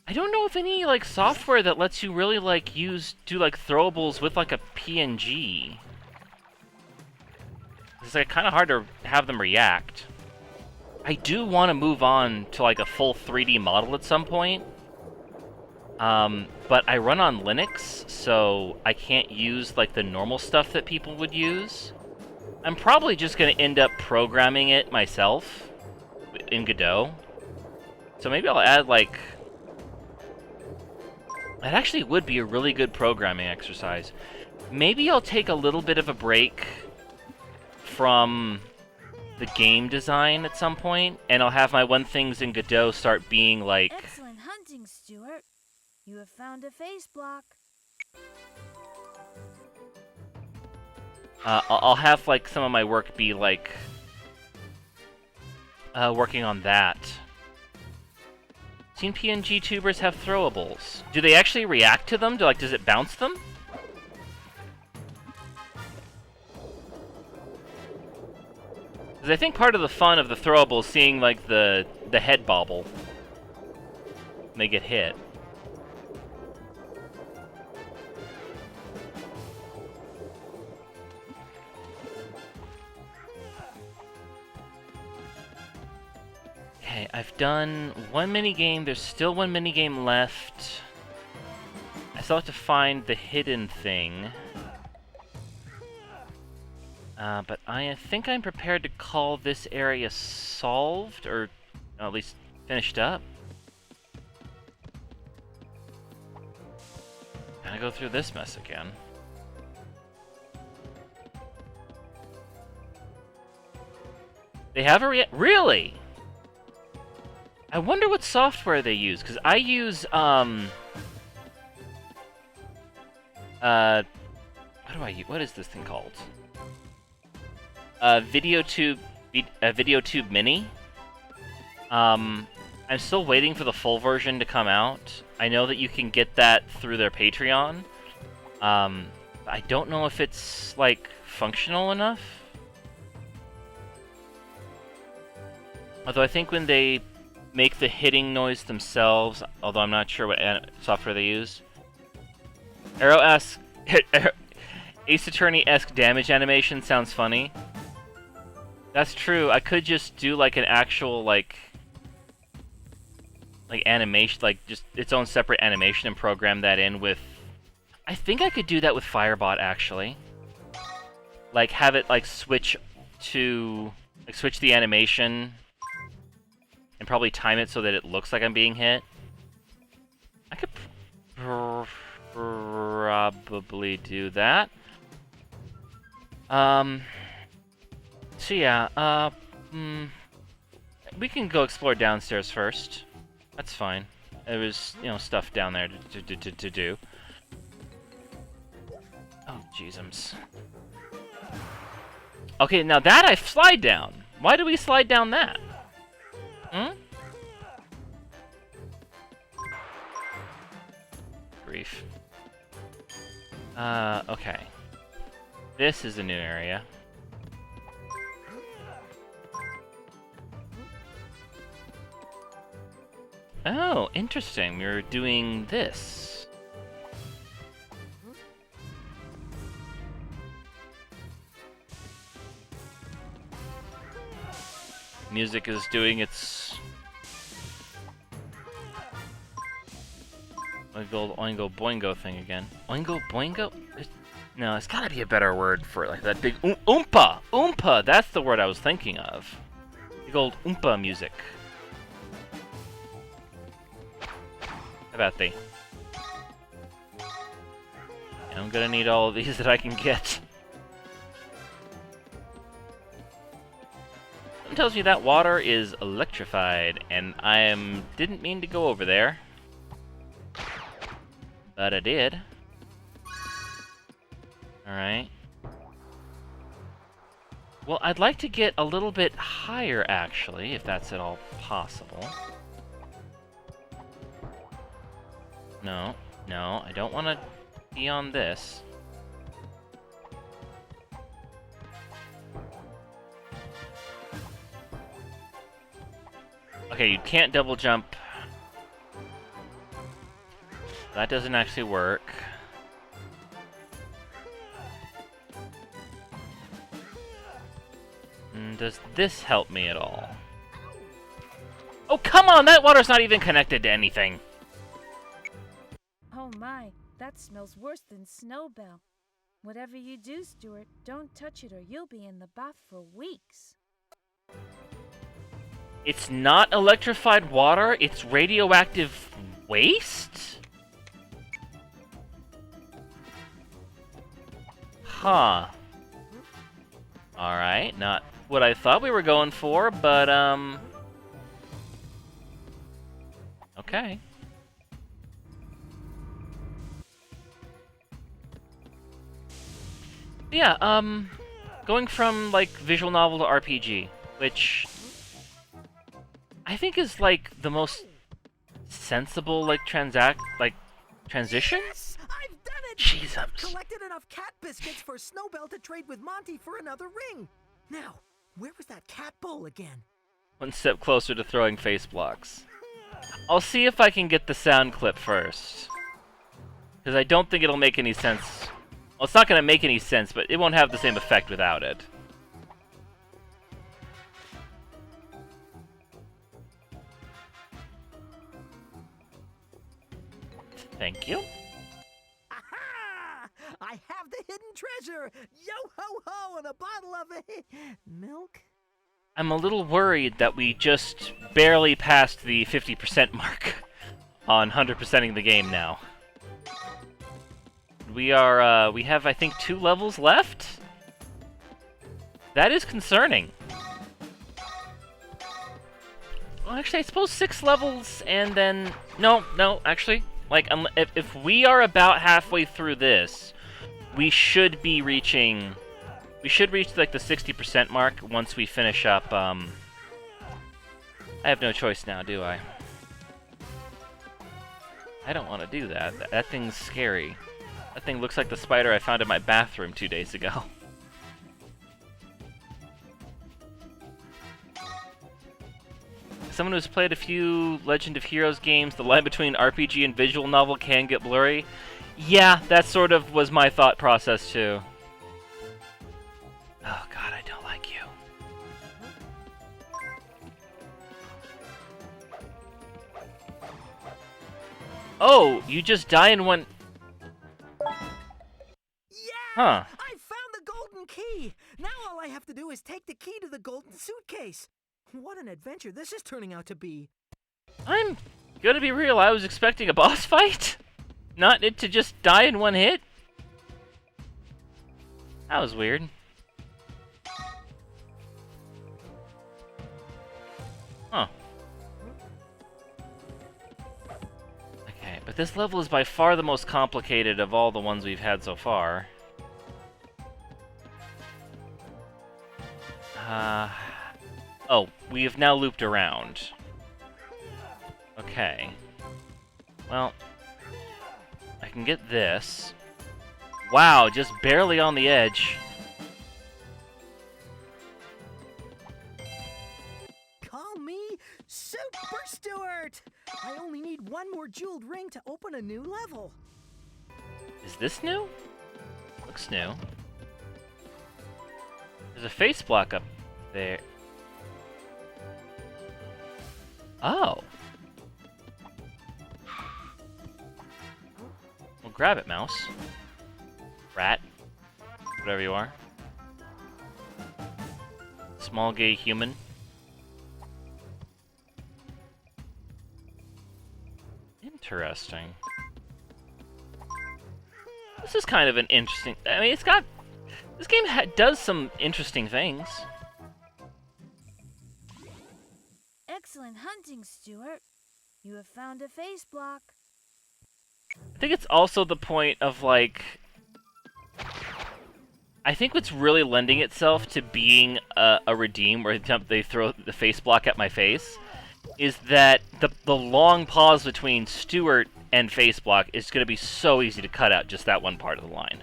I don't know if any, like, software that lets you really, like, do, like, throwables with, like, a PNG. It's, like, kind of hard to have them react. I do want to move on to, like, a full 3D model at some point. But I run on Linux, so I can't use, like, the normal stuff that people would use. I'm probably just going to end up programming it myself in Godot. So maybe I'll add, like... That actually would be a really good programming exercise. Maybe I'll take a little bit of a break from the game design at some point, and I'll have my one things in Godot start being, like... Excellent hunting, Stuart. You have found a face block. I'll have, like, some of my work be, like, working on that. Seen PNG tubers have throwables. Do they actually react to them? Does it bounce them? Because I think part of the fun of the throwable is seeing, like, the head bobble when they get hit. Okay, I've done one minigame. There's still one minigame left. I still have to find the hidden thing. But I think I'm prepared to call this area solved, or at least finished up. Gotta go through this mess again. They have a really? I wonder what software they use, because I use, what is this thing called? VideoTube Mini. I'm still waiting for the full version to come out. I know that you can get that through their Patreon. I don't know if it's, like, functional enough. Although I think when they make the hitting noise themselves, although I'm not sure what software they use. Arrow asks, Ace Attorney-esque damage animation sounds funny. That's true. I could just do like an actual like animation, like just its own separate animation and program that in with. I think I could do that with Firebot actually. Like have it like switch to switch the animation and probably time it so that it looks like I'm being hit. I could probably do that. So yeah, we can go explore downstairs first. That's fine. There was, you know, stuff down there to do. Oh, jeezums. Okay, now that I slide down. Why do we slide down that? Grief. Okay. This is a new area. Oh, interesting. We're doing this. Music is doing its oingo oingo boingo thing again. Oingo boingo? No, it's gotta be a better word for it, like that big oompa! Oompa! That's the word I was thinking of. Big old oompa music. How about thee? I'm gonna need all of these that I can get. Something tells me that water is electrified, and I didn't mean to go over there. But I did. Alright. Well, I'd like to get a little bit higher, actually, if that's at all possible. No, no, I don't want to be on this. Okay, you can't double jump. That doesn't actually work. Does this help me at all? Oh, come on! That water's not even connected to anything! Oh my, that smells worse than Snowbell. Whatever you do, Stuart, don't touch it or you'll be in the bath for weeks. It's not electrified water, it's radioactive waste? Huh. Alright, not what I thought we were going for, but, okay. Yeah, going from, like, visual novel to RPG, which I think is, like, the most sensible, like, transition? Yes, I've done it! Jesus. Collected enough cat biscuits for Snowbell to trade with Monty for another ring. Now, where was that cat bowl again? One step closer to throwing face blocks. I'll see if I can get the sound clip first. Because I don't think it'll make any sense. Well, it's not going to make any sense, but it won't have the same effect without it. Thank you. Aha! I have the hidden treasure! Yo-ho-ho! And a bottle of milk? I'm a little worried that we just barely passed the 50% mark on 100%ing the game now. We have, I think, 2 levels left? That is concerning. Well, actually, I suppose 6 levels, and then... No, actually. Like, if we are about halfway through this, we should be reaching... We should reach, like, the 60% mark once we finish up, I have no choice now, do I? I don't want to do that. That thing's scary. That thing looks like the spider I found in my bathroom 2 days ago. Someone who's played a few Legend of Heroes games, the line between RPG and visual novel can get blurry. Yeah, that sort of was my thought process too. Oh, you just die in one... Yeah! Huh. I found the golden key! Now all I have to do is take the key to the golden suitcase. What an adventure this is turning out to be. I'm gonna be real, I was expecting a boss fight? Not it to just die in one hit? That was weird. Huh. Okay, but this level is by far the most complicated of all the ones we've had so far. Oh, we have now looped around. Okay. Well, I can get this. Wow, just barely on the edge. Call me Super Stuart! I only need one more jeweled ring to open a new level. Is this new? Looks new. There's a face block up there. Oh. Well, grab it, mouse. Rat. Whatever you are. Small gay human. Interesting. This is kind of an interesting... I mean, it's got... This game does some interesting things. Excellent hunting, Stuart. You have found a face block. I think it's also the point of, like... I think what's really lending itself to being a redeem where they throw the face block at my face is that the long pause between Stuart and face block is going to be so easy to cut out just that one part of the line.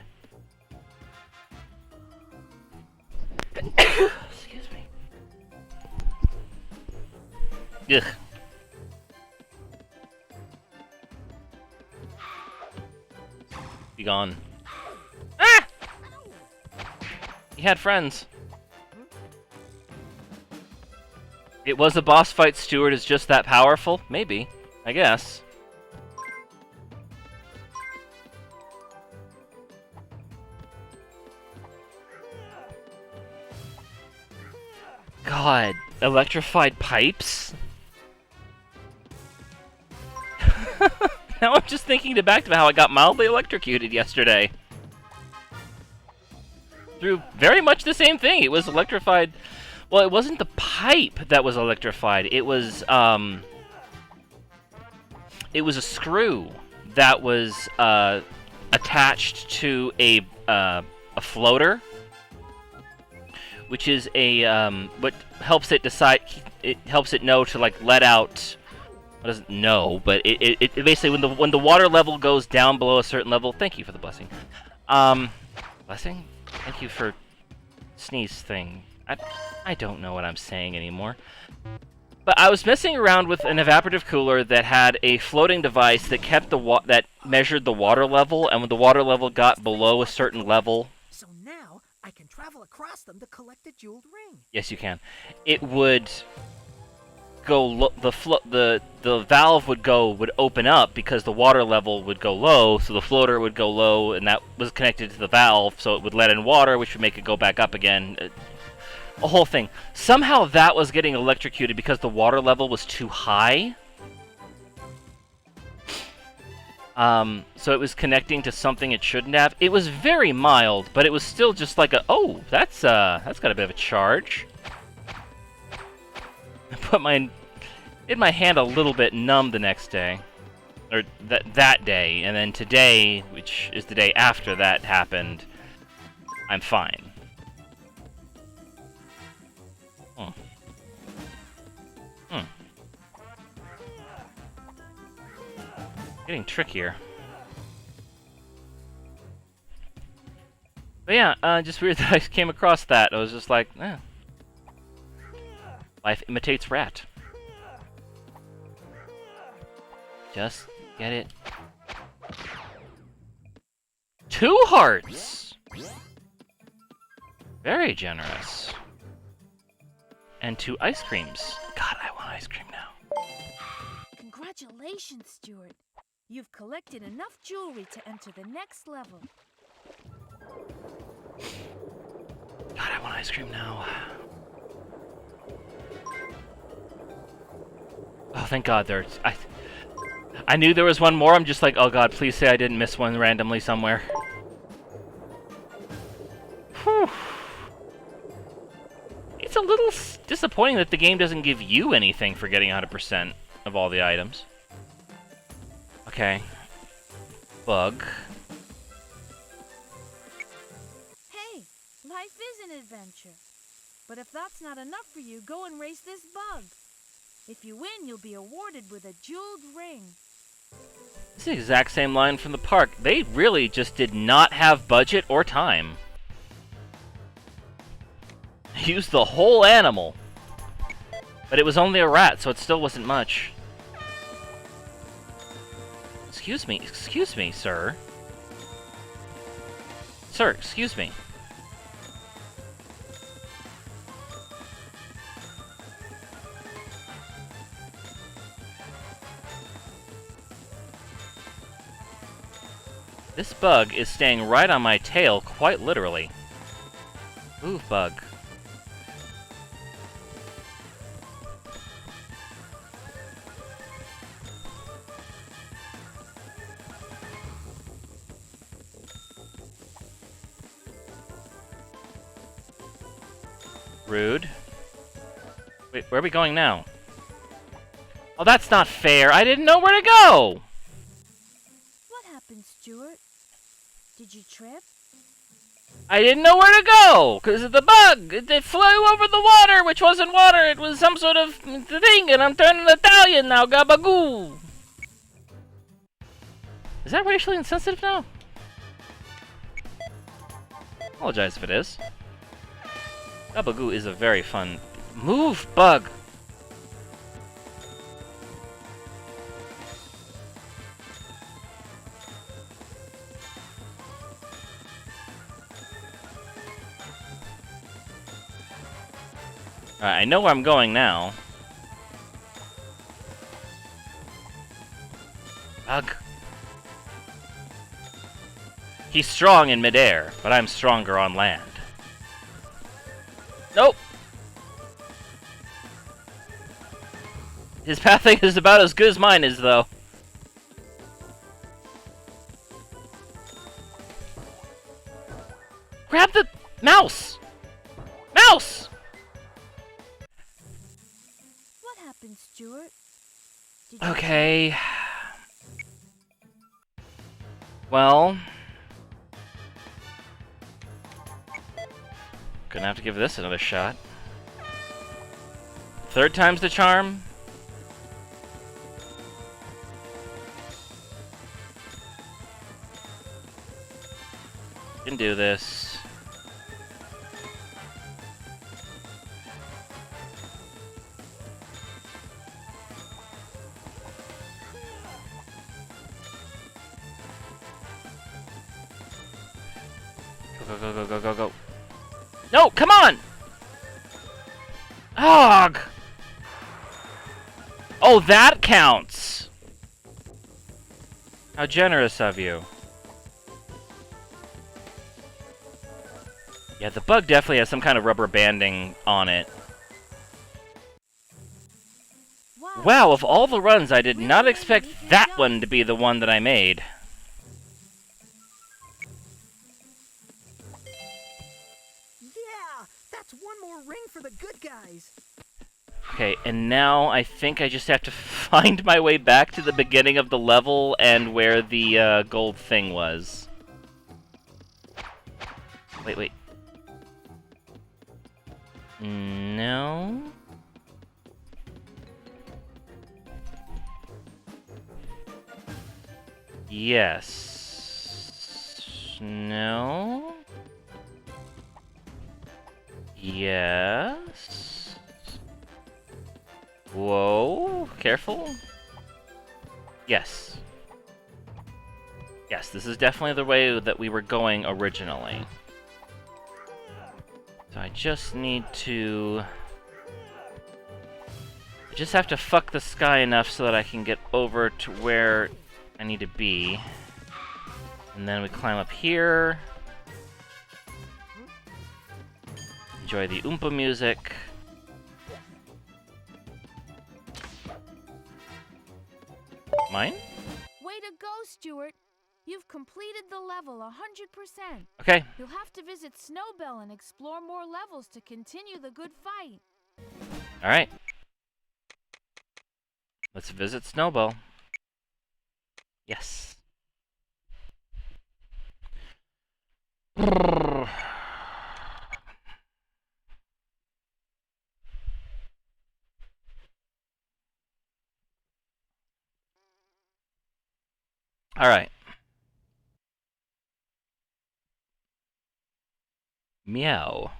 Excuse me. Ugh. Be gone. Ah! He had friends. It was a boss fight. Stuart is just that powerful? Maybe. I guess. God. Electrified pipes? Now I'm just thinking back to how I got mildly electrocuted yesterday. Through very much the same thing. It was electrified. Well, it wasn't the pipe that was electrified. It was a screw that was attached to a floater, which is a what helps it decide. It helps it know to like let out. It doesn't know, but it basically when the water level goes down below a certain level. Thank you for the blessing. Blessing. Thank you for sneeze thing. I don't know what I'm saying anymore. But I was messing around with an evaporative cooler that had a floating device that kept that measured the water level, and when the water level got below a certain level. So now I can travel across them to collect the jeweled ring. Yes, you can. It would go the valve would open up because the water level would go low, so the floater would go low, and that was connected to the valve, so it would let in water, which would make it go back up again. A whole thing. Somehow that was getting electrocuted because the water level was too high. So it was connecting to something it shouldn't have. It was very mild, but it was still just like a, oh, that's got a bit of a charge. I did my hand a little bit numb the next day. Or that day, and then today, which is the day after that happened, I'm fine. Getting trickier. But yeah, just weird that I came across that. I was just like, eh. Life imitates rat. Just get it. 2 hearts! Very generous. And 2 ice creams. God, I want ice cream now. Congratulations, Stuart. You've collected enough jewelry to enter the next level. God, I want ice cream now. Oh, thank God there's... I knew there was one more. I'm just like, oh God, please say I didn't miss one randomly somewhere. Whew. It's a little disappointing that the game doesn't give you anything for getting 100% of all the items. Okay. Bug. Hey, life is an adventure. But if that's not enough for you, go and race this bug. If you win, you'll be awarded with a jeweled ring. It's the exact same line from the park. They really just did not have budget or time. Used the whole animal. But it was only a rat, so it still wasn't much. Excuse me, sir. Sir, excuse me. This bug is staying right on my tail, quite literally. Move, bug. Rude. Wait, where are we going now? Oh, that's not fair. I didn't know where to go! What happened, Stuart? Did you trip? I didn't know where to go! Because of the bug! It flew over the water, which wasn't water. It was some sort of thing, and I'm turning Italian now. Gabagoo! Is that racially insensitive now? Apologize if it is. Gabagoo is a very fun... Move, bug! Alright, I know where I'm going now. Bug. He's strong in midair, but I'm stronger on land. Nope! His pathing is about as good as mine is, though. Grab the mouse! Mouse! What happened, Stuart? Did Okay. Well... Gonna have to give this another shot. Third time's the charm. Can do this. Go, go, go, go, go, go, go. No, come on! Ugh! Oh, that counts! How generous of you. Yeah, the bug definitely has some kind of rubber banding on it. Wow, of all the runs, I did not expect that one to be the one that I made. Yeah, that's one more ring for the good guys. Okay, and now I think I just have to find my way back to the beginning of the level and where the gold thing was. Wait, wait. No? Yes. No? Yes. Whoa, careful. Yes. Yes, this is definitely the way that we were going originally. So I just need to... I just have to fuck the sky enough so that I can get over to where I need to be. And then we climb up here. Enjoy the Oompa music. Mine? Way to go, Stuart. You've completed the level 100%. Okay. You'll have to visit Snowbell and explore more levels to continue the good fight. Alright. Let's visit Snowbell. Yes. Alright. Meow.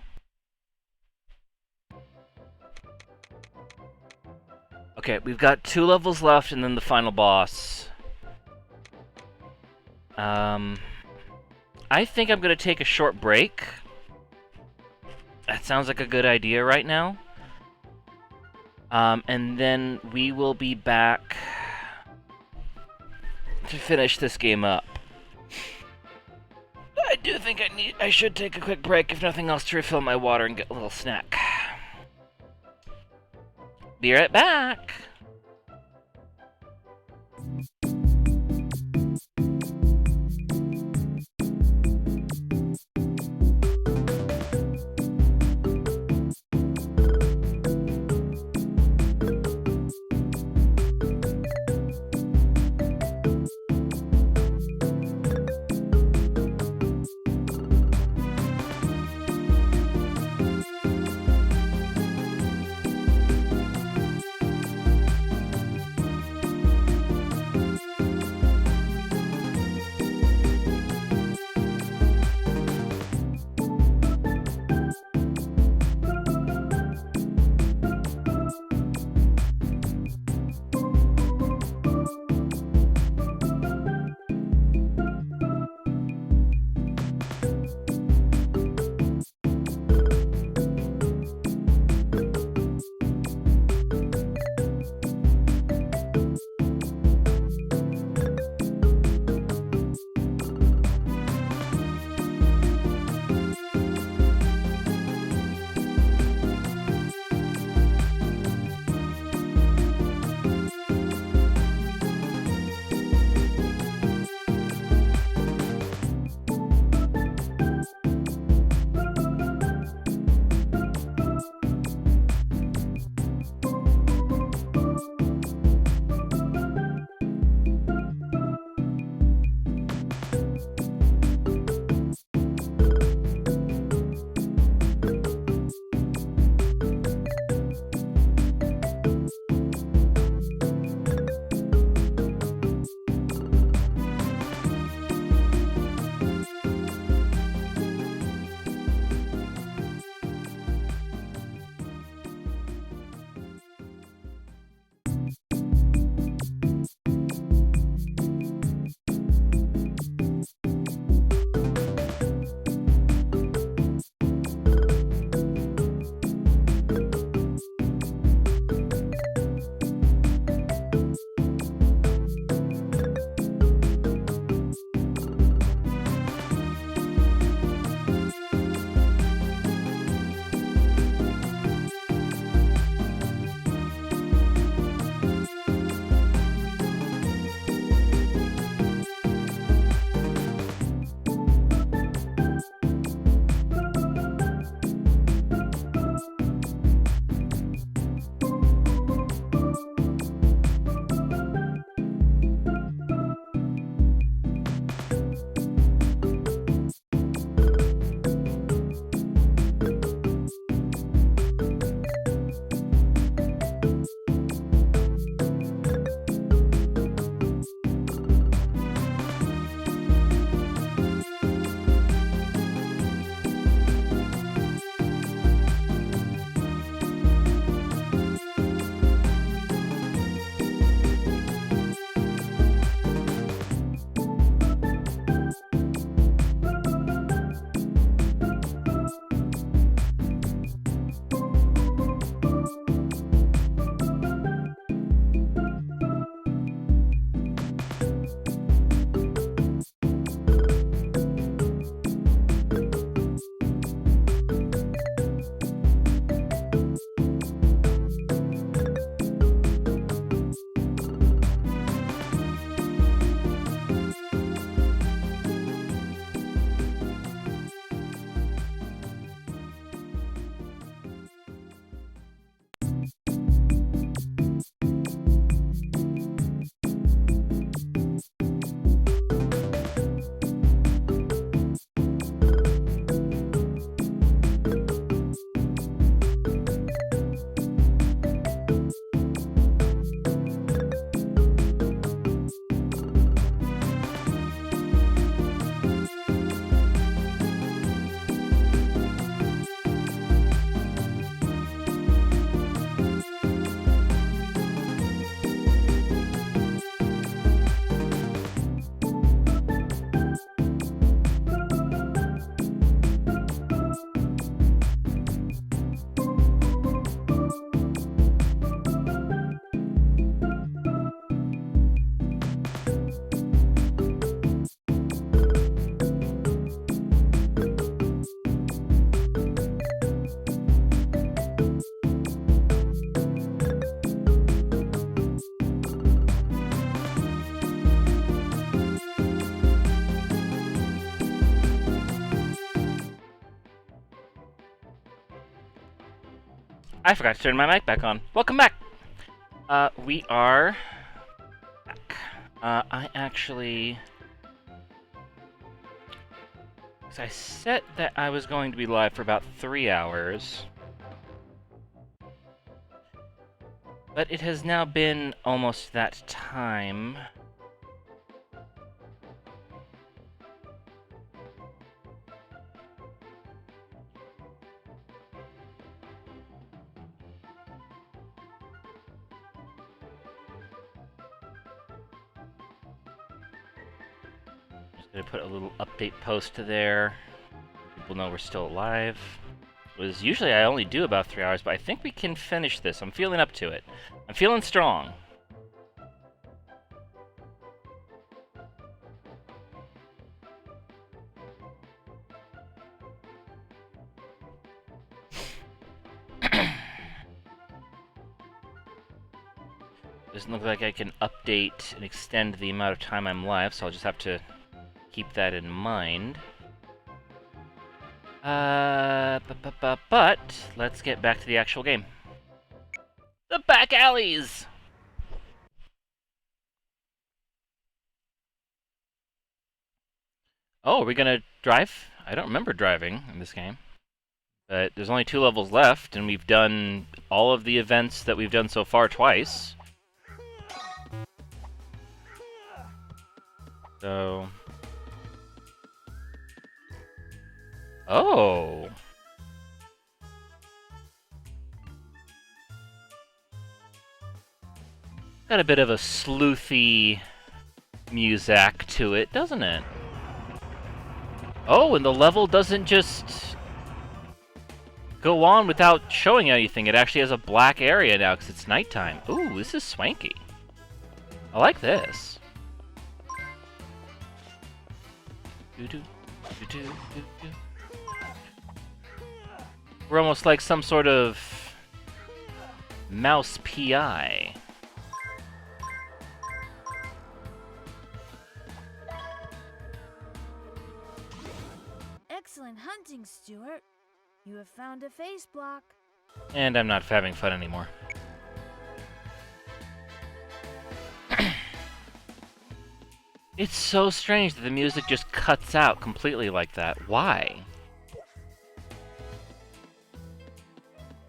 Okay, we've got 2 levels left and then the final boss. I think I'm gonna take a short break. That sounds like a good idea right now. And then we will be back to finish this game up. I do think I should take a quick break, if nothing else, to refill my water and get a little snack. Be right back! I forgot to turn my mic back on. Welcome back! We are back. I actually... So I said that I was going to be live for about 3 hours. But it has now been almost that time. Just gonna put a little update post to there. People know we're still alive. Was usually I only do about 3 hours, but I think we can finish this. I'm feeling up to it. I'm feeling strong. Doesn't look like I can update and extend the amount of time I'm live, so I'll just have to keep that in mind. But let's get back to the actual game. The back alleys! Oh, are we gonna drive? I don't remember driving in this game. But there's only 2 levels left, and we've done all of the events that we've done so far twice. So... Oh! Got a bit of a sleuthy music to it, doesn't it? Oh, and the level doesn't just go on without showing anything. It actually has a black area now because it's nighttime. Ooh, this is swanky. I like this. We're almost like some sort of mouse PI. Excellent hunting, Stuart. You have found a face block. And I'm not having fun anymore. It's so strange that the music just cuts out completely like that. Why?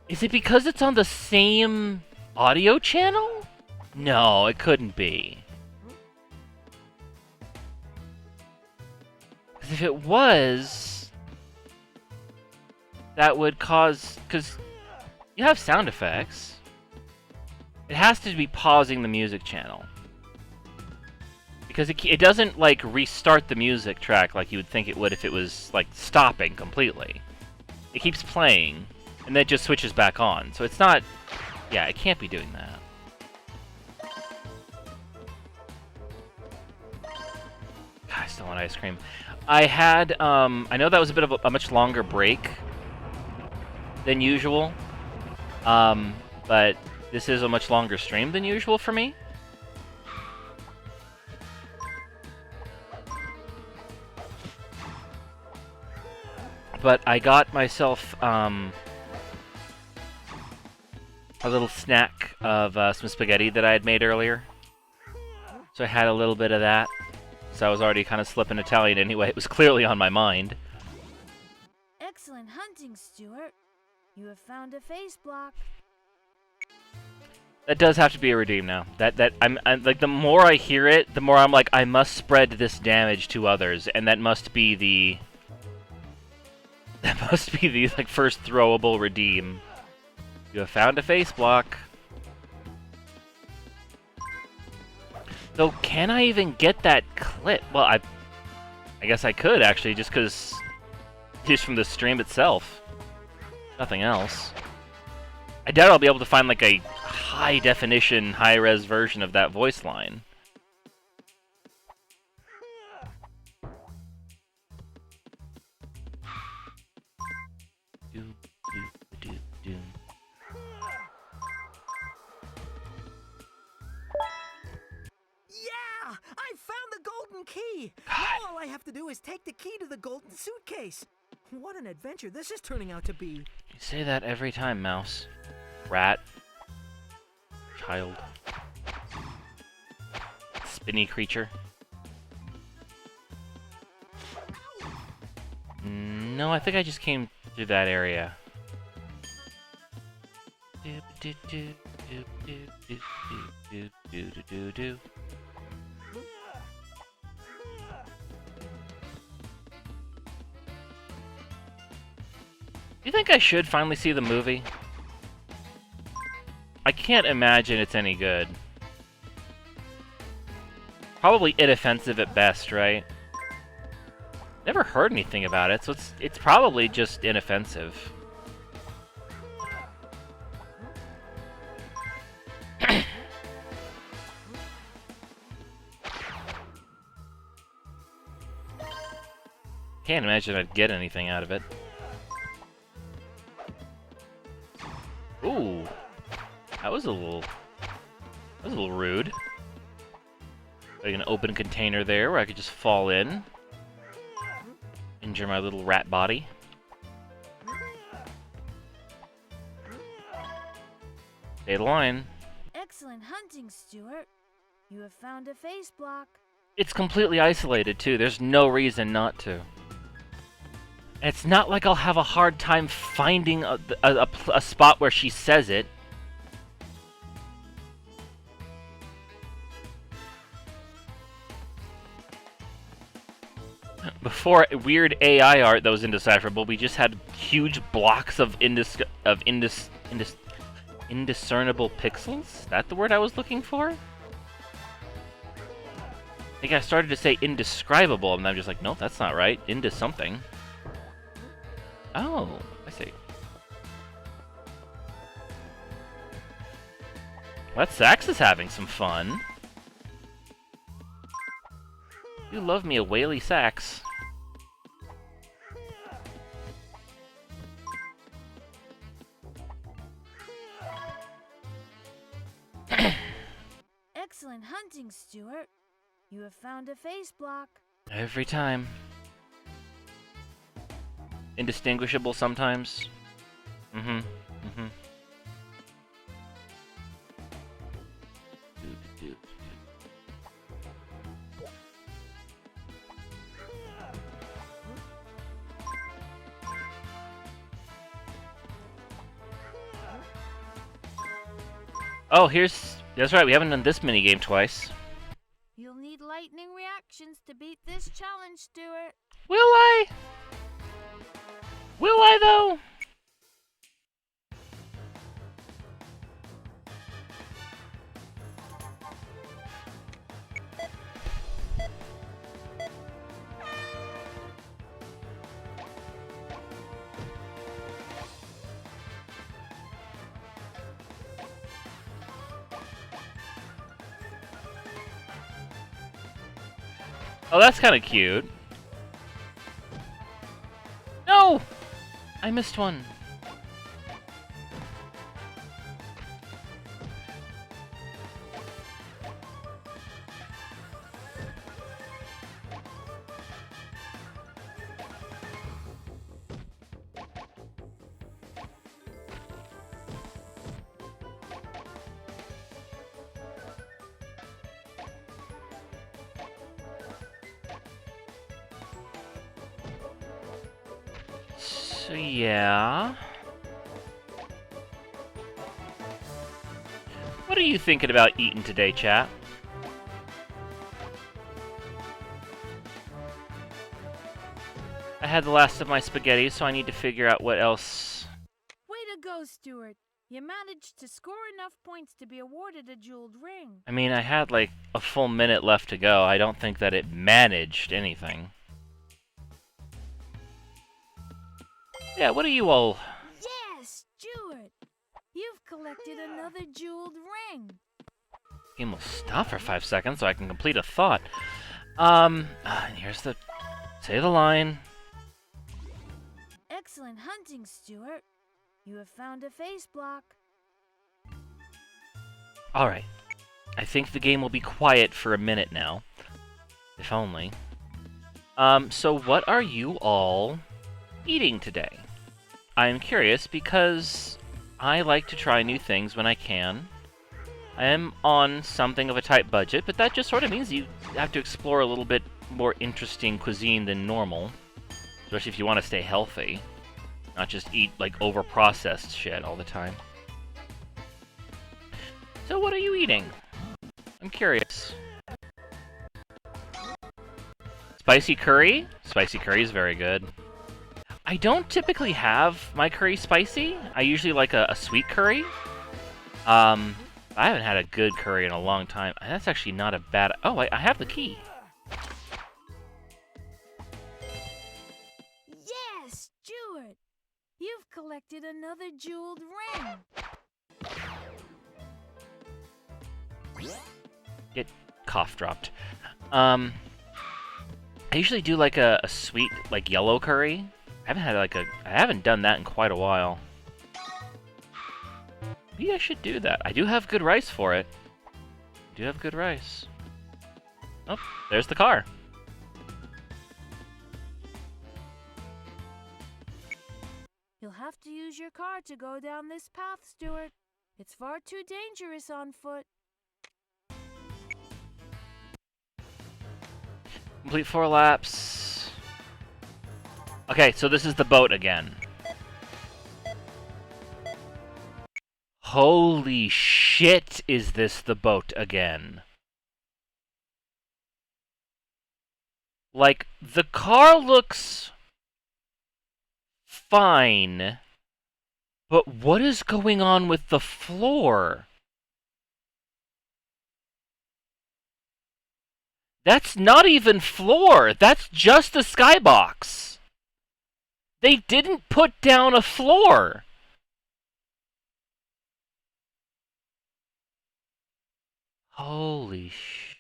Is it because it's on the same audio channel? No, it couldn't be. Because if it was, that would cause... Because you have sound effects. It has to be pausing the music channel. Because it doesn't, like, restart the music track like you would think it would if it was, like, stopping completely. It keeps playing, and then it just switches back on. So it's not... Yeah, it can't be doing that. God, I still want ice cream. I had, I know that was a bit of a much longer break than usual. But this is a much longer stream than usual for me. But I got myself a little snack of some spaghetti that I had made earlier. So I had a little bit of that. So I was already kind of slipping Italian anyway. It was clearly on my mind. Excellent hunting, Stuart. You have found a face block. That does have to be a redeem now. I'm like, the more I hear it, the more I'm like, I must spread this damage to others, and that must be the... That must be the, like, first throwable redeem. You have found a face block. So, can I even get that clip? Well, I guess I could, actually, just from the stream itself. Nothing else. I doubt I'll be able to find, like, a high-definition, high-res version of that voice line. Yeah! I found the golden key! God. Now all I have to do is take the key to the golden suitcase. What an adventure this is turning out to be. You say that every time, Mouse. Rat. Child. Spinny creature. No, I think I just came through that area. Do you think I should finally see the movie? I can't imagine it's any good. Probably inoffensive at best, right? Never heard anything about it, so it's probably just inoffensive. Can't imagine I'd get anything out of it. Ooh, that was a little rude. Like an open container there where I could just fall in, injure my little rat body. Stay the line. Excellent hunting, Stuart. You have found a face block. It's completely isolated too. There's no reason not to. And it's not like I'll have a hard time finding a spot where she says it. Before weird AI art that was indecipherable, we just had huge blocks of indiscernible pixels? Is that the word I was looking for? I think I started to say indescribable, and I'm just like, nope, that's not right. Into something. Oh, I see. Well, that Sax is having some fun. You love me a whaley Sax. Excellent hunting, Stuart. You have found a face block. Every time. Indistinguishable sometimes. Oh, that's right, we haven't done this minigame twice. You'll need lightning reactions to beat this challenge, Stuart. Will I? Will I, though? Oh, that's kind of cute. No! I missed one. So, yeah. What are you thinking about eating today, chat? I had the last of my spaghetti, so I need to figure out what else. Way to go, Stuart. You managed to score enough points to be awarded a jeweled ring. I mean, I had like a full minute left to go. I don't think that it managed anything. Yeah, what are you all... Yes, Stuart! You've collected another jeweled ring. Game will stop for 5 seconds so I can complete a thought. Here's the... Say the line. Excellent hunting, Stuart. You have found a face block. Alright. I think the game will be quiet for a minute now. If only. So what are you all eating today? I'm curious because I like to try new things when I can. I am on something of a tight budget, but that just sort of means you have to explore a little bit more interesting cuisine than normal. Especially if you want to stay healthy. Not just eat, like, over-processed shit all the time. So what are you eating? I'm curious. Spicy curry? Spicy curry is very good. I don't typically have my curry spicy. I usually like a sweet curry. I haven't had a good curry in a long time. That's actually not a bad... Oh, I have the key. Yes, Stuart! You've collected another jeweled ring. It cough dropped. I usually do like a sweet, like yellow curry. I haven't done that in quite a while. Maybe I should do that. I do have good rice for it. I do have good rice. Oh, there's the car. You'll have to use your car to go down this path, Stuart. It's far too dangerous on foot. Complete 4 laps. Okay, so this is the boat again. Holy shit, is this the boat again? Like, the car looks fine, but what is going on with the floor? That's not even floor, that's just the skybox. They didn't put down a floor. Holy sh...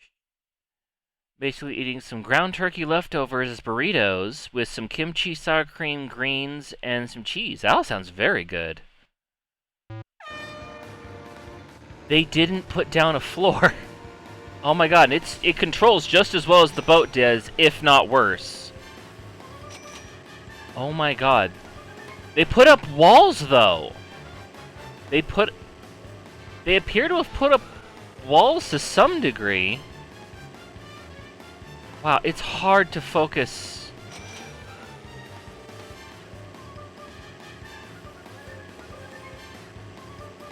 Basically eating some ground turkey leftovers as burritos with some kimchi, sour cream, greens, and some cheese. That all sounds very good. They didn't put down a floor. Oh my god, it controls just as well as the boat does, if not worse. Oh my god. They put up walls, though. They appear to have put up walls to some degree. Wow, it's hard to focus.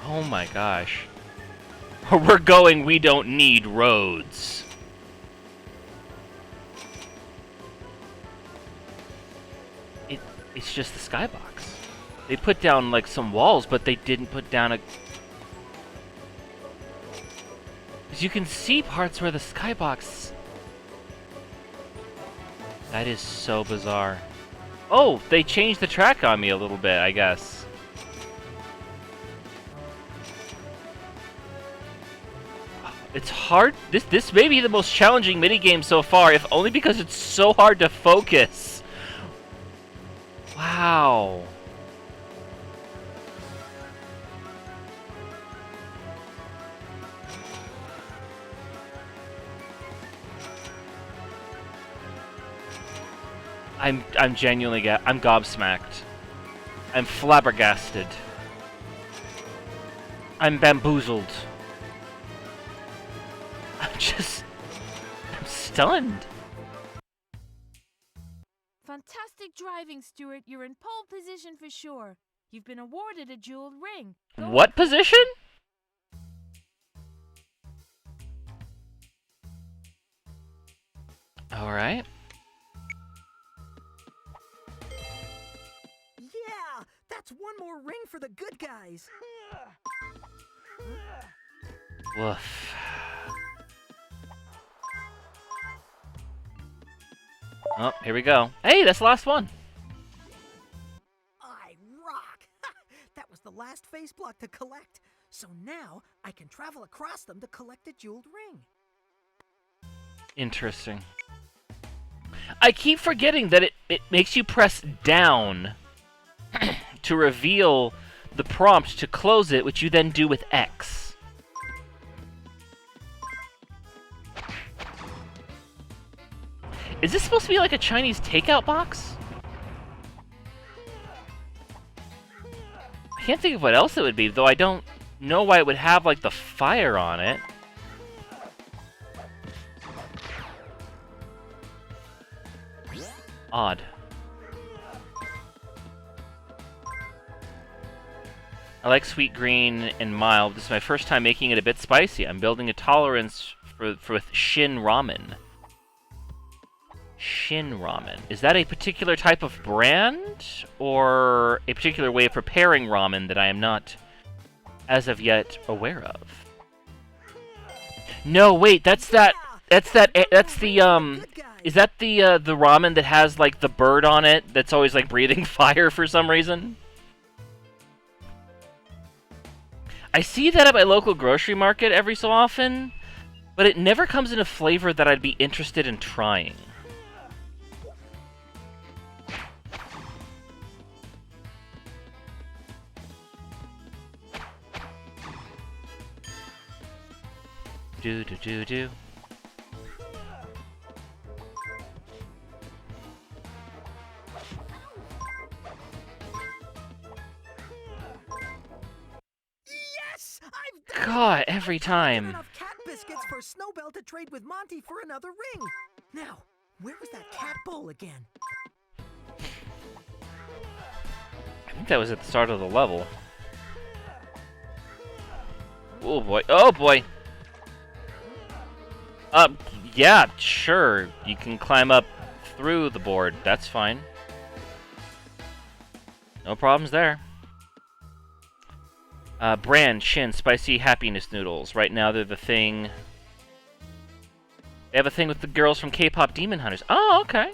Oh my gosh. We're going, we don't need roads. It's just the skybox. They put down, like, some walls, but they didn't put down a... Because you can see parts where the skybox... That is so bizarre. Oh, they changed the track on me a little bit, I guess. It's hard. This may be the most challenging minigame so far, if only because it's so hard to focus. Wow. I'm genuinely I'm gobsmacked. I'm flabbergasted. I'm bamboozled. I'm stunned. Fantastic driving, Stuart. You're in pole position for sure. You've been awarded a jeweled ring. Go What position? All right. Yeah, that's one more ring for the good guys. Woof. Oh, here we go. Hey, that's the last one. I rock! That was the last face block to collect. So now I can travel across them to collect the jeweled ring. Interesting. I keep forgetting that it makes you press down to reveal the prompt to close it, which you then do with X. Is this supposed to be like a Chinese takeout box? I can't think of what else it would be, though I don't know why it would have, like, the fire on it. Odd. I like sweet green and mild. This is my first time making it a bit spicy. I'm building a tolerance with Shin Ramen. Shin Ramen. Is that a particular type of brand? Or a particular way of preparing ramen that I am not, as of yet, aware of? No, wait, that's the, is that the ramen that has, like, the bird on it that's always, like, breathing fire for some reason? I see that at my local grocery market every so often, but it never comes in a flavor that I'd be interested in trying. Do. Yes! I've done God, every it! time. Enough cat biscuits for Snowbell to trade with Monty for another ring. Now, where was that cat bowl again? I think that was at the start of the level. Oh boy. Oh boy. Yeah, sure. You can climb up through the board. That's fine. No problems there. Brand, Shin, Spicy Happiness Noodles. Right now they're the thing. They have a thing with the girls from K-pop Demon Hunters. Oh, okay.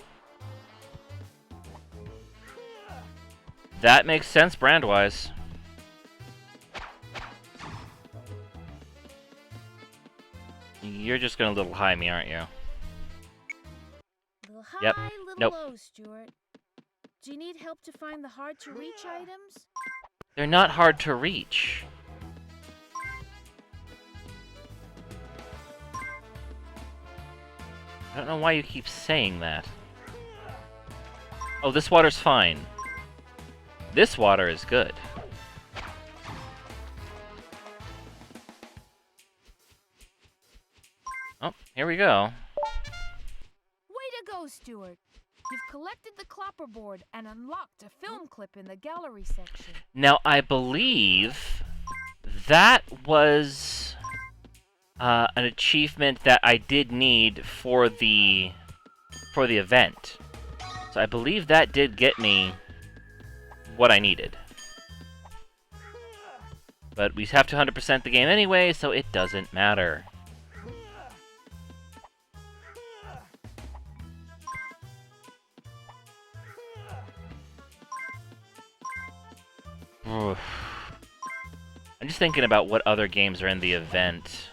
That makes sense brand-wise. You're just gonna little high me, aren't you? Little high, Yep. little Nope. low, Stuart. Do you need help to find the hard-to-reach items? They're not hard to reach. I don't know why you keep saying that. Oh, this water's fine. This water is good. Oh, here we go. Way to go, Stuart. You've collected the clapperboard and unlocked a film clip in the gallery section. Now, I believe that was an achievement that I did need for the event. So I believe that did get me what I needed. But we have to 100% the game anyway, so it doesn't matter. Oof. I'm just thinking about what other games are in the event.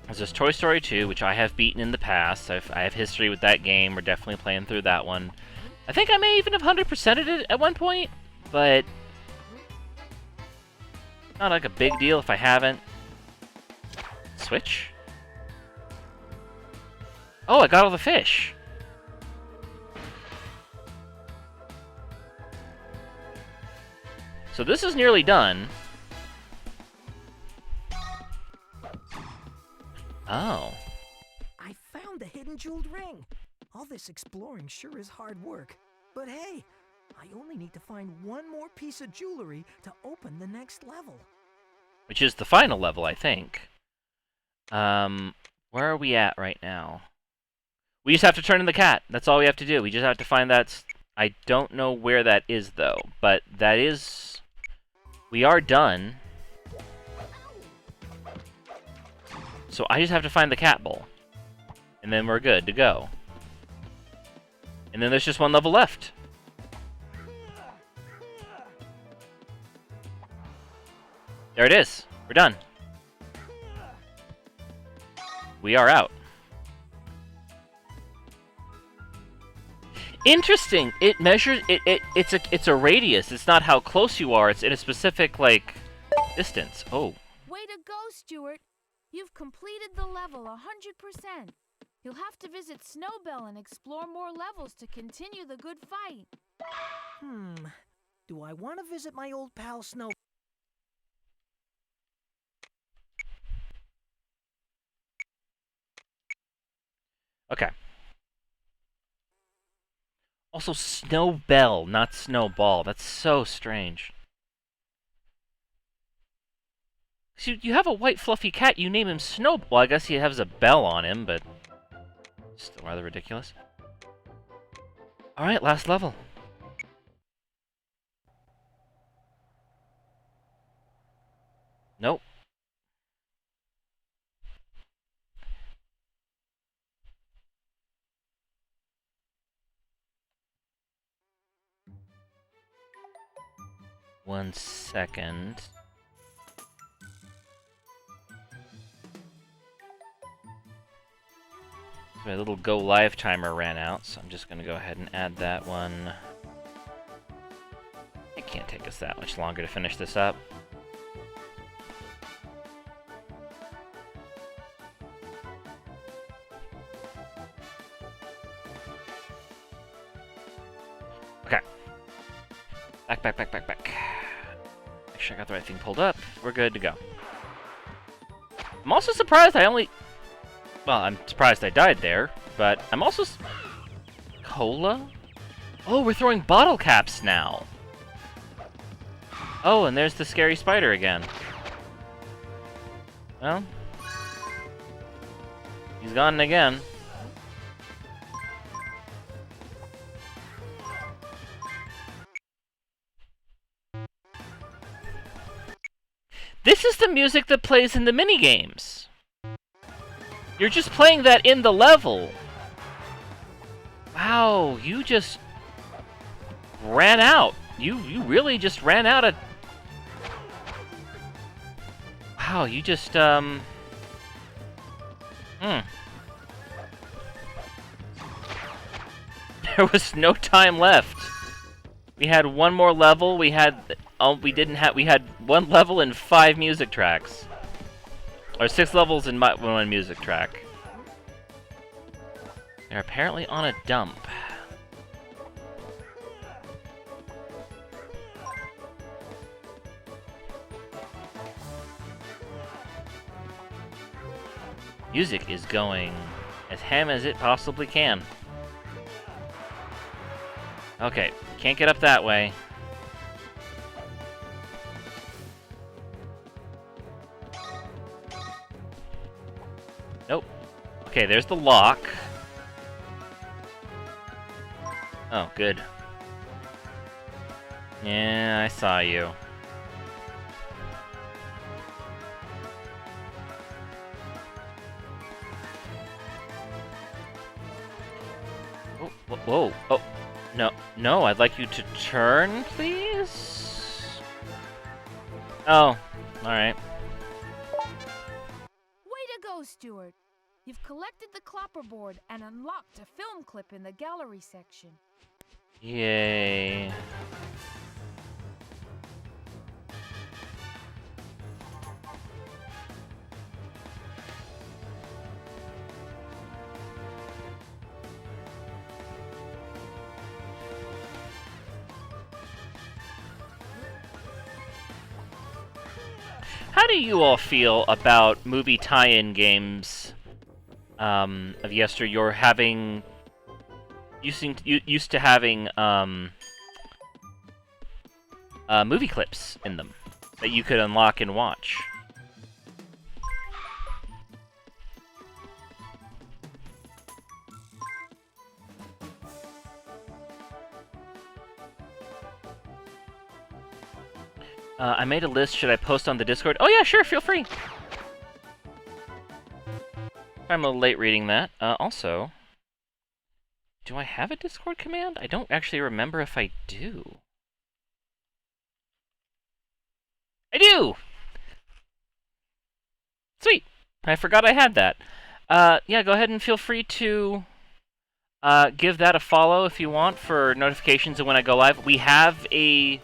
There's this Toy Story 2, which I have beaten in the past. I have history with that game. We're definitely playing through that one. I think I may even have 100%ed it at one point, but not like a big deal if I haven't. Switch? Oh, I got all the fish. So this is nearly done. Oh. I found the hidden jeweled ring. All this exploring sure is hard work. But hey, I only need to find one more piece of jewelry to open the next level. Which is the final level, I think. Where are we at right now? We just have to turn in the cat. That's all we have to do. We just have to find that... I don't know where that is, though. But that is... We are done. So I just have to find the cat bowl. And then we're good to go. And then there's just one level left. There it is. We're done. We are out. Interesting. It measures it's a radius. It's not how close you are. It's in a specific like distance. Oh. Way to go, Stuart. You've completed the level 100%. You'll have to visit Snowbell and explore more levels to continue the good fight. Do I want to visit my old pal Snow? Okay. Also, Snowbell, not Snowball. That's so strange. So you have a white fluffy cat, you name him Snowball. Well, I guess he has a bell on him, but still rather ridiculous. Alright, last level. Nope. One second. My little go live timer ran out, so I'm just gonna go ahead and add that one. It can't take us that much longer to finish this up. Okay. Back. Make sure I got the right thing pulled up. We're good to go. I'm also surprised I only... Well, I'm surprised I died there, but I'm also... Cola? Oh, we're throwing bottle caps now. Oh, and there's the scary spider again. Well... He's gone again. This is the music that plays in the minigames. You're just playing that in the level. Wow, you just ran out. You really just ran out of... Wow, you just, There was no time left. We had one more level, we had one level and 5 music tracks. Or 6 levels and 1 music track. They're apparently on a dump. Music is going as ham as it possibly can. Okay, can't get up that way. Nope. Okay, there's the lock. Oh, good. Yeah, I saw you. Oh, whoa. Oh, no, I'd like you to turn, please? Oh, alright. Way to go, Stuart. You've collected the clapperboard and unlocked a film clip in the gallery section. Yay. How do you all feel about movie tie-in games of yesteryear having... used to having movie clips in them that you could unlock and watch? I made a list. Should I post on the Discord? Oh yeah, sure, feel free. I'm a little late reading that. Also, do I have a Discord command? I don't actually remember if I do. I do! Sweet! I forgot I had that. Yeah, go ahead and feel free to give that a follow if you want for notifications of when I go live. We have a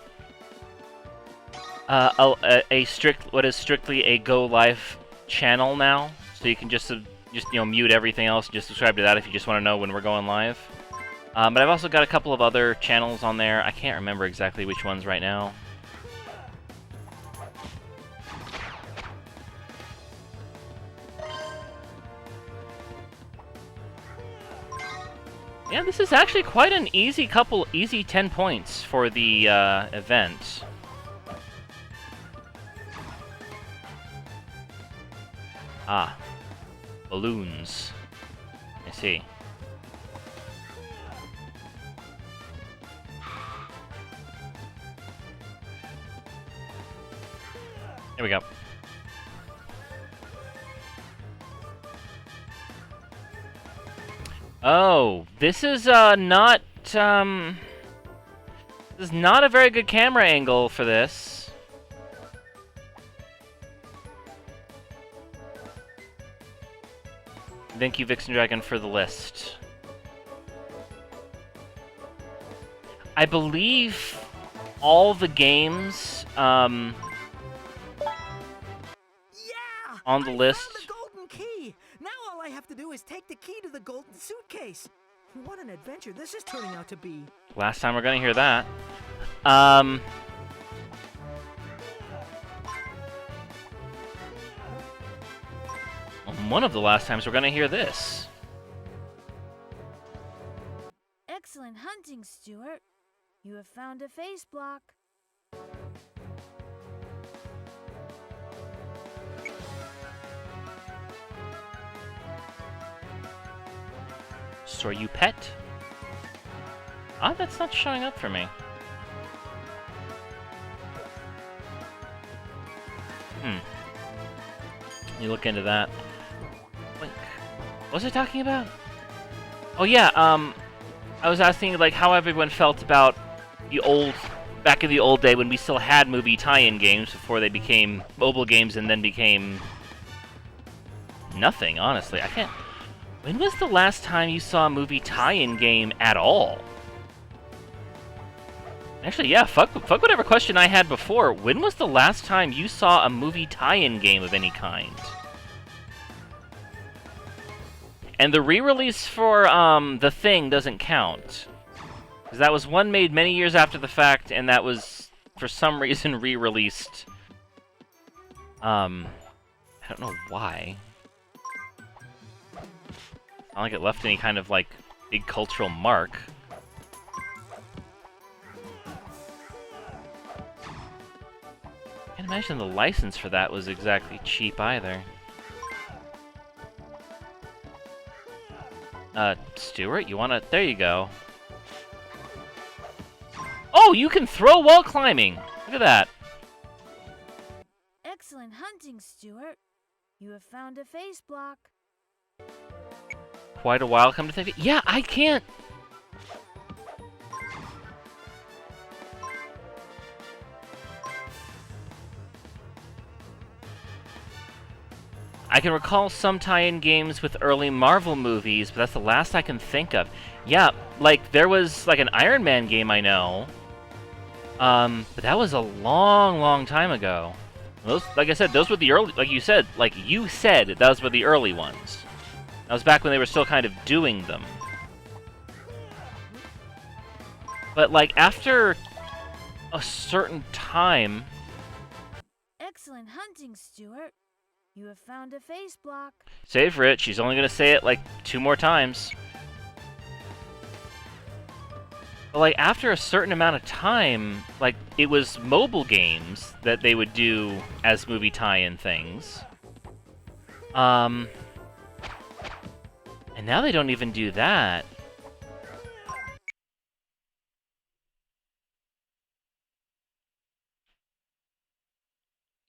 what is strictly a go live channel now, so you can just mute everything else and just subscribe to that if you just want to know when we're going live. But I've also got a couple of other channels on there. I can't remember exactly which ones right now. Yeah, this is actually quite an easy 10 points for the event. Ah, balloons. I see. Here we go. Oh, this is not this is not a very good camera angle for this. Thank you, Vixen Dragon, for the list. I believe all the games Yeah! on the list. Found the golden key! Now all I have to do is take the key to the golden suitcase. What an adventure this is turning out to be. Last time we're gonna hear that. One of the last times we're gonna hear this. Excellent hunting, Stuart. You have found a face block. Store you pet? Ah, that's not showing up for me. You look into that. Wait, what was I talking about? Oh yeah, I was asking like how everyone felt about the back in the old day when we still had movie tie-in games before they became mobile games and then became nothing, honestly. I can't... When was the last time you saw a movie tie-in game at all? Actually, yeah, fuck whatever question I had before. When was the last time you saw a movie tie-in game of any kind? And the re-release for The Thing doesn't count. Because that was one made many years after the fact, and that was, for some reason, re-released. I don't know why. Not like it left any kind of, like, big cultural mark. Can't imagine the license for that was exactly cheap either. Stuart, you wanna... There you go. Oh, you can throw while climbing! Look at that. Excellent hunting, Stuart. You have found a face block. Quite a while, come to think of it. Yeah, I can't... I can recall some tie-in games with early Marvel movies, but that's the last I can think of. Yeah, like, there was, like, an Iron Man game I know. But that was a long, long time ago. Those, like I said, those were the early... Like you said, those were the early ones. That was back when they were still kind of doing them. But, like, after a certain time... Excellent hunting, Stuart. You have found a face block. Save Rich, she's only gonna say it, like, 2 more times. But, like, after a certain amount of time, like, it was mobile games that they would do as movie tie-in things. And now they don't even do that.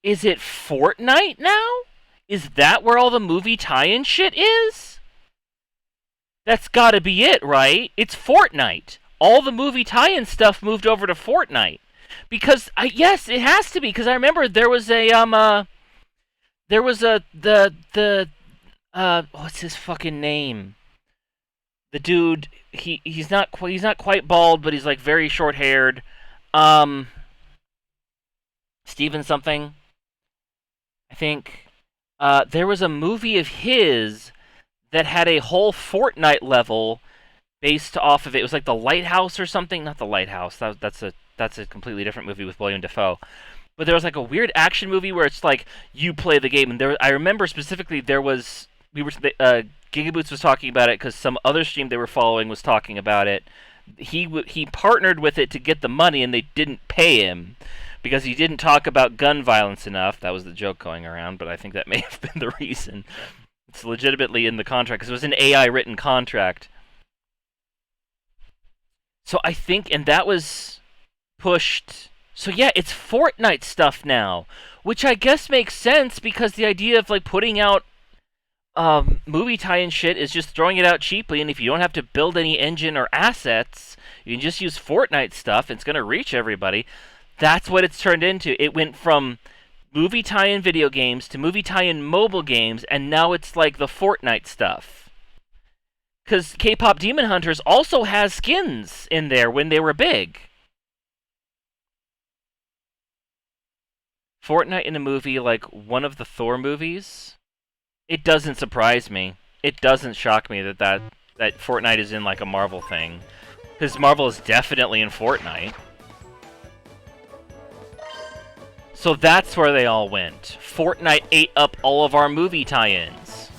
Is it Fortnite now? Is that where all the movie tie-in shit is? That's gotta be it, right? It's Fortnite. All the movie tie-in stuff moved over to Fortnite. Because, yes, it has to be, because I remember there was a, what's his fucking name? The dude, he's not quite bald, but he's, like, very short-haired. Steven something, I think. There was a movie of his that had a whole Fortnite level based off of it. It was like The Lighthouse or something. Not The Lighthouse. That's a completely different movie with William Dafoe. But there was like a weird action movie where it's like you play the game, and I remember specifically Gigaboots was talking about it because some other stream they were following was talking about it. He partnered with it to get the money, and they didn't pay him because he didn't talk about gun violence enough. That was the joke going around, but I think that may have been the reason. It's legitimately in the contract because it was an AI written contract. So I think, and that was pushed. So yeah, it's Fortnite stuff now, which I guess makes sense because the idea of like putting out movie tie-in shit is just throwing it out cheaply, and if you don't have to build any engine or assets, you can just use Fortnite stuff. It's gonna reach everybody. That's what it's turned into. It went from movie tie-in video games to movie tie-in mobile games, and now it's like the Fortnite stuff. Because K-Pop Demon Hunters also has skins in there when they were big. Fortnite in a movie like one of the Thor movies, it doesn't surprise me. It doesn't shock me that Fortnite is in like a Marvel thing. Because Marvel is definitely in Fortnite. So that's where they all went. Fortnite ate up all of our movie tie-ins.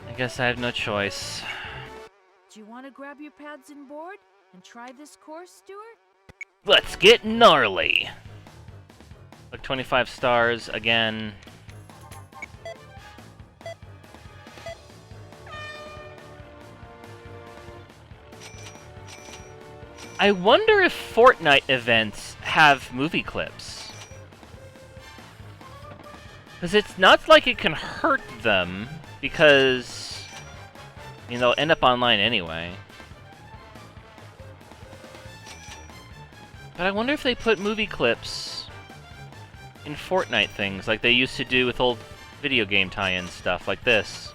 I guess I have no choice. Do you want to grab your pads and board and try this course, Stuart? Let's get gnarly! Like 25 stars again. I wonder if Fortnite events have movie clips. Because it's not like it can hurt them, because they'll end up online anyway. But I wonder if they put movie clips in Fortnite things like they used to do with old video game tie-in stuff like this.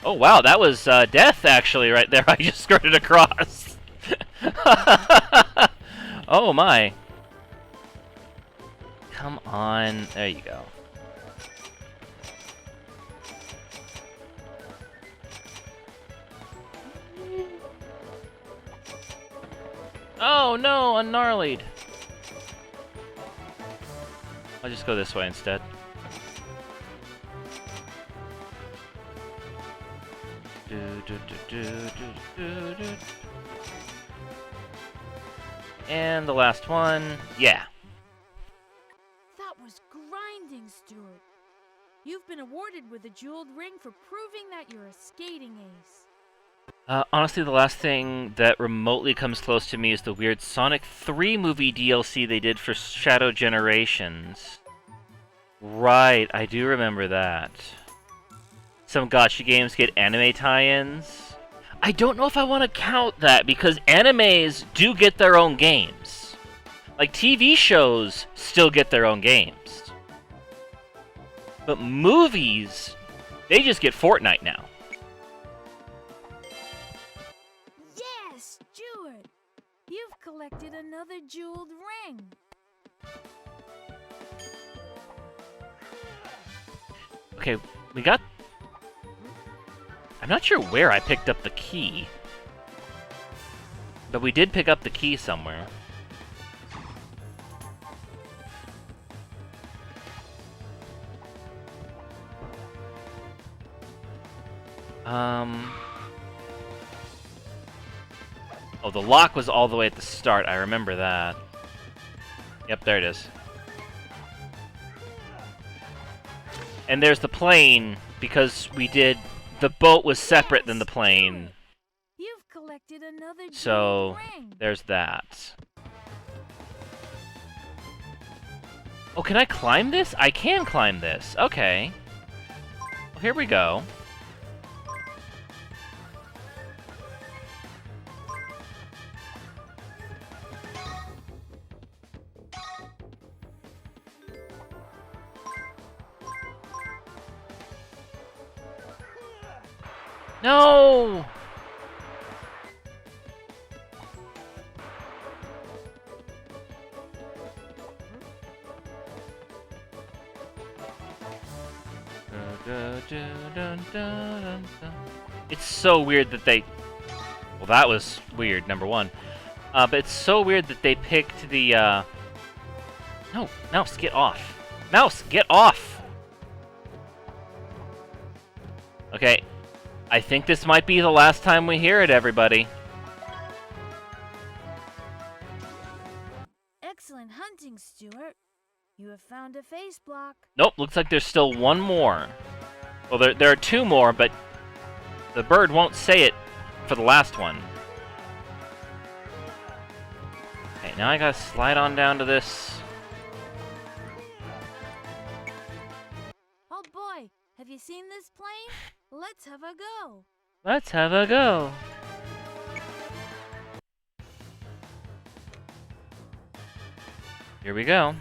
Oh wow, that was death actually right there. I just skirted across. Oh my. Come on. There you go. Oh no, ungnarlied. I'll just go this way instead. And the last one, yeah. That was grinding, Stuart. You've been awarded with a jeweled ring for proving that you're a skating ace. Honestly, the last thing that remotely comes close to me is the weird Sonic 3 movie DLC they did for Shadow Generations. Right, I do remember that. Some gacha games get anime tie-ins. I don't know if I want to count that, because animes do get their own games. Like, TV shows still get their own games. But movies, they just get Fortnite now. Yes, Stuart! You've collected another jeweled ring. Okay, we got... I'm not sure where I picked up the key. But we did pick up the key somewhere. Oh, the lock was all the way at the start. I remember that. Yep, there it is. And there's the plane, because we did... The boat was separate than the plane. You've collected another jeweled So, ring. there's that. Oh, can I climb this? I can climb this. Okay. Well, here we go. No! It's so weird that they... Well, that was weird, number one. But it's so weird that they picked the, No, Mouse, get off. Mouse, get off! Okay, I think this might be the last time we hear it, everybody. Excellent hunting, Stuart. You have found a face block. Nope, looks like there's still one more. Well, there are two more, but the bird won't say it for the last one. Okay, now I gotta slide on down to this. Oh boy, have you seen this plane? Let's have a go. Let's have a go. Here we go.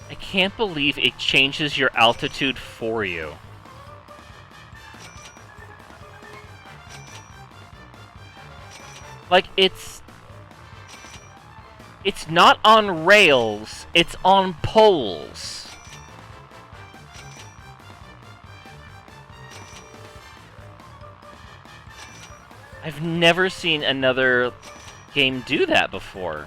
I can't believe it changes your altitude for you. Like, it's not on rails, it's on poles. I've never seen another game do that before.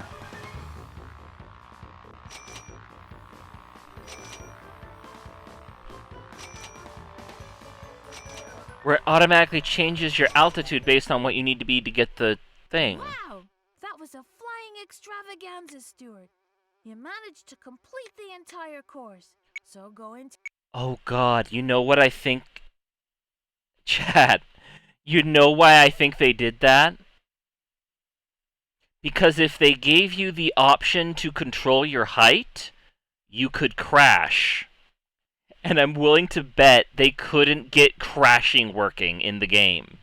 Where it automatically changes your altitude based on what you need to be to get the thing. Wow, that was a flying extravaganza, Stuart. You managed to complete the entire course. So go into... Oh god, you know what I think? Chat, you know why I think they did that? Because if they gave you the option to control your height, you could crash. And I'm willing to bet they couldn't get crashing working in the game.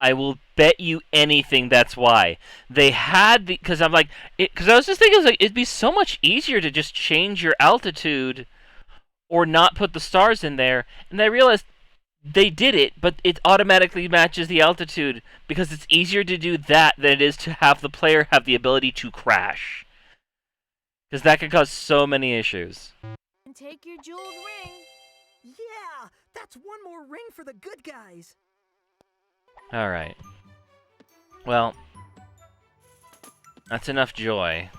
I will bet you anything that's why. They had the... Because I'm like... Because I was just thinking, it'd be so much easier to just change your altitude or not put the stars in there. And I realized they did it, but it automatically matches the altitude because it's easier to do that than it is to have the player have the ability to crash. Because that can cause so many issues. And take your jeweled ring. Yeah, that's one more ring for the good guys. Alright. Well, that's enough joy.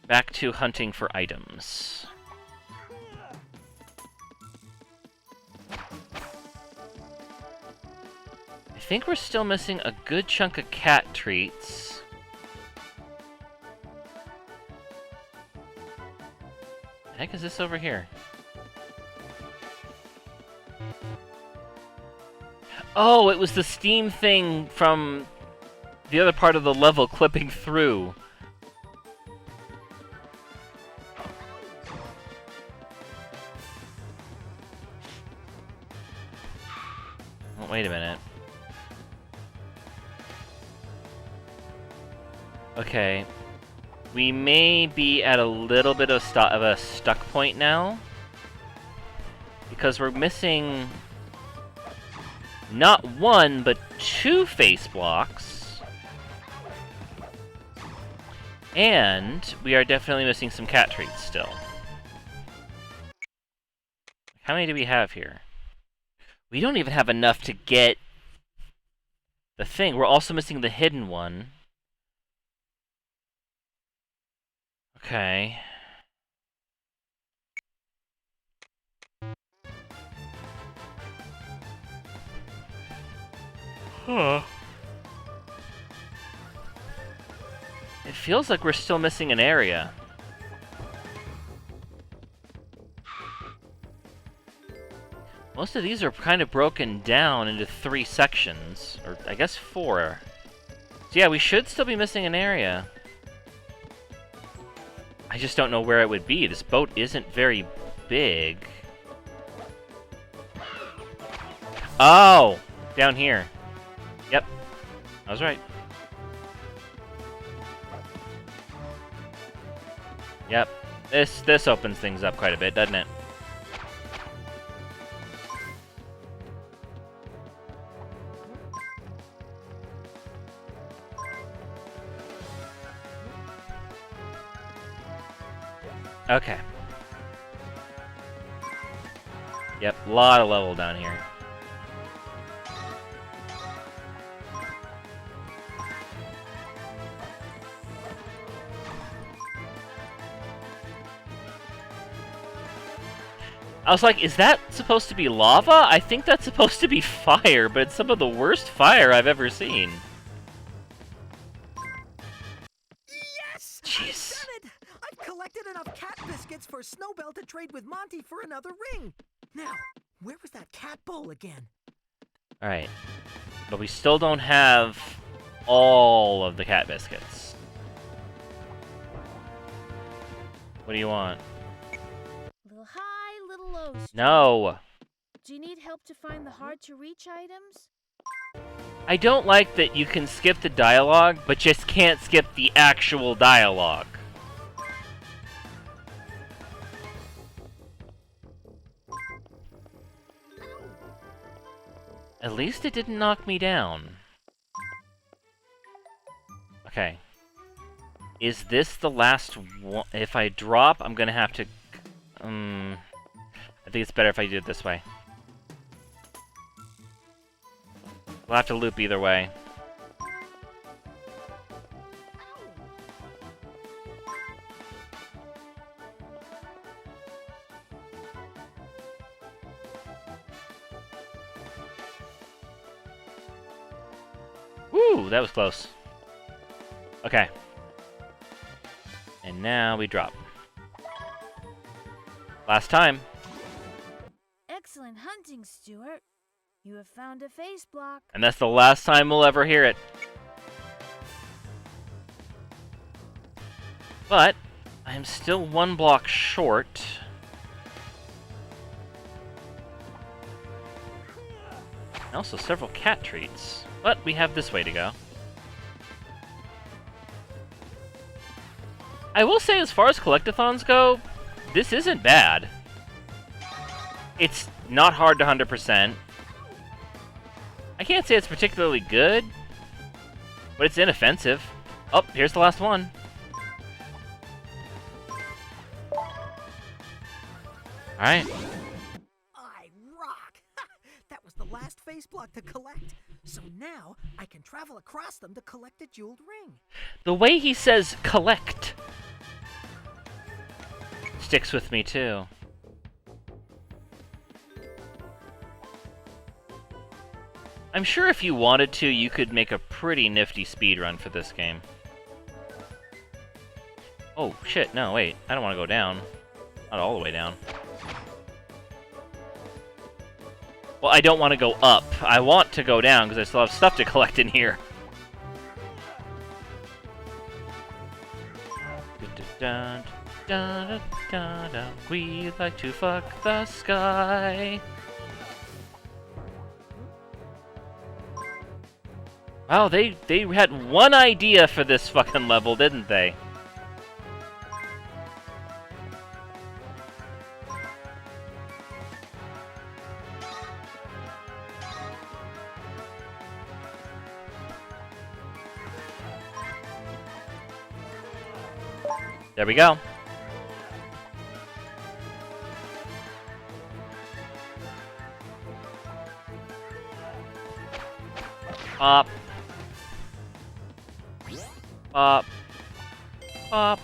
Back to hunting for items. I think we're still missing a good chunk of cat treats. The heck is this over here? Oh, it was the steam thing from the other part of the level clipping through. Oh, wait a minute. Okay. We may be at a little bit of a stuck point now. Because we're missing not one, but two face blocks. And we are definitely missing some cat treats still. How many do we have here? We don't even have enough to get the thing. We're also missing the hidden one. Okay. Huh. It feels like we're still missing an area. Most of these are kind of broken down into 3 sections, or I guess 4. So yeah, we should still be missing an area. I just don't know where it would be. This boat isn't very big. Oh! Down here. Yep. I was right. Yep. This opens things up quite a bit, doesn't it? Okay. Yep, a lot of level down here. I was like, is that supposed to be lava? I think that's supposed to be fire, but it's some of the worst fire I've ever seen. Yes! Jeez. I've done it! I've collected enough cat biscuits for Snowbell to trade with Monty for another ring. Now, where was that cat bowl again? Alright. But we still don't have all of the cat biscuits. What do you want? Little high, little low. Stuart. No! Do you need help to find the hard-to-reach items? I don't like that you can skip the dialogue, but just can't skip the actual dialogue. At least it didn't knock me down. Okay. Is this the last one? If I drop, I'm gonna have to... I think it's better if I do it this way. We'll have to loop either way. Woo, that was close. Okay. And now we drop. Last time. Excellent hunting, Stuart. You have found a face block. And that's the last time we'll ever hear it. But I'm still one block short. And also several cat treats. But we have this way to go. I will say, as far as collectathons go, this isn't bad. It's not hard to 100%. I can't say it's particularly good, but it's inoffensive. Oh, here's the last one. Alright. I rock! That was the last face block to collect. So now I can travel across them to collect a jeweled ring. The way he says collect sticks with me too. I'm sure if you wanted to, you could make a pretty nifty speedrun for this game. Oh, shit, no, wait. I don't want to go down. Not all the way down. Well, I don't want to go up. I want to go down, because I still have stuff to collect in here. We like to fuck the sky. Wow, they had one idea for this fucking level, didn't they? There we go. Pop. Pop. Pop.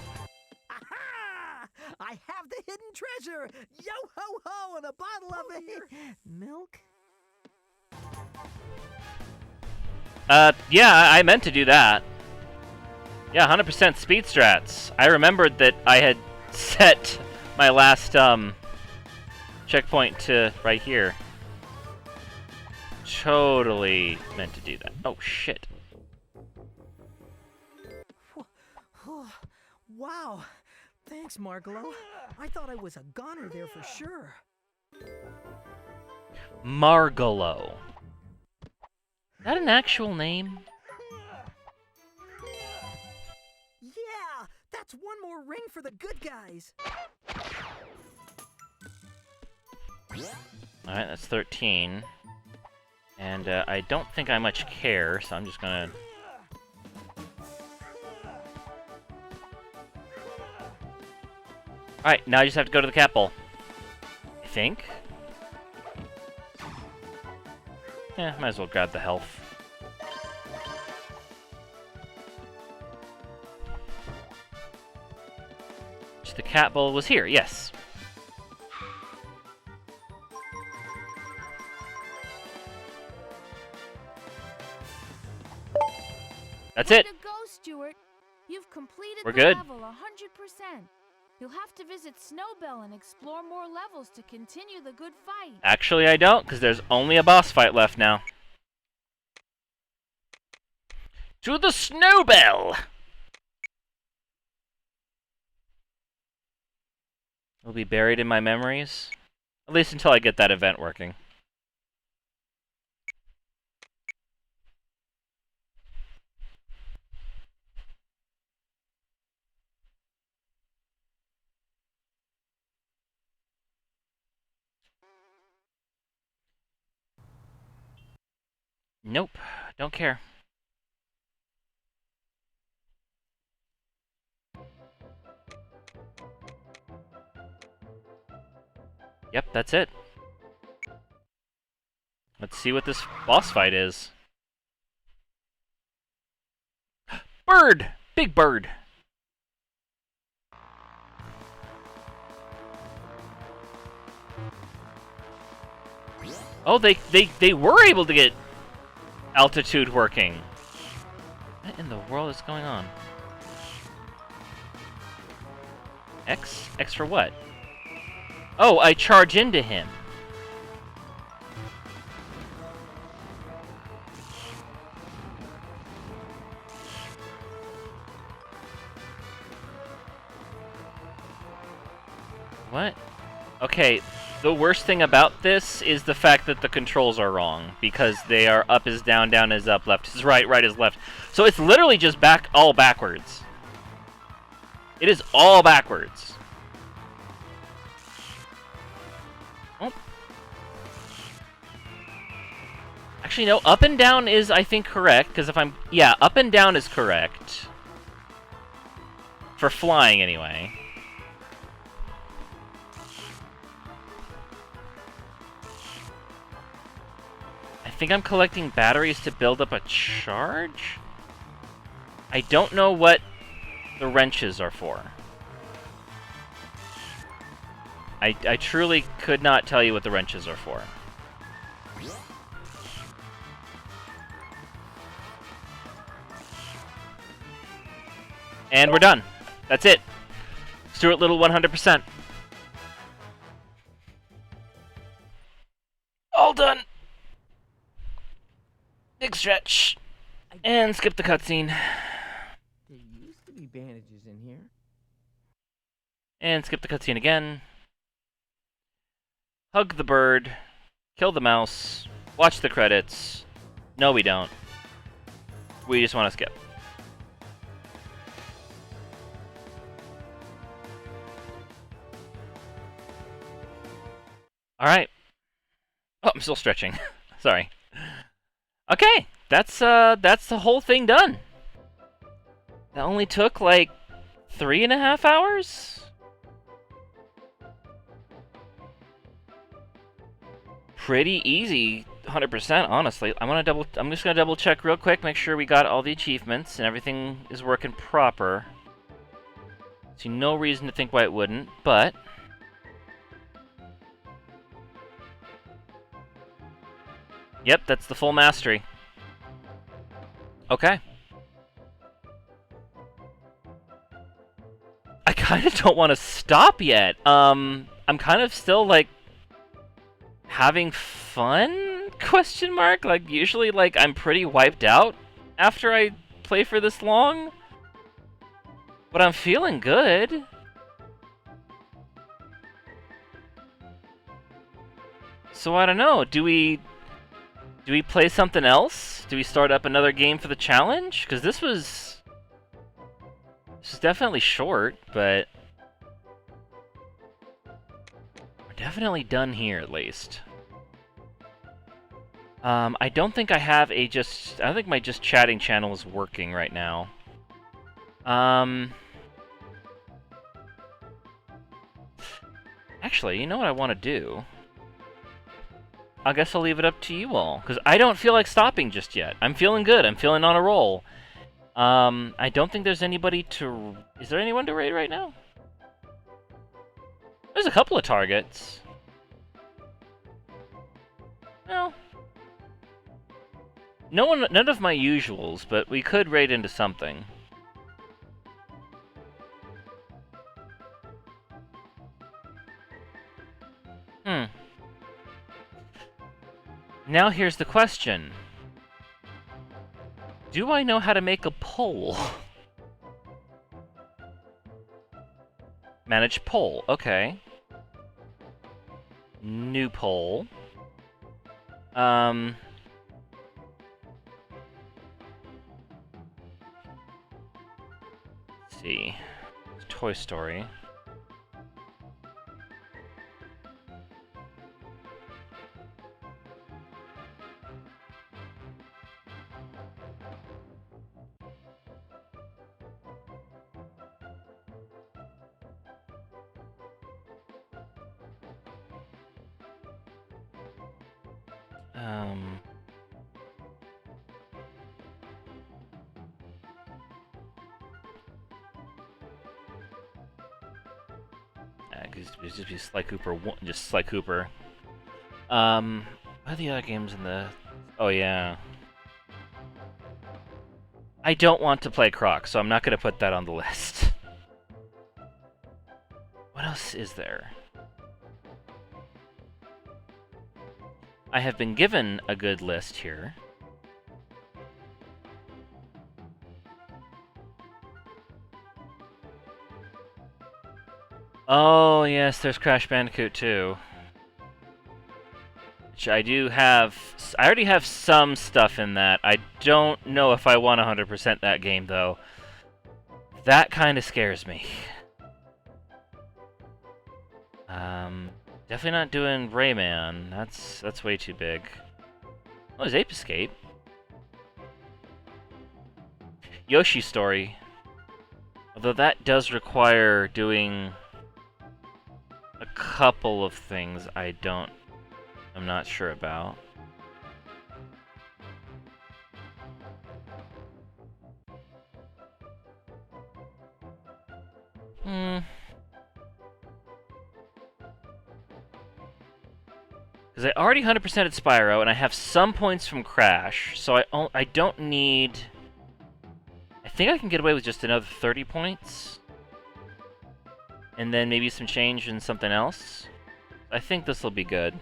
Aha! I have the hidden treasure! Yo ho ho! And a bottle of milk? Yeah, I meant to do that. Yeah, 100% speed strats. I remembered that I had set my last, checkpoint to right here. Totally meant to do that. Oh, shit. Wow. Thanks, Margalo. I thought I was a goner there for sure. Margalo. Is that an actual name? Yeah! That's one more ring for the good guys! Alright, that's 13. And I don't think I much care, so I'm just gonna... Alright, now I just have to go to the cat bowl. I think. Yeah, might as well grab the health. The cat bowl was here, yes. That's it. Way to go, Stuart. You've completed We're the good. level 100%. You'll have to visit Snowbell and explore more levels to continue the good fight. Actually, I don't, because there's only a boss fight left now. To the Snowbell! It'll be buried in my memories. At least until I get that event working. Nope, don't care. Yep, that's it. Let's see what this boss fight is. Bird! Big bird! Oh, they were able to get altitude working. What in the world is going on? X? X for what? Oh, I charge into him. What? Okay, the worst thing about this is the fact that the controls are wrong, because they are up is down, down is up, left is right, right is left. So it's literally just all backwards. It is all backwards. Oh. Actually, no, up and down is, I think, correct, because if I'm... Yeah, up and down is correct. For flying, anyway. I think I'm collecting batteries to build up a charge? I don't know what the wrenches are for. I truly could not tell you what the wrenches are for. And we're done. That's it. Stuart Little 100%. All done. Big stretch. And skip the cutscene. There used to be bandages in here. And skip the cutscene again. Hug the bird. Kill the mouse. Watch the credits. No, we don't. We just want to skip. Alright. Oh, I'm still stretching. Sorry. Okay, that's the whole thing done. That only took, like, 3.5 hours? Pretty easy, 100%, honestly. I'm just gonna double check real quick, make sure we got all the achievements and everything is working proper. See no reason to think why it wouldn't, but... Yep, that's the full mastery. Okay. I kind of don't want to stop yet. I'm kind of still, like, having fun? Question mark? Like, usually, like, I'm pretty wiped out after I play for this long. But I'm feeling good. So I don't know, do we play something else? Do we start up another game for the challenge? Because this is definitely short, but we're definitely done here at least. I don't think I have I don't think my just chatting channel is working right now. Actually, you know what I want to do? I guess I'll leave it up to you all, because I don't feel like stopping just yet. I'm feeling good. I'm feeling on a roll. I don't think there's anybody to... Is there anyone to raid right now? There's a couple of targets. No. None of my usuals, but we could raid into something. Now here's the question. Do I know how to make a poll? Manage poll, okay. New poll. Let's see. Toy Story. Just be Sly Cooper, just Sly Cooper. What are the other games in the... Oh, yeah. I don't want to play Croc, so I'm not going to put that on the list. What else is there? I have been given a good list here. Oh, yes, there's Crash Bandicoot 2. Which I do have... I already have some stuff in that. I don't know if I want 100% that game, though. That kind of scares me. Definitely not doing Rayman. That's way too big. Oh, there's Ape Escape. Yoshi's Story. Although that does require doing a couple of things I'm not sure about. Because I already 100%ed Spyro, and I have some points from Crash, so I don't need... I think I can get away with just another 30 points. And then maybe some change in something else. I think this will be good.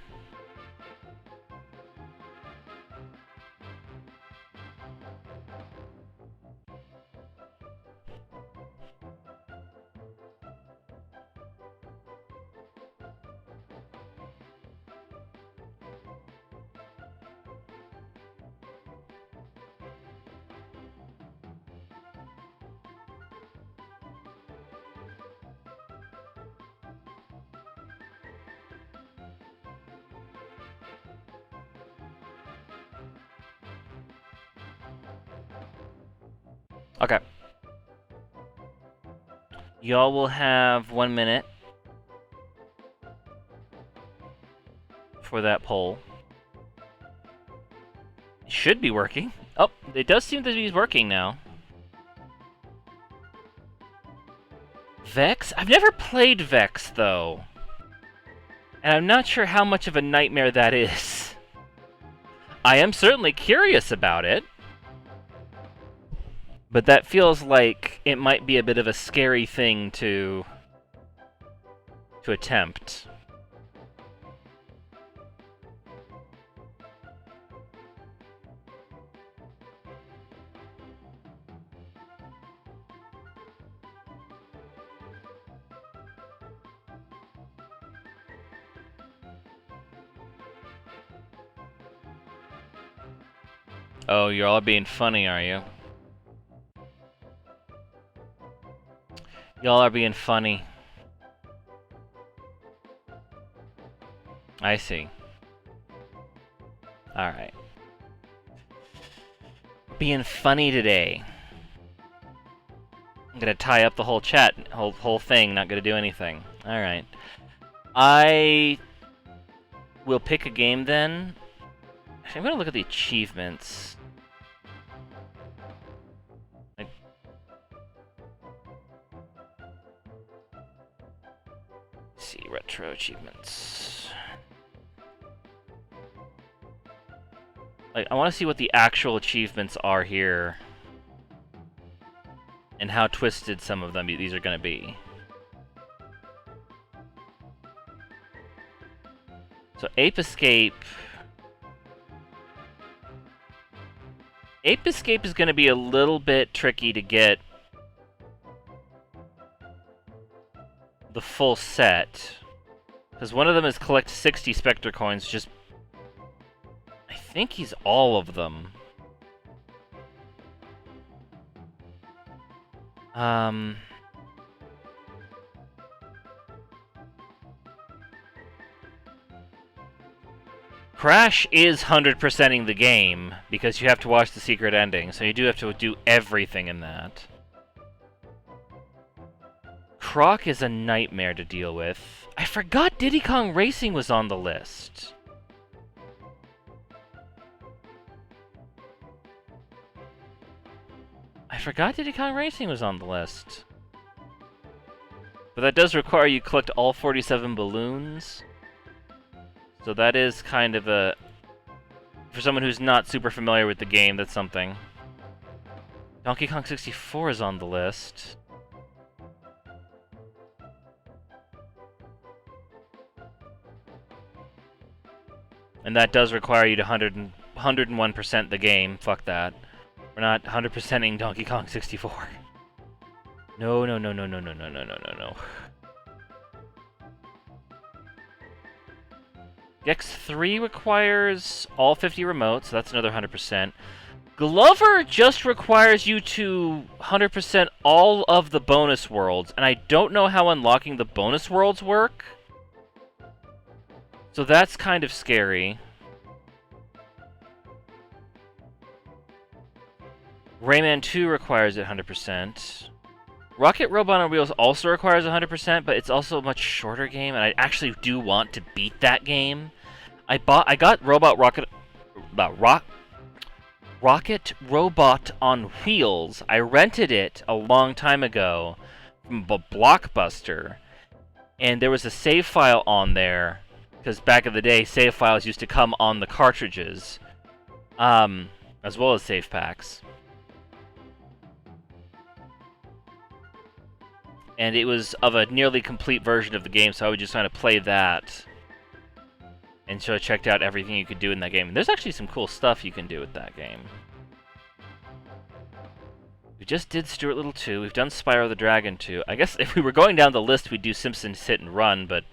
Okay. Y'all will have 1 minute for that poll. It should be working. Oh, it does seem to be working now. Vex? I've never played Vex, though. And I'm not sure how much of a nightmare that is. I am certainly curious about it. But that feels like it might be a bit of a scary thing to attempt. Oh, you're all being funny, are you? Y'all are being funny. I see. Alright. Being funny today. I'm gonna tie up the whole chat, whole thing, not gonna do anything. Alright. I will pick a game then. Actually, I'm gonna look at the achievements. Like, let's see, retro achievements. Like, I want to see what the actual achievements are here. And how twisted some of them these are gonna be. So, Ape Escape... Ape Escape is going to be a little bit tricky to get the full set. Because one of them is collect 60 Spectre coins, just... I think he's all of them. Crash is 100%ing the game, because you have to watch the secret ending, so you do have to do everything in that. Croc is a nightmare to deal with. I forgot Diddy Kong Racing was on the list. I forgot Diddy Kong Racing was on the list. But that does require you collect all 47 balloons. So that is kind of a... For someone who's not super familiar with the game, that's something. Donkey Kong 64 is on the list. And that does require you to 101% the game. Fuck that. We're not 100%ing Donkey Kong 64. No, no, no, no, no, no, no, no, no, no, no. Gex 3 requires all 50 remotes, so that's another 100%. Glover just requires you to 100% all of the bonus worlds, and I don't know how unlocking the bonus worlds work. So that's kind of scary. Rayman 2 requires it 100%. Rocket Robot on Wheels also requires 100%, but it's also a much shorter game, and I actually do want to beat that game. I got Rocket Robot on Wheels. I rented it a long time ago from Blockbuster, and there was a save file on there, because back in the day, save files used to come on the cartridges, as well as save packs. And it was of a nearly complete version of the game, so I would just kind of play that. And so I checked out everything you could do in that game. And there's actually some cool stuff you can do with that game. We just did Stuart Little 2. We've done Spyro the Dragon 2. I guess if we were going down the list, we'd do Simpsons Hit and Run, but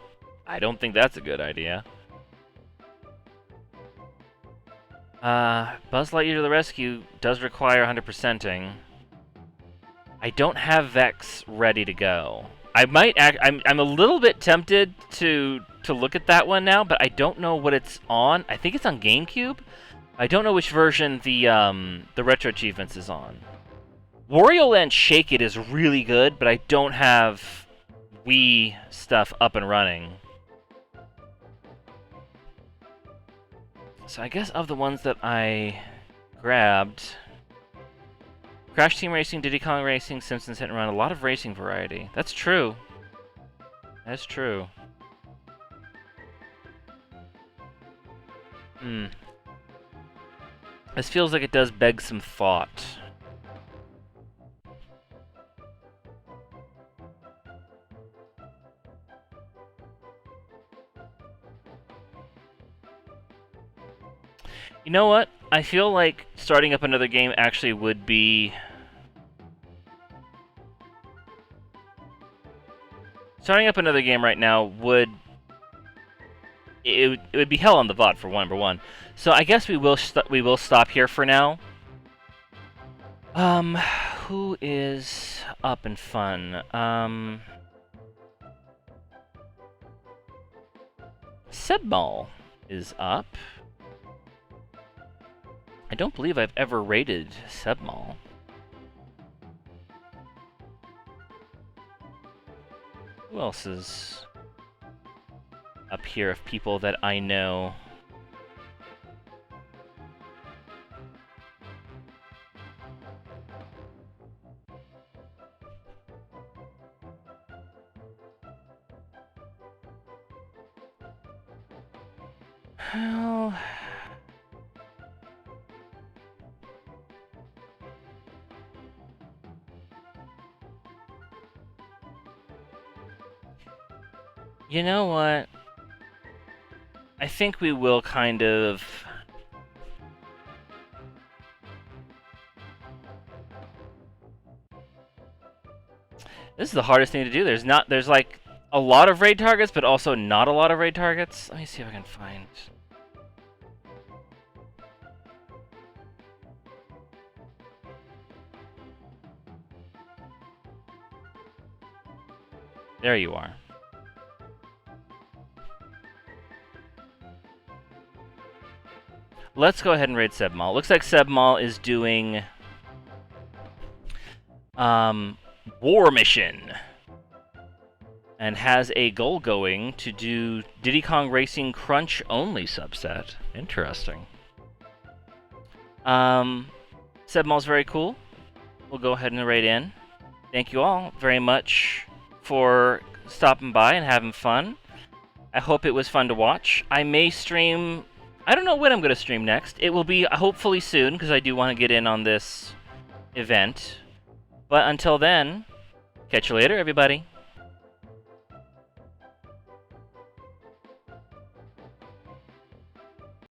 I don't think that's a good idea. Buzz Lightyear to the Rescue does require 100%ing. I don't have Vex ready to go. I might I'm a little bit tempted to look at that one now, but I don't know what it's on. I think it's on GameCube. I don't know which version the retro achievements is on. Wario Land Shake It is really good, but I don't have Wii stuff up and running. So I guess of the ones that I grabbed, Crash Team Racing, Diddy Kong Racing, Simpsons Hit and Run, a lot of racing variety. That's true. That's true. This feels like it does beg some thought. You know what? I feel like starting up another game actually would be... Starting up another game right now would... It would be hell on the VOD for number one. So I guess we will stop here for now. Who is up and fun? Sebmal is up. I don't believe I've ever rated Sebmal. Who else is... up here of people that I know. Well, you know what? I think we will kind of... This is the hardest thing to do. There's like a lot of raid targets, but also not a lot of raid targets. Let me see if I can find... There you are. Let's go ahead and raid Sebmal. Looks like Sebmal is doing War Mission and has a goal going to do Diddy Kong Racing Crunch only subset. Interesting. Sebmal's very cool. We'll go ahead and raid in. Thank you all very much for stopping by and having fun. I hope it was fun to watch. I may stream... I don't know when I'm going to stream next. It will be hopefully soon, because I do want to get in on this event. But until then, catch you later, everybody.